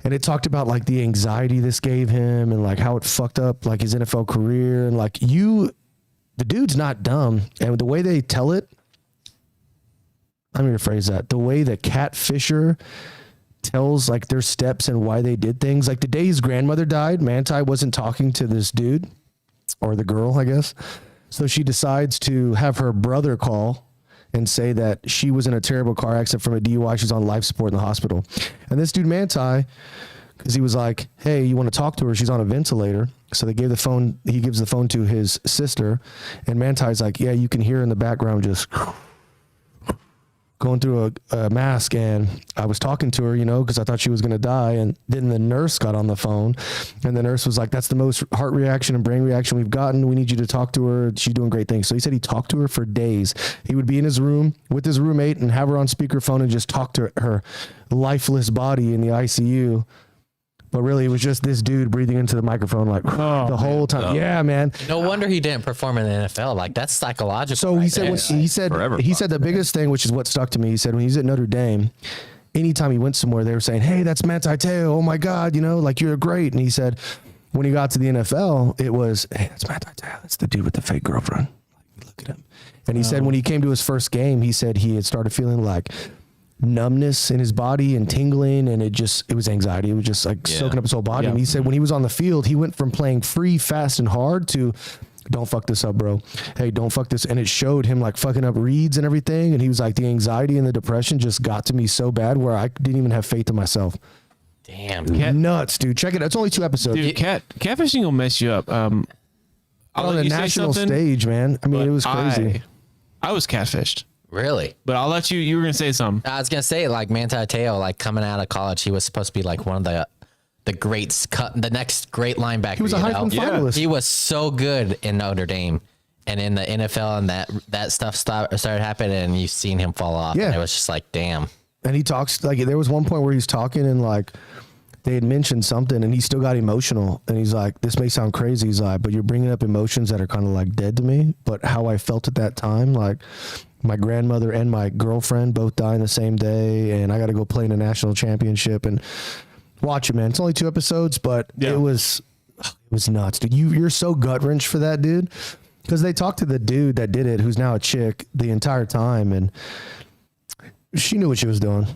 D: And it talked about like the anxiety this gave him, and like how it fucked up like his NFL career, and like the dude's not dumb, and the way they tell it. Let me rephrase that. The way that Cat Fisher tells like their steps and why they did things. Like the day his grandmother died, Manti wasn't talking to this dude or the girl, I guess. So she decides to have her brother call and say that she was in a terrible car accident from a DUI. She's on life support in the hospital. And this dude, Manti, because he was like, hey, you want to talk to her? She's on a ventilator. So he gives the phone to his sister. And Manti's like, yeah, you can hear in the background just... going through a mask, and I was talking to her, you know, because I thought she was going to die. And then the nurse got on the phone, and the nurse was like, that's the most heart reaction and brain reaction we've gotten. We need you to talk to her. She's doing great things. So he said he talked to her for days. He would be in his room with his roommate and have her on speakerphone and just talk to her lifeless body in the ICU. But really, it was just this dude breathing into the microphone like the whole time.
C: Oh.
D: Yeah, man.
B: No wonder he didn't perform in the NFL. Like that's psychological.
D: So
B: right
D: he said,
B: there.
C: Forever
D: he said the biggest thing, which is what stuck to me. He said when he was at Notre Dame, anytime he went somewhere, they were saying, "Hey, that's Manti Te'o. Oh my God, you know, like you're great." And he said, when he got to the NFL, it was, "Hey, that's Manti Te'o. That's the dude with the fake girlfriend. Like, look at him." And he said when he came to his first game, he said he had started feeling like numbness in his body and tingling, and it was anxiety. It was just like soaking up his whole body.
A: Yeah.
D: And he said when he was on the field, he went from playing free, fast, and hard to, don't fuck this up, bro. Hey, don't fuck this. And it showed him like fucking up reads and everything. And he was like, the anxiety and the depression just got to me so bad where I didn't even have faith in myself.
B: Damn.
D: Nuts, dude. Check it out. It's only 2 episodes.
A: Dude, catfishing will mess you up. I'll
D: on
A: let
D: the
A: you say
D: national
A: something,
D: stage, man. I mean,
A: but
D: it was crazy.
A: I was catfished,
B: Really?
A: but I'll let you were going to say something.
B: I was gonna say like Manti Te'o, like coming out of college, he was supposed to be like one of the greats, the next great linebacker.
D: He was a Heisman finalist.
B: He was so good in Notre Dame, and in the NFL, and that stuff started happening, and you've seen him fall off.
D: Yeah.
B: And it was just like, damn.
D: And he talks like there was one point where he's talking and like they had mentioned something and he still got emotional and he's like, this may sound crazy, he's like, but you're bringing up emotions that are kind of like dead to me, but how I felt at that time, like my grandmother and my girlfriend both dying the same day, and I got to go play in a national championship. And watch it, man. It's only 2 episodes, but it was nuts, dude. You're so gut wrenched for that, dude, because they talked to the dude that did it, who's now a chick, the entire time, and she knew what she was doing.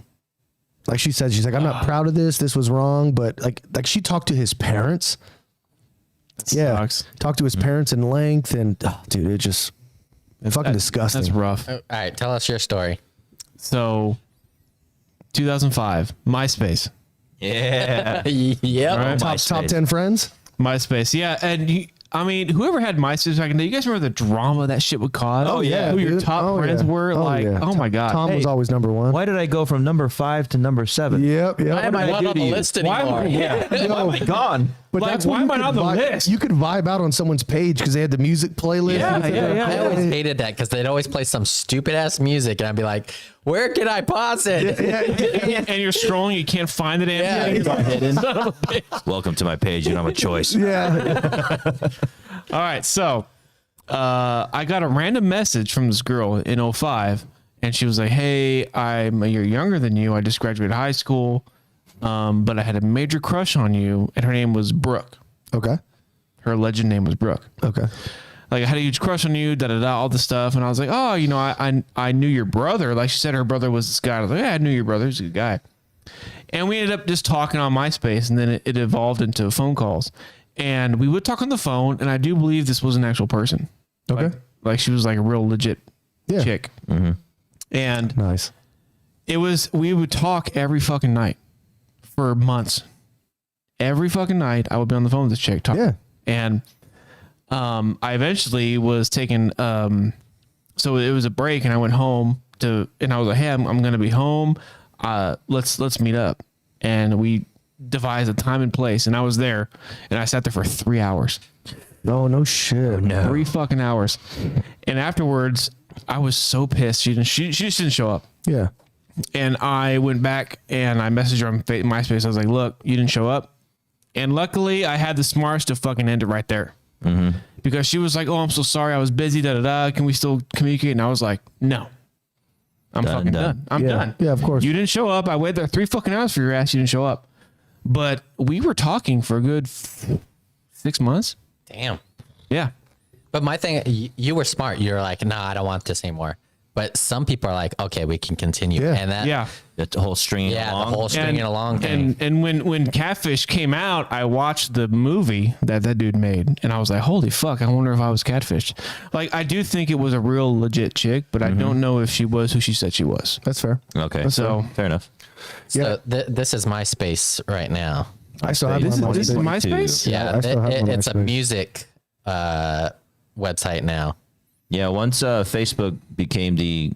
D: Like she said, she's like, I'm not proud of this. This was wrong. But like she talked to his parents. Yeah.
A: Sucks.
D: Talked to his parents in length. And dude, it just fucking disgusting.
A: That's rough.
B: All right, tell us your story.
A: So 2005, MySpace.
C: Yeah.
B: Yep.
A: Right.
D: Top 10 friends.
A: MySpace. Yeah. And I mean, whoever had MySpace back in the day, you guys remember the drama that shit would cause?
C: Oh, yeah,
A: Who your
D: dude.
A: top
D: Oh,
A: friends
D: yeah.
A: were?
D: Oh,
A: Like,
D: yeah.
A: oh my God.
D: Tom was always number one.
E: Why did I go from number 5 to number 7?
D: Yep.
B: Why
D: Yep.
B: am I not on the list anymore?
E: Yeah. Why am I gone?
D: But
A: Like,
D: that's
A: why
D: when
A: am I
D: you
A: not
D: could
A: on the
D: vibe-
A: list?
D: You could vibe out on someone's page because they had the music playlist.
A: Yeah,
D: You could sit there
A: yeah,
D: and
B: I
D: play
B: always
D: it.
B: hated that because they'd always play some stupid ass music, and I'd be like, "Where can I pause it?"
A: And you're strolling, you can't find the damn
B: Yeah,
A: thing.
B: it's all hidden.
A: Son of a bitch.
C: Welcome to my page. You don't have a choice.
D: Yeah.
A: All right, so I got a random message from this girl in 05, and she was like, "Hey, I'm a year younger than you. I just graduated high school, but I had a major crush on you," and her name was Brooke.
D: Okay.
A: Her alleged name was Brooke.
D: Okay.
A: Like, I had a huge crush on you, all this stuff, and I was like, "Oh, you know, I knew your brother." Like she said, her brother was this guy. I was like, "Yeah, I knew your brother. He's a good guy." And we ended up just talking on MySpace, and then it evolved into phone calls. And we would talk on the phone, and I do believe this was an actual person.
D: Okay.
A: Like she was like a real legit
D: Yeah.
A: chick. And
D: Nice.
A: we would talk every fucking night for months. Every fucking night I would be on the phone with this chick talking.
D: Yeah.
A: And I eventually was taking so it was a break, and I went home and I was like, "Hey, I'm gonna be home. Let's meet up." And we devised a time and place, and I was there, and I sat there for 3 hours.
D: No shit. No.
A: 3 fucking hours. And afterwards, I was so pissed. She just didn't show up.
D: Yeah.
A: And I went back and I messaged her on MySpace. I was like, "Look, you didn't show up." And luckily, I had the smarts to fucking end it right there. Because she was like, "Oh, I'm so sorry. I was busy. Da da da. Can we still communicate?" And I was like, "No, I'm fucking done. I'm
D: Yeah.
A: done.
D: Yeah, of course.
A: You didn't show up. I waited there 3 fucking hours for your ass. You didn't show up." But we were talking for a good 6 months.
B: Damn.
A: Yeah.
B: But my thing, you were smart. You're like, "Nah, I don't want this anymore." But some people are like, "Okay, we can continue."
D: Yeah.
B: And that,
A: Yeah.
C: The whole string
B: yeah,
C: along.
B: the whole stringing along thing.
A: And when Catfish came out, I watched the movie that dude made, and I was like, "Holy fuck! I wonder if I was catfished." Like, I do think it was a real legit chick, but I don't know if she was who she said she was.
D: That's fair.
C: Okay.
A: So
C: Fair enough.
B: So this is MySpace right now.
D: I still have
A: this
D: my
A: is
D: MySpace.
A: MySpace.
B: Yeah,
D: I still have my
B: it's a
D: MySpace.
B: music website now.
C: Yeah. Once Facebook became the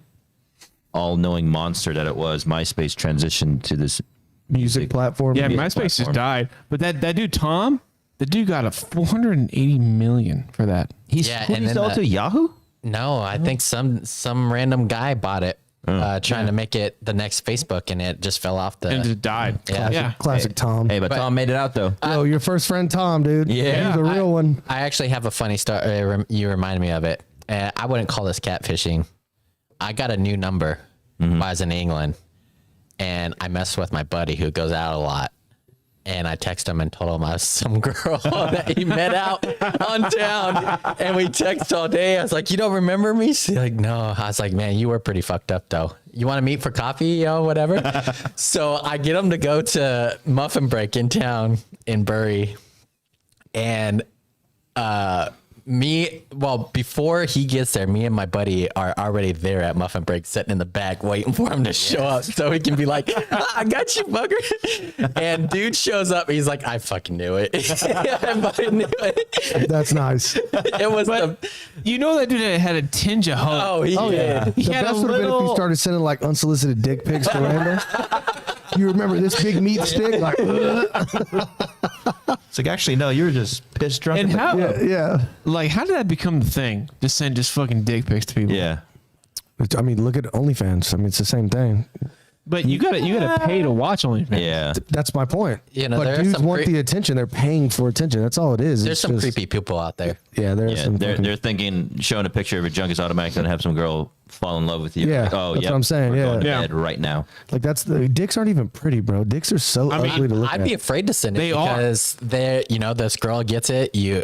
C: all-knowing monster that it was, MySpace transitioned to this.
D: Music platform.
A: Yeah,
C: Media
A: MySpace just
C: platform.
A: died. But that dude Tom, the dude got a 480 million for that.
B: Yeah,
C: Who did
B: and
C: he
B: then
C: sell it to Yahoo?
B: no, I think some random guy bought it, trying to make it the next Facebook, and it just fell off the.
A: And just died.
B: Yeah.
A: Yeah.
D: Classic Tom.
C: Hey, but Tom made it out though.
D: Yo, your first friend Tom, dude.
C: Yeah.
D: He's a real one.
B: I actually have a funny story. You reminded me of it. I wouldn't call this catfishing. I got a new number while I was in England, and I messed with my buddy who goes out a lot. And I texted him and told him I was some girl that he met out on town. And we texted all day. I was like, you don't remember me? She's like, no. I was like, man, you were pretty fucked up though. You want to meet for coffee, whatever? So I get him to go to Muffin Break in town in Bury. And before he gets there, me and my buddy are already there at Muffin Break, sitting in the back waiting for him to show up so he can be like, I got you, bugger. And dude shows up. He's like, I fucking knew it. I fucking knew it.
D: That's nice.
B: It was
A: You know that dude had a tinge of hope.
B: oh yeah.
A: He
D: The
A: had a
D: best would have been if you
A: little.
D: started sending like unsolicited dick pics to Randall. You remember this big meat stick? Like,
E: It's like, actually, no, you were just pissed drunk.
A: And how,
D: yeah.
A: like, how did that become the thing? Just send just fucking dick pics to people.
C: Yeah.
D: I mean, look at OnlyFans. I mean, it's the same thing.
A: But you gotta pay to watch OnlyFans.
C: Yeah.
D: That's my point.
B: You know,
D: but
B: there are
D: dudes
B: some
D: want
B: cre-
D: the attention. They're paying for attention. That's all it is.
B: There's
D: It's
B: some
D: just-
B: creepy people out there.
D: Yeah, there's
C: Yeah,
D: some.
C: they're
D: fucking-
C: they're thinking showing a picture of a junk is automatic going to have some girl fall in love with you.
D: Yeah,
C: Like, oh
D: that's
C: yeah,
D: what I'm saying,
C: We're
D: yeah.
C: going to
A: Yeah.
C: bed right now.
D: like that's the dicks aren't even pretty, bro. Dicks are so
A: mean,
D: ugly to look
B: I'd
D: at.
B: be afraid to send it
A: They are.
B: because they're, this girl gets it. You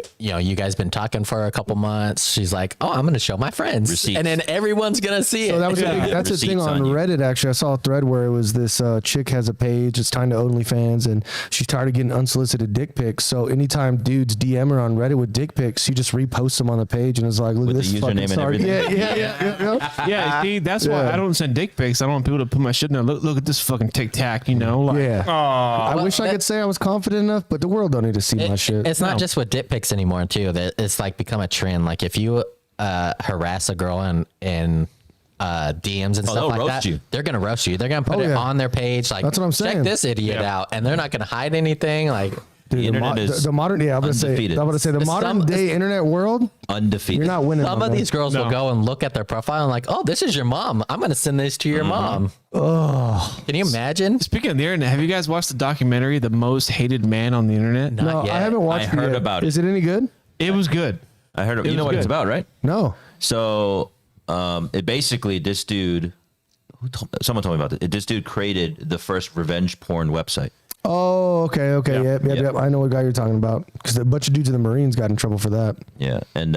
B: guys been talking for a couple months. She's like, oh, I'm going to show my friends.
C: Receipts.
B: And then everyone's going to see
D: So
B: it.
D: that was
A: Yeah.
D: that's a thing
C: Receipts
D: on
C: on you.
D: Reddit. Actually, I saw a thread where it was this chick has a page. It's tied to OnlyFans, and she's tired of getting unsolicited dick pics. So anytime dudes DM her on Reddit with dick pics, she just reposts them on the page and is like, "Look
C: With
D: at
C: the
D: this fucking
C: username and
D: star."
C: everything.
D: Yeah.
A: Yeah, see, that's why
D: Yeah.
A: I don't send dick pics. I don't want people to put my shit in there. Look at this fucking tic tac, Like,
D: Yeah. I wish I
B: that-
D: could say I was confident enough, but the world don't need to see my shit.
B: It's not just with dick pics anymore, too. That it's like become a trend. Like if you harass a girl in DMs and stuff
C: they'll
B: like
C: roast
B: that,
C: you.
B: they're gonna roast you. They're gonna put
D: Oh,
B: it
D: yeah.
B: on their page. Like,
D: That's what I'm
B: check
D: saying.
B: this idiot
A: Yeah.
B: out, and they're not gonna hide anything. Like,
D: Dude,
C: The internet is
D: the modern. Yeah, I'm gonna say.
C: undefeated.
D: I'm gonna say the
B: Some-
D: modern day internet world.
C: Undefeated.
D: You're not winning.
B: some
D: on
B: of
D: that.
B: these girls will
A: No.
B: go and look at their profile and like, oh, this is your mom. I'm gonna send this to your mom. Oh, can you imagine?
A: Speaking of the internet, have you guys watched the documentary "The Most Hated Man on the Internet"?
B: No.
D: No,
B: Not yet.
D: I haven't watched
C: I
D: it
C: heard
D: yet.
C: about it.
D: Is it any good?
A: It was good.
C: I heard. You
A: was
C: know what it's
A: good.
C: about, right?
D: No.
C: So, it basically this dude. Someone told me about it. This dude created the first revenge porn website.
D: Oh, okay.
A: Yeah.
D: Yep. I know what guy you're talking about because a bunch of dudes in the Marines got in trouble for that.
C: Yeah, and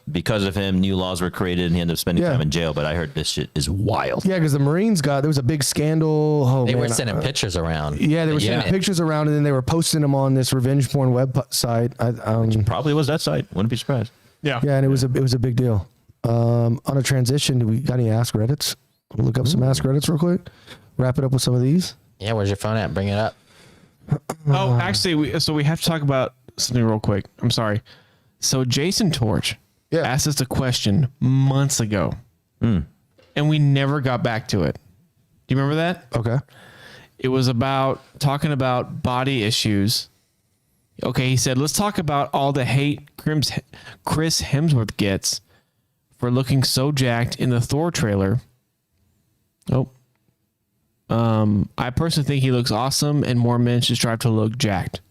C: because of him, new laws were created, and he ended up spending
D: Yeah.
C: time in jail. But I heard this shit is wild.
D: Yeah, because the Marines there was a big scandal. Oh,
B: They
D: man,
B: were sending pictures around.
D: Yeah, they were
B: Yeah.
D: sending pictures around, and then they were posting them on this revenge porn website.
C: Probably was that site. Wouldn't be surprised.
A: Yeah.
D: Yeah, and it was a big deal. On a transition, do we got any Ask Reddits? We'll look up some Ask Reddits real quick. Wrap it up with some of these.
B: Yeah, where's your phone at? Bring it up.
A: Oh, actually, we have to talk about something real quick. I'm sorry. So Jason Torch asked us a question months ago, and we never got back to it. Do you remember that?
D: Okay.
A: It was about talking about body issues. Okay, he said, let's talk about all the hate Chris Hemsworth gets for looking so jacked in the Thor trailer. Oh. I personally think he looks awesome and more men should strive to look jacked.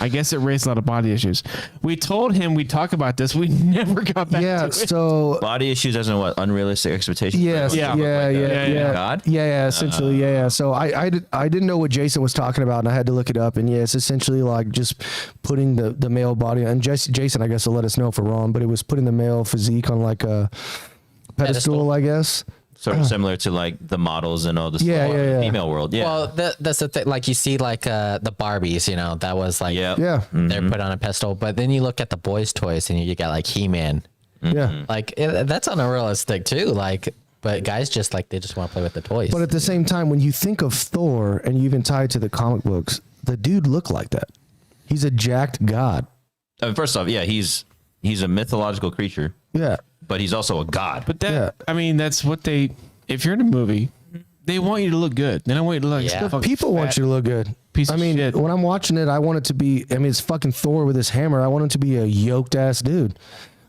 A: I guess it raised a lot of body issues. We told him we'd talk about this. We never got back
D: Yeah.
A: to it.
D: So
C: Body issues as in what? Unrealistic expectations.
D: yes,
A: Yeah.
D: yeah.
C: God?
D: Yeah, essentially, yeah. So I didn't know what Jason was talking about, and I had to look it up. And yeah, it's essentially like just putting the male body. And Jason, I guess, will let us know if we're wrong, but it was putting the male physique on like a pedestal, I guess.
C: Sort of similar to like the models and all this
D: Yeah.
C: female world. Yeah.
B: Well, that's the thing. Like you see, like the Barbies, that was like
C: yeah.
D: Yeah,
B: they're put on a pedestal. But then you look at the boys' toys, and you got like He-Man.
D: yeah.
B: Like that's unrealistic too. Like, but guys just like they just want to play with the toys.
D: But at the same time, when you think of Thor and you even tie it to the comic books, the dude looked like that. He's a jacked god.
C: I mean, first off, yeah, he's a mythological creature,
D: Yeah.
C: but he's also a god.
A: But that,
D: Yeah.
A: I mean, that's what if you're in a movie They want you to look good. They don't want you to look
B: Yeah.
A: fucking
D: People want
A: fat
D: you to look good.
A: piece
D: I
A: of
D: mean,
A: shit.
D: when I'm watching it, I want it to be. I mean, it's fucking Thor with his hammer. I want him to be a yoked ass dude,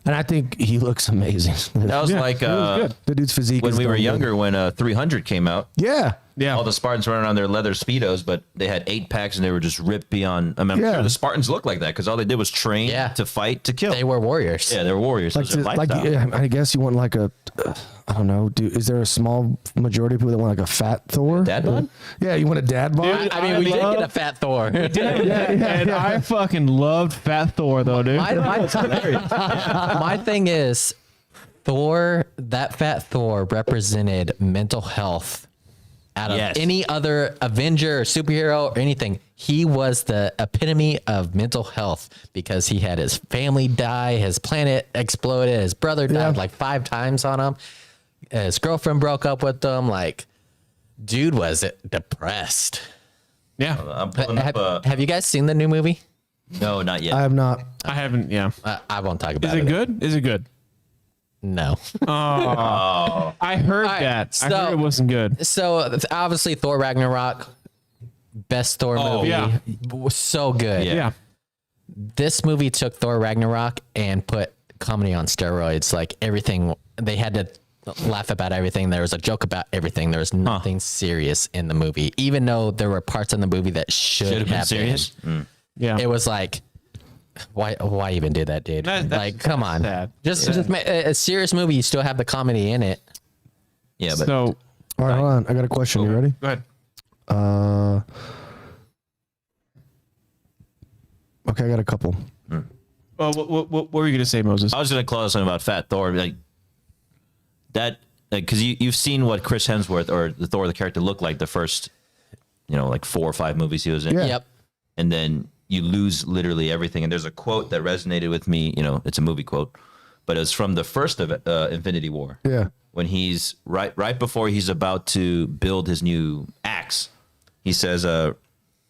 D: and I think he looks amazing.
C: That was
A: Yeah,
C: like
A: it was good.
D: The dude's physique.
C: when
D: is
C: we were
D: going good.
C: younger, when 300 came out.
D: Yeah.
A: Yeah.
C: All the Spartans running on their leather Speedos, but they had 8-packs and they were just ripped beyond. I mean, I'm
D: Yeah.
C: sure the Spartans looked like that because all they did was train
B: Yeah.
C: to fight, to kill.
B: They were warriors.
C: yeah, they were warriors.
D: Like,
C: It was their
D: like
C: lifestyle.
D: yeah, I guess you want like a, I don't know. Is there a small majority of people that want like a fat Thor?
C: Dad bod?
D: Yeah, you want a dad bod?
B: I mean, we did get a fat Thor.
A: And I fucking loved Fat Thor though, dude.
B: My thing is, Thor, that fat Thor represented mental health out of
C: Yes.
B: any other Avenger or superhero or anything. He was the epitome of mental health because he had his family die, his planet exploded, his brother died like 5 times on him, his girlfriend broke up with him. Like, dude was depressed.
A: Yeah.
C: I'm pulling up.
B: Have you guys seen the new movie?
C: No, not yet.
D: I have not.
A: I haven't. Yeah.
B: I won't talk
A: Is
B: about
A: it good? Is it good?
B: No.
A: I heard
B: right,
A: that. I
B: so-
A: heard it wasn't good.
B: So obviously Thor Ragnarok, best Thor movie.
A: yeah.
B: Was so good.
C: Yeah.
A: Yeah.
B: This movie took Thor Ragnarok and put comedy on steroids. Like everything, they had to laugh about everything. There was a joke about everything. There was nothing serious in the movie, even though there were parts in the movie that should
C: Should
B: have
C: have been serious.
A: Yeah.
B: It was like, why even do that, dude?
A: That's
B: like, come on,
A: sad.
B: just a serious movie. You still have the comedy in it.
C: Yeah, but
A: So
D: All right, hold on. I got a question. You ready?
A: go ahead.
D: Okay, I got a couple.
A: What were you gonna say, Moses?
C: I was going to close on about Fat Thor, like that, like because you've seen what Chris Hemsworth or the Thor the character looked like the first, like 4 or 5 movies he was in.
D: Yeah.
B: Yep.
C: And then you lose literally everything. And there's a quote that resonated with me. It's a movie quote, but it's from the first of Infinity War.
D: Yeah.
C: When he's right before he's about to build his new axe, he says,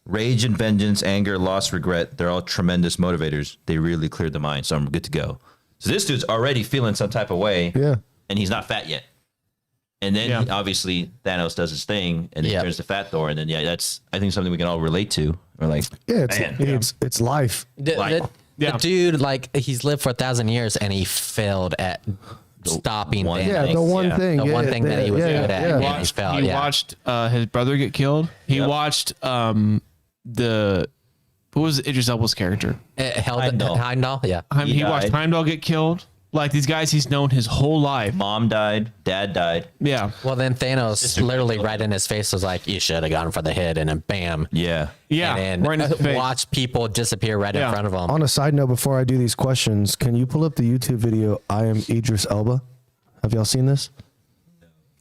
C: "Rage and vengeance, anger, loss, regret—they're all tremendous motivators. They really cleared the mind, so I'm good to go." So this dude's already feeling some type of way,
D: Yeah.
C: and he's not fat yet. And then
A: Yeah.
C: obviously Thanos does his thing, and he
B: Yep.
C: turns to Fat Thor, and then that's I think something we can all relate to. We're like,
D: Yeah.
C: Man.
D: It's life.
C: Like-
A: Yeah.
B: The dude, like, he's lived for 1,000 years and he failed at stopping
C: one
B: Thanos.
D: Yeah.
C: Thanks.
D: The one
C: Yeah.
D: thing.
B: The
D: yeah,
B: one thing that he was
D: yeah,
B: good at.
D: yeah.
B: Yeah. He failed,
A: He
B: yeah.
A: watched his brother get killed. He
C: Yep.
A: watched what was Idris Elba's character?
B: Heimdall. Yeah.
C: He
A: He watched
C: died.
A: Heimdall get killed. Like these guys he's known his whole life.
C: mom died, dad died.
A: Yeah.
B: Well, then Thanos literally right in his face was like, you should have gone for the hit. And then bam.
C: Yeah.
A: Yeah.
B: And
A: right in
B: then
A: his face.
B: watch people disappear right
A: Yeah.
B: in front of him.
D: On a side note, before I do these questions, can you pull up the YouTube video? I am Idris Elba. Have y'all seen this?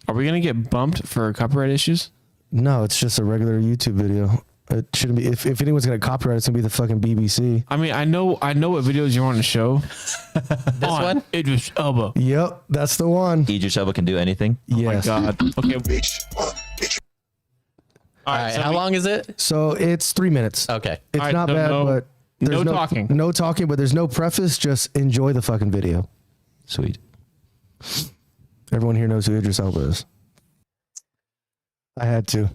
A: Are we gonna get bumped for copyright issues?
D: No, it's just a regular YouTube video. It shouldn't be. If anyone's gonna copyright, it's gonna be the fucking BBC.
A: I mean, I know what videos you want to show.
B: This one?
A: Idris Elba.
D: Yep, that's the one.
C: Idris Elba can do anything.
D: Yes.
A: Oh my God. Okay.
B: All right. How long is it?
D: So it's 3 minutes.
B: Okay.
D: It's
A: All right,
D: not
A: no-
D: bad,
A: no-
D: but there's
A: no talking.
D: No talking, but there's no preface. Just enjoy the fucking video.
C: Sweet.
D: Everyone here knows who Idris Elba is. I had to.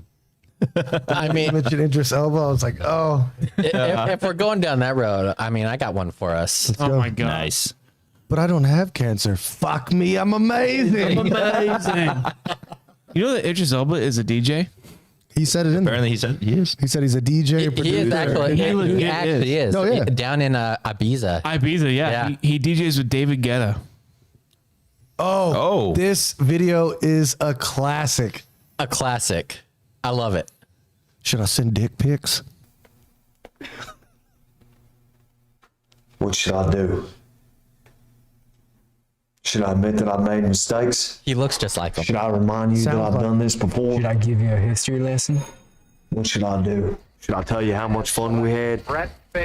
B: I mean,
D: Mention Idris Elba. I was like, oh,
B: if we're going down that road, I mean, I got one for us.
A: Oh
D: go.
A: my God.
C: Nice.
D: but I don't have cancer. Fuck me, I'm amazing.
A: Amazing. You know that Idris Elba is a DJ?
D: He said it in there.
C: Apparently he said he is.
D: He said he's a DJ,
B: He
D: producer.
B: is actually,
A: He legit
B: he actually is.
D: No, yeah.
B: Down in Ibiza.
A: Ibiza, yeah.
B: Yeah.
A: He DJs with David Guetta.
C: Oh.
D: This video is a classic.
B: A classic. I love it.
D: Should I send dick pics?
F: What should I do? Should I admit that I've made mistakes?
B: He looks just like him.
F: Should I remind you that
D: Sounds
F: I've
D: like-
F: done this before?
G: Should I give you a history lesson?
F: What should I do? Should I tell you how much fun we had?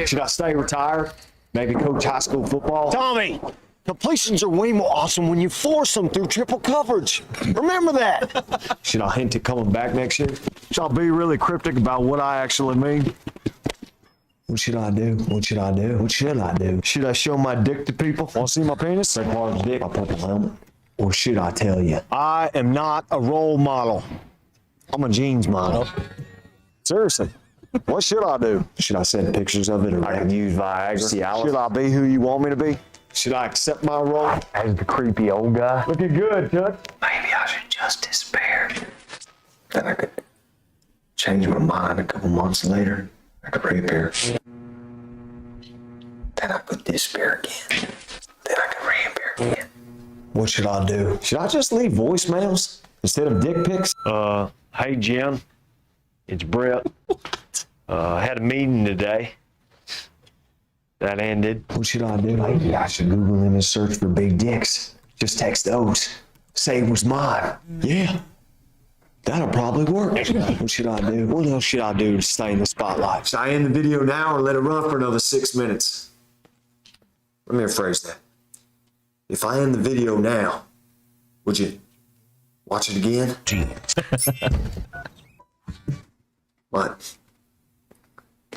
F: Should I stay retired? Maybe coach high school football?
H: Tommy, completions are way more awesome when you force them through triple coverage. Remember that.
F: Should I hint at coming back next year? Should I be really cryptic about what I actually mean? What should I do? What should I do? What should I do? Should I show my dick to people? Want to see my penis? Say part of the dick, my purple helmet. Or should I tell you?
H: I am not a role model. I'm a jeans model. Seriously. What should I do? Should I send pictures of it or I can use Viagra? Should I be who you want me to be? Should I accept my role as the creepy old guy? Looking good, Chuck. Maybe I should just despair. Then I could change my mind a couple months later. I could reappear. Then I could despair again. Then I could reappear again. What should I do? Should I just leave voicemails instead of dick pics? Hey Jim, it's Brett. I had a meeting today. That ended. What should I do? Maybe I should Google him and search for big dicks. Just text those. Say it was mine. Yeah. That'll probably work. What should I do? What else should I do to stay in the spotlight? Should I end the video now or let it run for another 6 minutes? Let me rephrase that. If I end the video now, would you watch it again? What?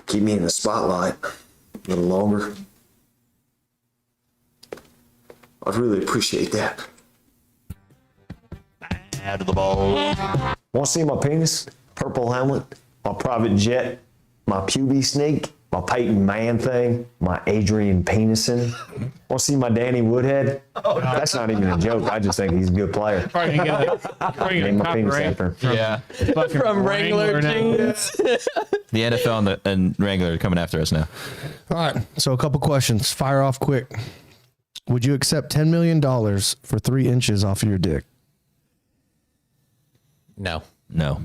H: Keep me in the spotlight a little longer. I'd really appreciate that.
C: Out of the ball.
H: Want to see my penis? Purple helmet, my private jet, my pubic snake, my Peyton Man thing, my Adrian Penisson. Want to see my Danny Woodhead? That's not even a joke. I just think he's a good player.
A: Probably gonna get
H: Name my penis after.
C: Yeah.
B: From Wrangler jeans.
C: The NFL and Wrangler are coming after us now.
D: All right. So a couple questions. Fire off quick. Would you accept $10 million for 3 inches off of your dick?
B: No.
C: No.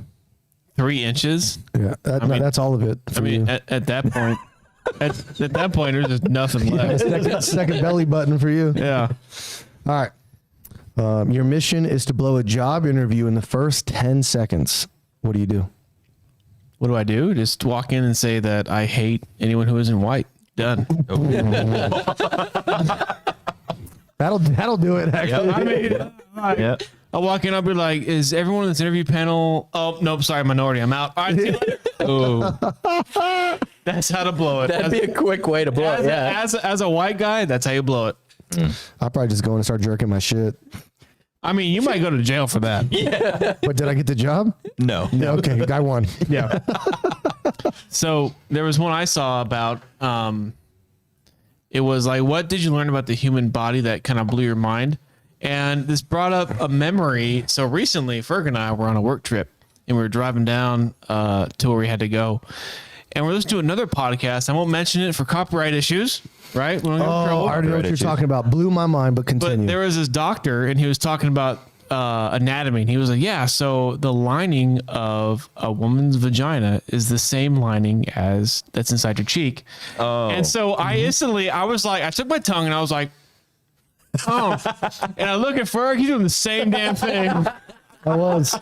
A: 3 inches.
D: Yeah. That's all of it. For
A: I mean,
D: you.
A: at that point, at that point, there's just nothing left.
D: Second belly button for you.
A: Yeah.
D: All right. Your mission is to blow a job interview in the first 10 seconds. What do you do?
A: What do I do? Just walk in and say that I hate anyone who isn't white. Done.
D: That'll do it. Actually,
A: I mean,
C: Yeah.
A: I'll walk in. I'll be like, "Is everyone in this interview panel?" Oh, nope. Sorry, minority. I'm out. All right. See you later. Oh, that's how to blow it.
B: That'd be a quick way to blow it. Yeah.
A: As a white guy, that's how you blow it.
D: I'll probably just go in and start jerking my shit.
A: I mean, you might go to jail for that.
D: But did I get the job?
C: No.
D: Yeah, okay, guy won.
A: Yeah. So there was one I saw about. It was like, what did you learn about the human body that kind of blew your mind? And this brought up a memory. So recently, Ferg and I were on a work trip, and we were driving down to where we had to go, and we're listening to another podcast. I won't mention it for copyright issues, right? We don't get in
D: Oh,
A: trouble.
D: I already know what you're talking about. Blew my mind, but continue.
A: But there was this doctor, and he was talking about anatomy, and he was like, "Yeah, so the lining of a woman's vagina is the same lining as that's inside your cheek." Oh, and so I instantly, I was like, I took my tongue and I was like, "Oh," and I look at Ferg, he's doing the same damn thing.
D: I was.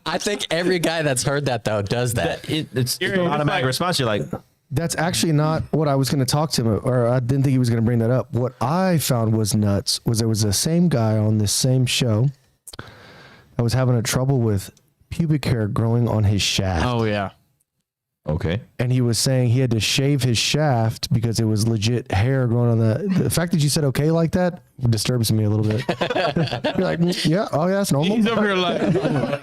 B: I think every guy that's heard that though does that.
C: It's
A: You're
C: an
A: just
C: automatic
A: like-
C: response. You're like,
D: That's actually not what I was going to talk to him, or I didn't think he was going to bring that up. What I found was nuts was there was the same guy on this same show that was having a trouble with pubic hair growing on his shaft.
A: Oh yeah.
C: okay.
D: And he was saying he had to shave his shaft because it was legit hair growing on the fact that you said okay like that disturbs me a little bit. You're like, yeah, oh yeah, that's normal.
A: He's over here like,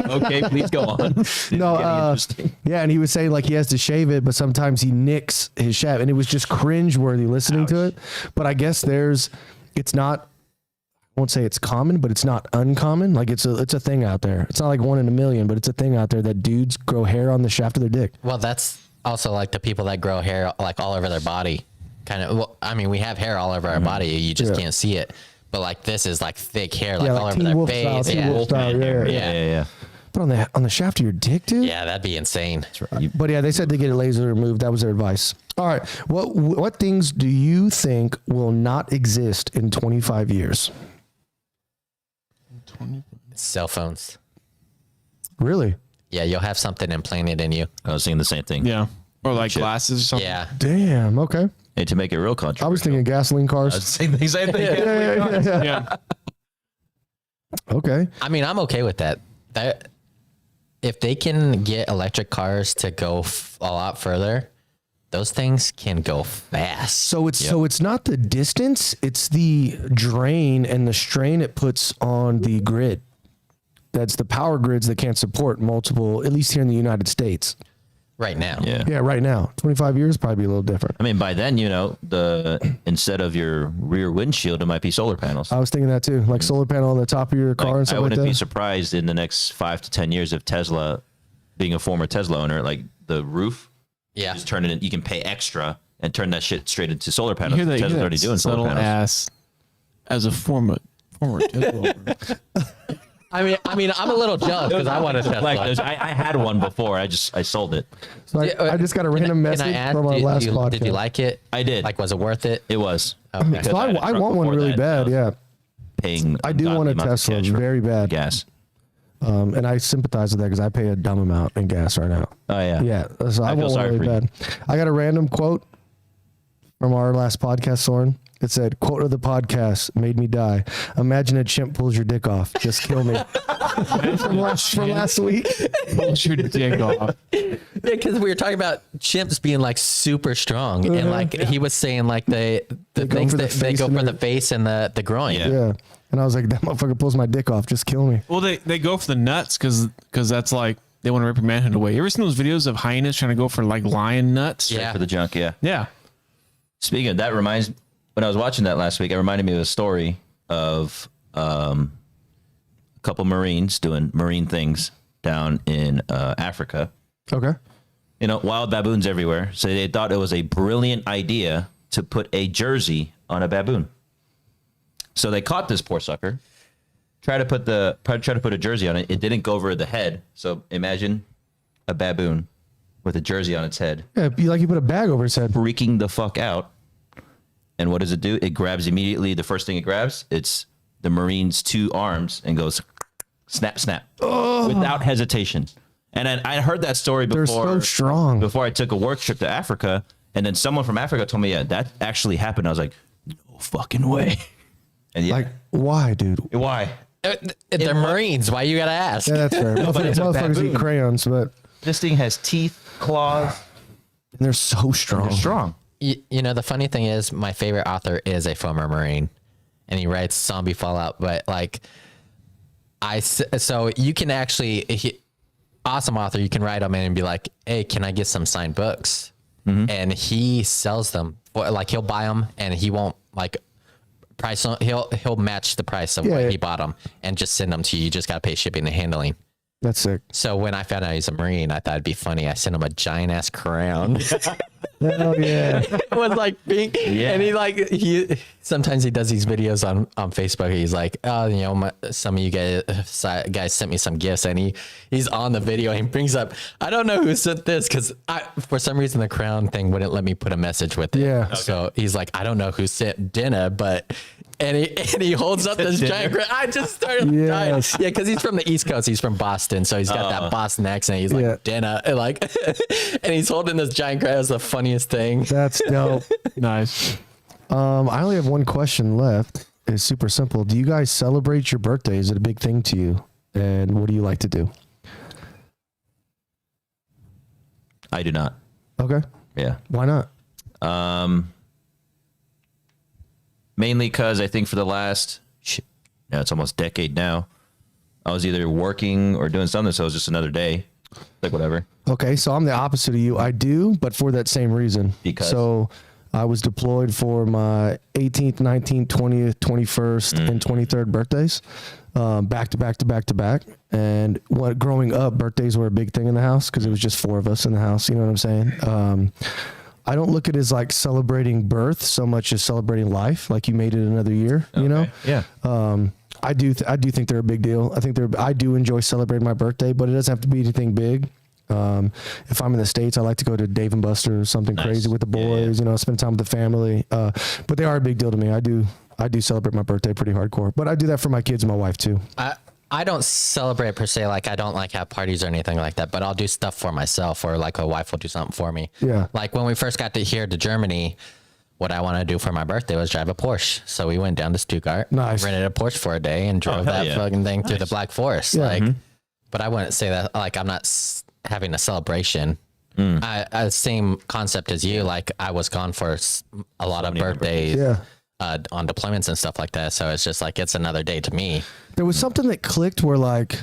C: Okay, please go on.
D: No, yeah, and he was saying like he has to shave it, but sometimes he nicks his shaft, and it was just cringe-worthy listening to it. But I guess it's not, I won't say it's common, but it's not uncommon. Like it's a thing out there. It's not like 1 in a million, but it's a thing out there that dudes grow hair on the shaft of their dick.
B: Well, that's also like the people that grow hair like all over their body. Kind of. Well, I mean, we have hair all over our body. You just can't see it. But like this is like thick hair, like
D: Yeah,
B: all
D: like
B: over
D: Teen
B: their
D: Wolf
B: face.
D: style, Teen Wolf style,
B: Yeah.
D: But on the shaft of your dick, dude.
B: Yeah, that'd be insane.
D: But yeah, they said to get it laser removed. That was their advice. All right, what things do you think will not exist in 25 years?
B: Cell phones.
D: Really?
B: Yeah, you'll have something implanted in you.
C: I was thinking the same thing.
A: yeah, or like glasses or something.
B: Yeah.
D: Damn. Okay.
C: And to make it real controversial.
D: I was thinking gasoline cars.
C: Same thing.
A: Yeah.
D: Okay.
B: I mean, I'm okay with that. That if they can get electric cars to go a lot further, those things can go fast.
D: So it's not the distance, it's the drain and the strain it puts on the grid. that's the power grids that can't support multiple, at least here in the United States.
B: Right now.
D: Yeah, right now. 25 years probably be a little different.
C: I mean, by then, instead of your rear windshield, it might be solar panels.
D: I was thinking that too, like solar panel on the top of your car and
C: I
D: stuff like
C: wouldn't
D: that.
C: be surprised in the next 5 to 10 years of Tesla, being a former Tesla owner, like the roof,
B: Yeah.
C: just turn it in. You can pay extra and turn that shit straight into solar
A: You
C: panels.
A: hear that? You
C: Tesla's
A: hear
C: already
A: that
C: doing solar
A: subtle
C: panels.
A: ass as a former Tesla owner.
B: I mean, I'm a little jealous because I want a Tesla.
C: Like I had one before. I sold it.
D: So I just got a random
B: Can I
D: message
B: ask,
D: from our last podcast.
B: did you like it?
C: I did.
B: Like, was it worth it?
C: It was.
B: Okay.
D: So I want one really bad. Yeah.
C: Paying.
D: I do want a
C: ungodly amounts of
D: Tesla
C: cash for
D: very bad.
C: Gas.
D: And I sympathize with that because I pay a dumb amount in gas right now.
C: Oh yeah.
D: Yeah. So I
C: I feel
D: want one
C: sorry
D: really
C: for you.
D: bad. I got a random quote from our last podcast, Soren. It said, "Quote of the podcast made me die. Imagine a chimp pulls your dick off. Just kill me." from last week.
A: Pulls your dick off.
B: Yeah, because we were talking about chimps being like super strong, and like he was saying like the
D: go
B: things
D: for the
B: that they
D: face
B: go
D: and
B: for the
D: the-
B: face and the groin.
C: Yeah.
D: Yeah. And I was like, that motherfucker pulls my dick off. Just kill me.
A: Well, they go for the nuts because that's like they want to rip your manhood away. You ever seen those videos of hyenas trying to go for like lion nuts?
B: Yeah.
C: For the junk. Yeah.
A: Yeah.
C: Speaking of that, when I was watching that last week, it reminded me of a story of a couple Marines doing Marine things down in Africa.
D: Okay.
C: Wild baboons everywhere. So they thought it was a brilliant idea to put a jersey on a baboon. So they caught this poor sucker. Try to put a jersey on it. It didn't go over the head. So imagine a baboon with a jersey on its head,
D: Yeah. You put a bag over his head.
C: freaking the fuck out. And what does it do? It grabs immediately. The first thing it grabs, it's the Marine's 2 arms and goes snap, snap without hesitation. And I heard that story before.
D: They're so strong.
C: Before I took a work trip to Africa, and then someone from Africa told me, yeah, that actually happened. I was like, no fucking way. And yeah,
D: Like, why, dude?
C: why?
B: They're Marines. Why you gotta ask?
D: Yeah, that's fair.
C: but it's a
D: Motherfuckers eat
C: baboon.
D: crayons, but
C: This thing has teeth, claws.
D: they're so strong.
C: They're strong.
B: You know, the funny thing is, my favorite author is a former Marine, and he writes zombie Fallout. But like, so you can actually, awesome author. You can write him in and be like, "Hey, can I get some signed books?" And he sells them. Like he'll buy them, and he won't like price. He'll match the price of
D: Yeah,
B: what
D: yeah.
B: he bought them, and just send them to you. You just gotta pay shipping and handling.
D: That's sick.
B: So when I found out he's a Marine, I thought it'd be funny. I sent him a giant ass crown.
D: Hell yeah.
B: It was like pink.
C: Yeah.
B: And he sometimes he does these videos on Facebook. He's like, oh, some of you guys sent me some gifts, and he's on the video and he brings up, I don't know who sent this, because for some reason the crown thing wouldn't let me put a message with it.
D: Yeah.
B: So he's like, I don't know who sent dinner, but and he holds up this giant crown. I just started dying.
D: Yes.
B: Yeah, because he's from the East Coast. He's from Boston, so he's got that Boston accent. He's like,
D: Yeah.
B: dinner, and like, and he's holding this giant crown. It's the funniest thing.
D: That's dope.
A: Nice.
D: I only have one question left. It's super simple. Do you guys celebrate your birthday? Is it a big thing to you? And what do you like to do?
C: I do not.
D: Okay.
C: Yeah.
D: Why not?
C: Mainly because I think for the last, it's almost decade now, I was either working or doing something, so it was just another day. Like, whatever.
D: Okay, so I'm the opposite of you. I do, but for that same reason.
C: Because?
D: So I was deployed for my 18th, 19th, 20th, 21st, and 23rd birthdays, back to back to back to back. And growing up, birthdays were a big thing in the house because it was just 4 of us in the house. You know what I'm saying? I don't look at it as like celebrating birth so much as celebrating life. Like you made it another year. You know?
C: Yeah.
D: I do think they're a big deal. I do enjoy celebrating my birthday, but it doesn't have to be anything big. If I'm in the States, I like to go to Dave and Buster or something crazy with the
C: Yeah,
D: boys,
C: yeah.
D: spend time with the family. But they are a big deal to me. I do celebrate my birthday pretty hardcore, but I do that for my kids and my wife too.
B: I don't celebrate per se. Like I don't like have parties or anything like that, but I'll do stuff for myself, or like a wife will do something for me.
D: Yeah.
B: Like when we first got here to Germany, what I wanted to do for my birthday was drive a Porsche. So we went down to Stuttgart,
D: Nice.
B: rented a Porsche for a day, and drove
C: hell
B: that
C: yeah.
B: fucking thing through the Black Forest.
D: Yeah.
B: Like, but I wouldn't say that. Like I'm not having a celebration. I same concept as you. Like I was gone for a lot of
C: many
B: birthdays.
D: Yeah.
B: On deployments and stuff like that. So it's just like, it's another day to me.
D: There was something that clicked where like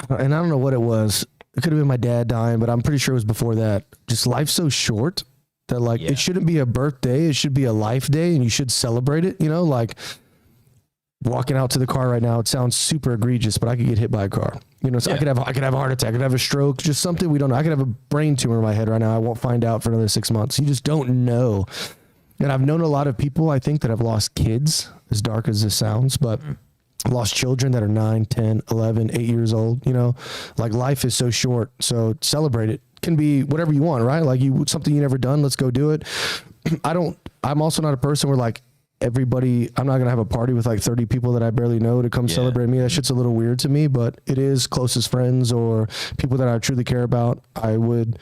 D: and I don't know what it was. It could have been my dad dying, but I'm pretty sure it was before that. Just life's so short that like
C: Yeah.
D: it shouldn't be a birthday. It should be a life day, and you should celebrate it. You know, like walking out to the car right now. It sounds super egregious, but I could get hit by a car. You know, so I could have a heart attack. I could have a stroke. Just something we don't know. I could have a brain tumor in my head right now. I won't find out for another 6 months. You just don't know. And I've known a lot of people, I think, that have lost kids, as dark as this sounds, but lost children that are 9, 10, 11, 8 years old. You know, like life is so short. So celebrate it. Can be whatever you want, right? Like something you never done. Let's go do it. I'm also not a person where like everybody, I'm not going to have a party with like 30 people that I barely know to come celebrate me. That shit's a little weird to me, but it is closest friends or people that I truly care about. I would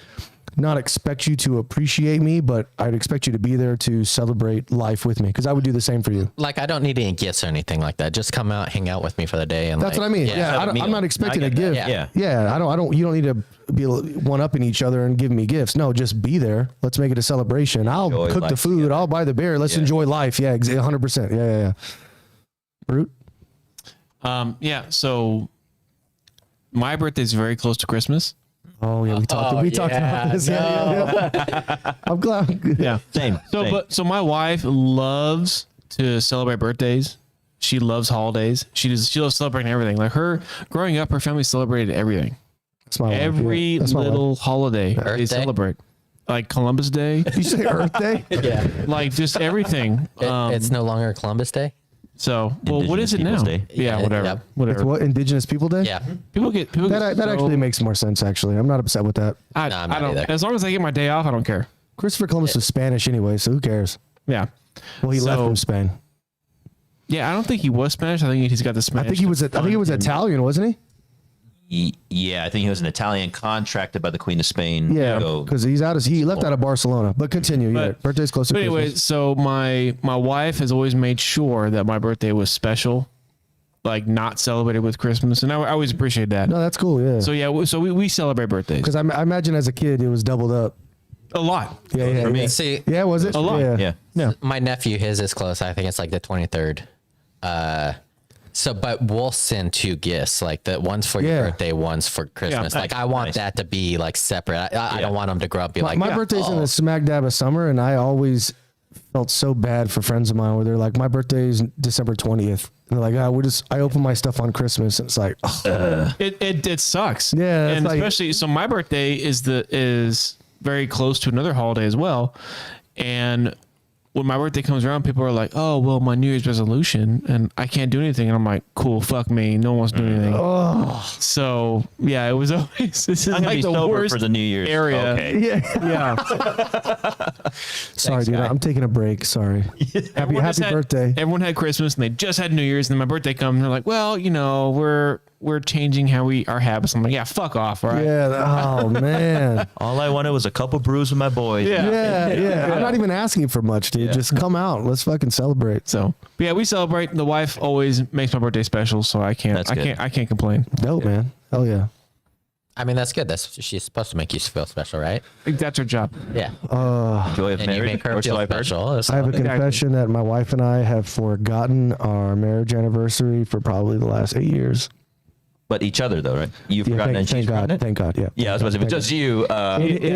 D: not expect you to appreciate me, but I'd expect you to be there to celebrate life with me, because I would do the same for you.
B: Like, I don't need any gifts or anything like that. Just come out, hang out with me for the day. And
D: That's what I mean. Yeah, I'm not expecting a gift.
B: Yeah.
D: I don't. You don't need to be one upping each other and giving me gifts. No, just be there. Let's make it a celebration. I'll
C: Enjoy
D: cook the
C: life
D: food.
C: together.
D: I'll buy the beer. Let's enjoy life. Yeah, 100%. Yeah. Root.
A: Yeah. So my birthday is very close to Christmas.
D: Oh yeah, we talked about this. Yeah. I'm glad.
A: Yeah.
C: Same.
A: So my wife loves to celebrate birthdays. She loves holidays. She loves celebrating everything. Like her growing up, her family celebrated everything.
D: That's my wife,
A: Every
D: yeah. That's my wife.
A: little holiday
B: Earth
A: they
B: Day?
A: celebrate. Like Columbus Day,
D: You say Earth Day?
B: Yeah.
A: like just everything.
B: It's no longer Columbus Day.
A: So, well, what is it
C: Indigenous
A: now?
C: Peoples Day.
A: Yeah,
B: Yeah,
A: whatever,
B: yep.
A: whatever.
D: It's what, Indigenous People Day?
B: Yeah.
A: People get
D: That
A: so-
D: actually makes more sense. Actually, I'm not upset with that.
A: I,
B: No, I'm
A: I
B: not
A: don't.
B: either.
A: As long as I get my day off, I don't care.
D: Christopher Columbus was Spanish anyway, so who cares?
A: Yeah.
D: Well, he left
A: So-
D: from Spain.
A: Yeah, I don't think he was Spanish. I think he's got the Spanish.
D: I think he was Italian, wasn't he?
C: Yeah, I think he was an Italian contracted by the Queen of Spain.
D: Yeah,
C: to go-
D: because he left out of Barcelona. But continue.
A: But-
D: Yeah, birthday's close to
A: But anyway,
D: Christmas.
A: so my wife has always made sure that my birthday was special, like not celebrated with Christmas, and I always appreciate that.
D: No, that's cool. Yeah.
A: So yeah, we celebrate birthdays
D: Because I imagine as a kid it was doubled up.
A: a lot.
D: Yeah. Yeah.
B: See,
D: Yeah, was it?
A: A lot.
D: Yeah.
C: Yeah.
B: my nephew, his is close. I think it's like the 23rd. But we'll send 2 gifts, like the one's for your
D: Yeah.
B: birthday, one's for Christmas. Like I want that to be like separate. I don't want them to grow up and be like,
D: My birthday's in the smack dab of summer, and I always felt so bad for friends of mine where they're like, my birthday's December 20th. And they're like, I open my stuff on Christmas. And it's like, oh,
A: It sucks.
D: Yeah, it's
A: and
D: like-
A: especially so my birthday is very close to another holiday as well, and when my birthday comes around, people are like, "Oh, well, my New Year's resolution, and I can't do anything." And I'm like, "Cool, fuck me. No one wants to do anything." So yeah, it was always this is
C: I'm gonna
A: like
C: be
A: the
C: sober
A: worst
C: for the New Year's.
A: area.
C: Okay.
D: yeah. Sorry, dude. I'm taking a break. Sorry. Happy birthday.
A: Everyone had Christmas and they just had New Year's, and then my birthday comes and they're like, "Well, we're changing our habits." I'm like, "Yeah, fuck off, all right?"
D: Yeah. Oh, man.
C: All I wanted was a couple brews with my boys.
D: Yeah. I'm not even asking for much, dude. Just come out. Let's fucking celebrate.
A: So, but yeah, we celebrate. The wife always makes my birthday special, so I can't complain.
D: Dope, man. Hell yeah.
B: I mean, that's good. She's supposed to make you feel special, right?
A: I think that's her job.
B: Yeah.
C: Joy of
B: And you
C: marriage.
B: make her
C: or
B: feel
C: so I've heard.
B: special.
D: I have a
A: Exactly.
D: confession that my wife and I have forgotten our marriage anniversary for probably the last 8 years.
C: But each other though, right? You've
D: Yeah,
C: forgotten and she's
D: thank God.
C: forgotten it?
D: Thank God. Yeah.
C: Yeah, I was about to say, but just you.
D: It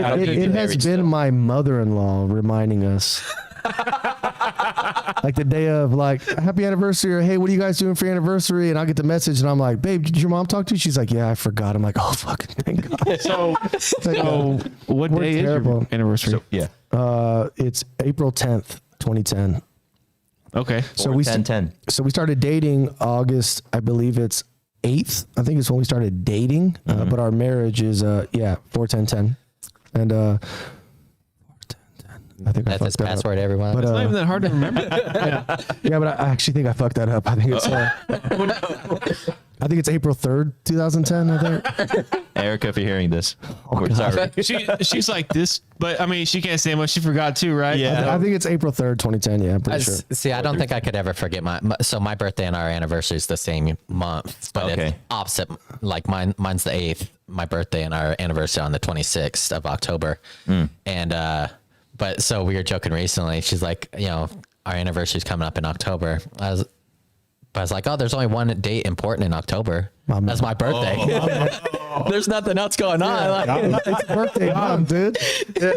C: how do you
D: has
C: married
D: been
C: still?
D: my mother-in-law reminding us. Like the day of like happy anniversary or hey, what are you guys doing for your anniversary? And I'll get the message and I'm like, babe, did your mom talk to you? She's like, yeah, I forgot. I'm like, oh fucking thank God.
A: So, what
D: We're
A: day is
D: terrible.
A: your anniversary?
C: Yeah.
D: It's April 10th, 2010.
A: Okay.
D: So we
C: 10.
D: So we started dating August, I believe it's 8th. I think it's when we started dating. But our marriage is 4/10/10. And 4/10/10. I think I
B: That's his
D: fucked that up.
B: password, everyone.
D: But
A: It's not even that hard to remember.
D: yeah, but I actually think I fucked that up. I think it's I think it's April 3rd, 2010, I think.
C: Erica, if you're hearing this, we're sorry.
A: She's like this, but I mean, she can't say much. She forgot too, right?
C: Yeah.
D: I think it's April 3rd, 2010. Yeah, I'm pretty sure.
B: See, I don't think I could ever forget my birthday and our anniversary is the same month, but
C: Okay.
B: it's opposite. Like mine's the 8th, my birthday and our anniversary on the 26th of October. And, but so we were joking recently. She's like, our anniversary's coming up in October. But I was like, oh, there's only one date important in October.
D: Mom.
B: That's my birthday. There's nothing else going on. Like,
D: It's a birthday month, dude. Yeah.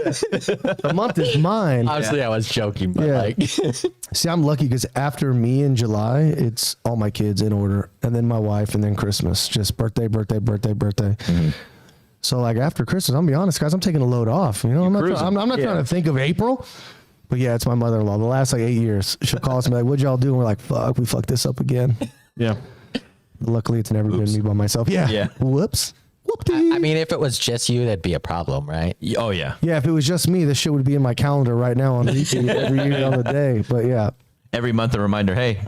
D: The month is mine.
B: obviously, I was joking, but
D: Yeah.
B: like,
D: See, I'm lucky because after me in July, it's all my kids in order, and then my wife, and then Christmas. Just birthday. So like after Christmas, I'm gonna be honest, guys, I'm taking a load off. You know, I'm not trying to think of April. But yeah, it's my mother-in-law. The last like 8 years, she'll call us and be like, "What'd y'all do?" And we're like, "Fuck, we fucked this up again."
A: Yeah.
D: But luckily, it's never been me by myself. Yeah.
C: Yeah.
D: Whoops. Whoopty.
B: I mean, if it was just you, that'd be a problem, right?
C: Oh yeah.
D: Yeah, if it was just me, this shit would be in my calendar right now on repeat every year on the day. But yeah.
C: Every month a reminder. Hey,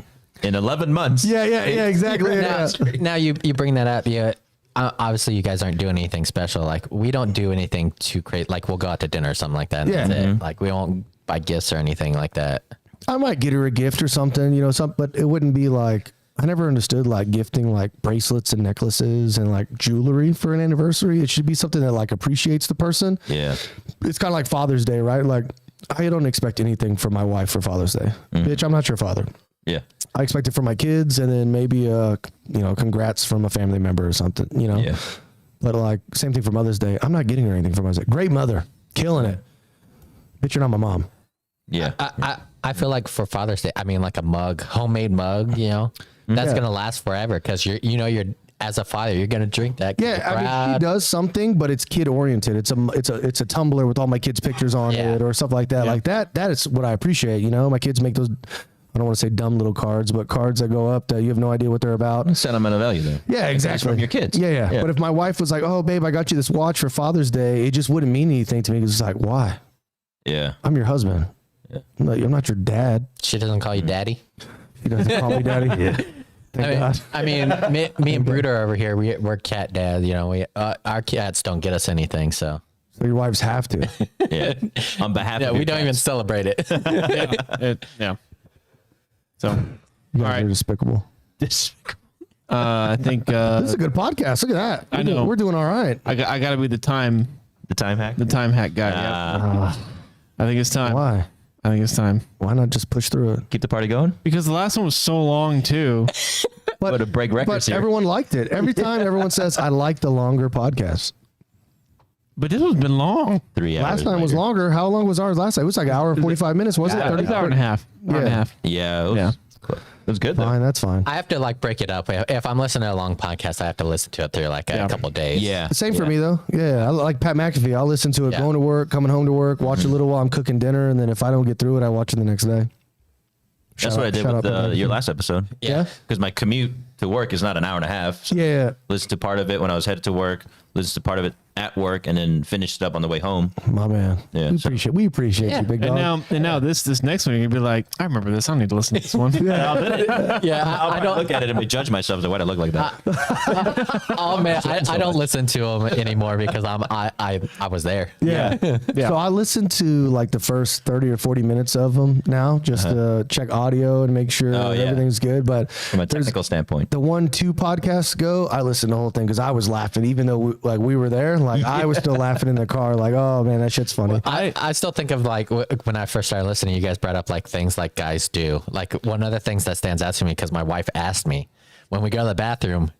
C: in 11 months.
D: Yeah, exactly.
B: Now, now you bring that up. Yeah. Obviously, you guys aren't doing anything special. Like, we don't do anything too crazy. Like, we'll go out to dinner or something like that. And
D: Yeah.
B: that's it. Like, we won't buy gifts or anything like that.
D: I might get her a gift or something, you know, but it wouldn't be like, I never understood like gifting like bracelets and necklaces and like jewelry for an anniversary. It should be something that like appreciates the person.
C: Yeah.
D: It's kind of like Father's Day, right? Like, I don't expect anything from my wife for Father's Day. Bitch, I'm not your father.
C: Yeah.
D: I expect it from my kids, and then maybe congrats from a family member or something, you know.
C: Yeah.
D: But like same thing for Mother's Day. I'm not getting her anything for Mother's Day. Great mother, killing it. Bitch, you're not my mom.
C: Yeah.
B: I feel like for Father's Day, I mean, like a mug, homemade mug, you know, that's
D: Yeah.
B: going to last forever because you're as a father, you're going to drink that. 'cause
D: Yeah,
B: you're
D: I mean,
B: proud.
D: she does something, but it's kid oriented. It's a tumbler with all my kids' pictures on
B: Yeah.
D: it or stuff like that.
A: Yeah.
D: Like that. That is what I appreciate. You know, my kids make those. I don't want to say dumb little cards, but cards that go up that you have no idea what they're about.
C: Sentimental value there.
D: Yeah, exactly.
C: from your kids.
D: Yeah.
C: Yeah.
D: But if my wife was like, "Oh, babe, I got you this watch for Father's Day," it just wouldn't mean anything to me. Because it's like, why?
C: Yeah.
D: I'm your husband.
C: Yeah.
D: I'm not your dad.
B: She doesn't call you daddy.
D: He doesn't call me daddy. Yeah. Thank God.
B: I mean, me and Bruder over here, we're cat dad. You know, our cats don't get us anything, so
D: So your wives have to.
C: Yeah. On behalf
B: yeah,
C: of
B: we
C: your
B: don't even
C: cats.
B: celebrate it.
A: Yeah. So,
D: You guys
A: All right.
D: are despicable.
A: I think
D: This is a good podcast. Look at that.
A: I know.
D: We're doing all right.
A: I got to be the time
C: hack.
A: hack guy. Yeah. I think it's time.
D: Why?
A: I think it's time
D: Why not just push through it?
C: Keep the party going.
A: because the last one was so long too.
C: But to break records
D: But
C: here.
D: everyone liked it. Every time everyone says, I like the longer podcasts.
A: But this one's been long.
C: 3 hours.
D: Last time was
C: later.
D: longer. How long was ours last time? It was like an hour and 45 minutes, was it?
A: It
D: 30
A: was an hour and a half. Hour and a
D: Yeah.
A: half.
C: Yeah. It was,
A: Yeah.
C: It was good though.
D: Fine, that's fine.
B: I have to like break it up. If I'm listening to a long podcast, I have to listen to it through like a
A: Yeah.
B: couple of days.
C: Yeah.
D: Same for me, though. Yeah, I like Pat McAfee. I'll listen to it
B: Yeah.
D: going to work, coming home to work, watch a little while I'm cooking dinner, and then if I don't get through it, I watch it the next day.
C: That's
D: Shout
C: what
D: out-
C: I did
D: shout
C: with
D: out Pat
C: your
D: McAfee.
C: last episode.
B: Yeah.
C: Because my commute to work is not an hour and a half. So
D: Yeah,
C: listen to part of it when I was headed to work, listen to part of it at work, and then finished it up on the way home.
D: my man.
C: Yeah,
D: We appreciate
B: Yeah.
D: you, big
A: And
D: dog.
A: now this next one you're gonna be like, I remember this. I don't need to listen to this one.
B: Yeah,
C: I don't look at it and judge myself. Like, why do I look like that?
B: oh man, I don't listen to them anymore because I was there.
D: Yeah.
A: Yeah.
D: So I listen to like the first 30 or 40 minutes of them now, just to check audio and make sure
C: Oh, yeah.
D: everything's good. But
C: From a
D: there's
C: technical standpoint.
D: the 1-2 podcasts ago, I listened to the whole thing because I was laughing, even though we were there. Like I was still laughing in the car. Like, oh man, that shit's funny.
B: I still think of like when I first started listening, you guys brought up like things like guys do. Like one of the things that stands out to me because my wife asked me when we go to the bathroom,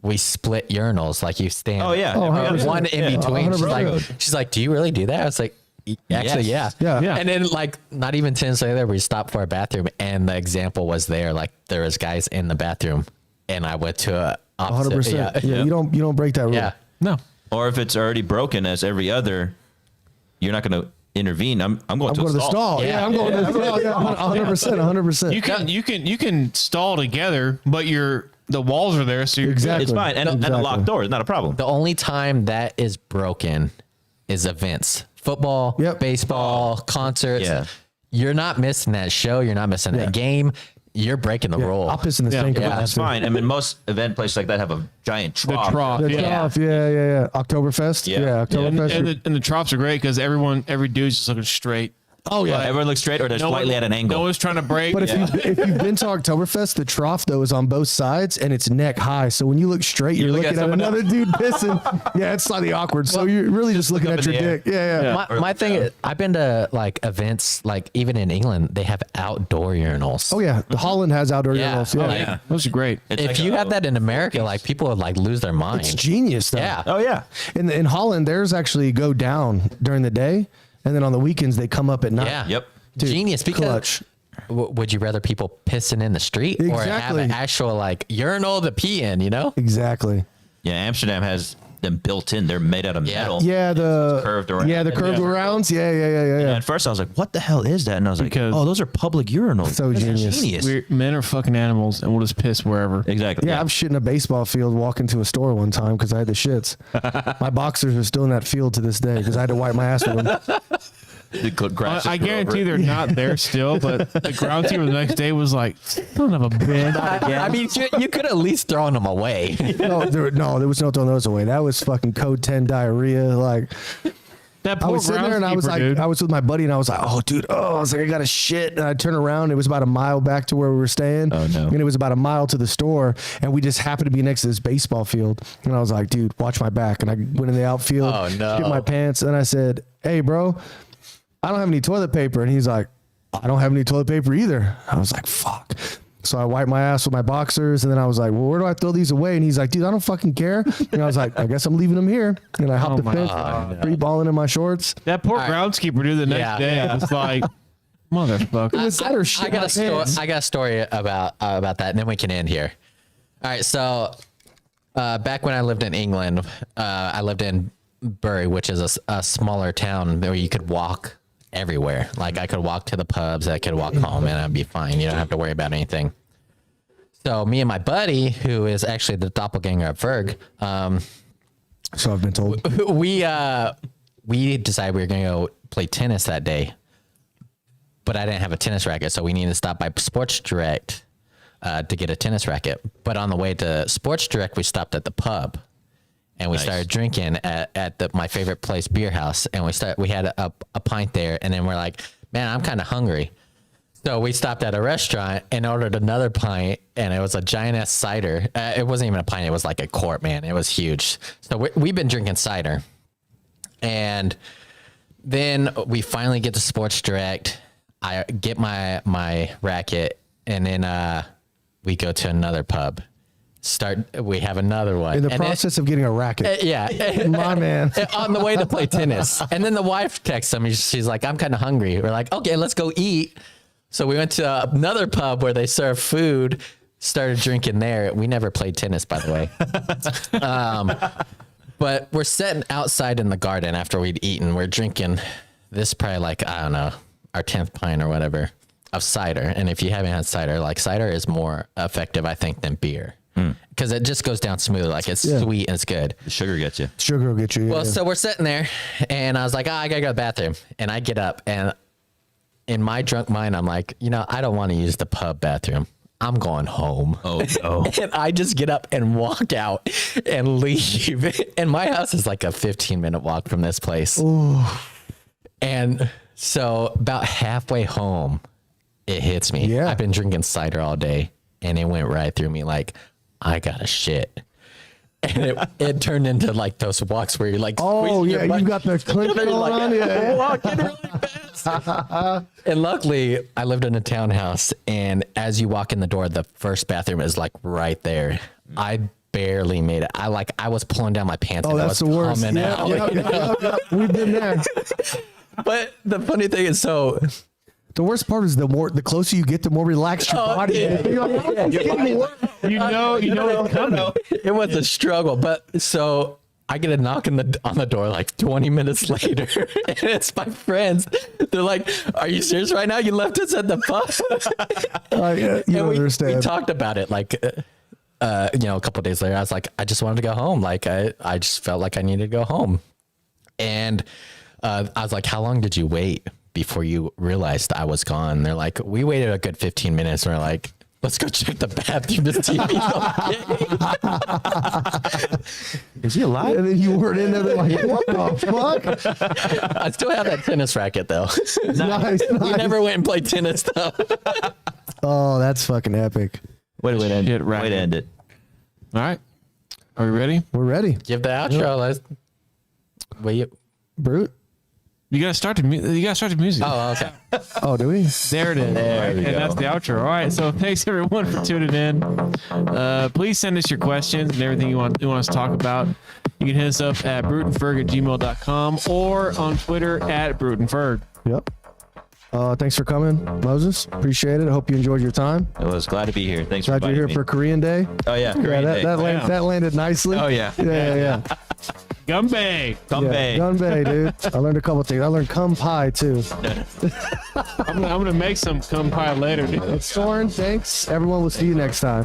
B: we split urinals. Like you stand.
C: Oh, yeah.
D: Oh,
C: Every other-
B: one in between.
D: 100%.
B: She's like, do you really do that? I was like, actually,
C: Yes.
B: yeah.
D: Yeah.
B: And then like not even 10 minutes later, we stopped for a bathroom, and the example was there. Like there was guys in the bathroom, and I went to a opposite.
D: 100%.
B: Yeah.
D: Yeah, you don't break that rule.
B: Yeah.
A: No.
C: Or if it's already broken as every other, you're not going to intervene. I'm going
D: I'm
C: to
D: going to the
C: stall.
D: stall. Yeah,
B: Yeah.
D: I'm going to the stall. Yeah, 100%. 100%.
A: You can stall together, but the walls are there, so you're
D: Exactly.
C: It's fine. And a
D: Exactly.
C: locked door is not a problem.
B: The only time that is broken is events. Football,
D: Yep.
B: baseball, concerts.
C: Yeah.
B: You're not missing that show. You're not missing
D: Yeah.
B: that game. You're breaking the rule.
D: I'll piss in the
A: Yeah.
D: sink. if I
B: Yeah.
D: have
C: That's
D: to.
C: fine. I mean, most event places like that have a giant
A: The
C: trough.
A: trough.
D: The
A: Yeah.
D: trough. Yeah. Oktoberfest.
C: Yeah.
D: Yeah,
A: And,
D: Oktoberfest.
A: and the troughs are great because every dude's just looking straight
D: Oh yeah.
C: Everyone looks straight, or they're
A: No
C: slightly
A: one-
C: at an angle.
A: No one's trying to break.
D: But if you've been to Oktoberfest, the trough though is on both sides and it's neck high. So when you look straight, you're looking at another dude pissing. Yeah, it's slightly awkward. So you're really just looking at your dick. Yeah.
B: My thing is, I've been to like events, like even in England, they have outdoor urinals.
D: Oh yeah, the Holland has outdoor
B: Yeah.
D: urinals. Yeah.
B: Oh,
C: yeah.
A: Those are great.
C: It's
B: If
C: like
B: you have that in America, like people would like lose their mind.
D: It's genius though.
B: Yeah.
C: Oh yeah.
D: In Holland, theirs actually go down during the day, and then on the weekends they come up at night.
B: Yeah.
C: Yep.
D: Dude,
B: Genius. Because
D: clutch.
B: would you rather people pissing in the street or have
D: Exactly.
B: an actual like urinal to pee in? You know?
D: Exactly.
C: Yeah. Amsterdam has them built in. They're made out of
B: Yeah.
C: metal.
D: Yeah, the
C: curved around.
D: Yeah, the curved
C: Yeah.
D: rounds. Yeah.
C: And at first I was like, what the hell is that? And I was like,
A: Because-
C: oh, those are public urinals.
D: So
C: That's
D: genius.
A: Men are fucking animals, and we'll just piss wherever.
C: Exactly.
D: Yeah, I'm shitting a baseball field walking to a store one time because I had the shits. My boxers are still in that field to this day because I had to wipe my ass with them.
C: The grass
A: I
C: just grew
A: guarantee
C: over
A: they're
C: it.
A: not there still, but the groundskeeper the next day was like, son of a bitch.
B: I mean, you could at least thrown them away.
D: No, there was no throwing those away. That was fucking code 10 diarrhea. Like,
A: That
D: I
A: poor
D: was sitting there and I was
A: groundskeeper,
D: like,
A: dude.
D: I was with my buddy and I was like, oh, dude, I was like, I got to shit. And I turned around. It was about a mile back to where we were staying.
C: Oh, no.
D: And it was about a mile to the store. And we just happened to be next to this baseball field. And I was like, dude, watch my back. And I went in the outfield,
B: Oh, no.
D: shit my pants. And I said, hey, bro, I don't have any toilet paper. And he's like, I don't have any toilet paper either. I was like, fuck. So I wiped my ass with my boxers, and then I was like, well, where do I throw these away? And he's like, dude, I don't fucking care. And I was like, I guess I'm leaving them here. And I hopped the fence, free balling in my shorts.
A: That poor groundskeeper, dude, the next
B: Yeah.
A: day was like, motherfucker.
D: It was better shit
B: I got
D: my
B: a story.
D: pants.
B: I got a story about that, and then we can end here. All right, so back when I lived in England, I lived in Bury, which is a smaller town where you could walk everywhere. Like I could walk to the pubs, I could walk home, and I'd be fine. You don't have to worry about anything. So me and my buddy, who is actually the doppelganger of Ferg,
D: So I've been told.
B: we decided we were gonna go play tennis that day, but I didn't have a tennis racket, so we needed to stop by Sports Direct to get a tennis racket. But on the way to Sports Direct, we stopped at the pub, and we started drinking at my favorite place, Beer House, and we had a pint there, and then we're like, man, I'm kind of hungry. So we stopped at a restaurant and ordered another pint, and it was a giant ass cider. It wasn't even a pint; it was like a quart, man. It was huge. So we've been drinking cider, and then we finally get to Sports Direct. I get my racket, and then we go to another pub. We have another one
D: In the
B: And then-
D: process of getting a racket.
B: yeah.
D: My man.
B: On the way to play tennis. And then the wife texts me. She's like, I'm kind of hungry. We're like, okay, let's go eat. So we went to another pub where they serve food, started drinking there. We never played tennis, by the way. But we're sitting outside in the garden after we'd eaten. We're drinking this probably like, I don't know, our 10th pint or whatever of cider. And if you haven't had cider, like cider is more effective, I think, than beer. Because it just goes down smooth. Like it's sweet and it's good.
C: The sugar gets you.
D: Sugar will get you.
B: Well,
D: yeah.
B: so we're sitting there, and I was like, I gotta go to the bathroom. And I get up, and in my drunk mind, I'm like, I don't want to use the pub bathroom. I'm going home.
C: Oh, no.
B: And I just get up and walk out and leave. And my house is like a 15-minute walk from this place. Ooh. And so about halfway home, it hits me.
D: Yeah.
B: I've been drinking cider all day, and it went right through me like, I gotta shit. And it turned into like those walks where you're like,
D: Oh,
B: squeezing
D: yeah.
B: your butt.
D: You got the clink
B: You're
D: going
B: like,
D: on. Yeah.
B: walking really fast. And luckily, I lived in a townhouse, and as you walk in the door, the first bathroom is like right there. I barely made it. I was pulling down my pants.
D: Oh,
B: and I
D: that's
B: was
D: the worst.
B: coming
D: Yeah,
B: out.
D: yeah. We've been there.
B: But the funny thing is, so
D: The worst part is the closer you get, the more relaxed your body is. You're like, "Oh, it's getting worse."
A: You know it's coming.
B: it was a struggle. But so I get a knock on the door like 20 minutes later, and it's my friends. They're like, "Are you serious right now? You left us at the pub?"
D: You
B: And
D: don't
B: we
D: understand.
B: talked about it like, a couple of days later. I was like, I just wanted to go home. Like, I just felt like I needed to go home. And I was like, how long did you wait before you realized I was gone? They're like, we waited a good 15 minutes. And we're like, Let's go check the bathroom. This TV's okay.
E: Is he alive?
D: And then you weren't in there. They're like, what the fuck?
B: I still have that tennis racket though.
D: Nice,
B: We
D: nice.
B: never went and played tennis though.
D: Oh, that's fucking epic.
C: Way to end,
A: Shit,
C: way to end it.
A: All right. Are we ready?
D: We're ready.
B: Give the outro. Let's. Wait.
D: Brute.
A: You gotta start the music.
B: Oh, okay.
D: Oh, do we?
A: There it is. Right? And that's the outro. All right. So thanks everyone for tuning in. Please send us your questions and everything you want us to talk about. You can hit us up at brutenferg@gmail.com or on Twitter at brutenferg.
D: Yep. Thanks for coming, Moses. Appreciate it. I hope you enjoyed your time.
C: I was glad to be here. Thanks
D: Glad
C: for
D: you're here
C: inviting
D: for Korean Day.
C: me. Oh yeah,
D: Yeah,
C: Korean Day.
D: that landed nicely.
E: Oh, yeah.
D: Yeah.
A: Gumbay.
C: Gumbay.
D: Gunbay, dude. I learned a couple things. I learned cum pie too.
A: I'm gonna make some cum pie later. Dude.
D: Soren, thanks. Everyone, we'll see you next time.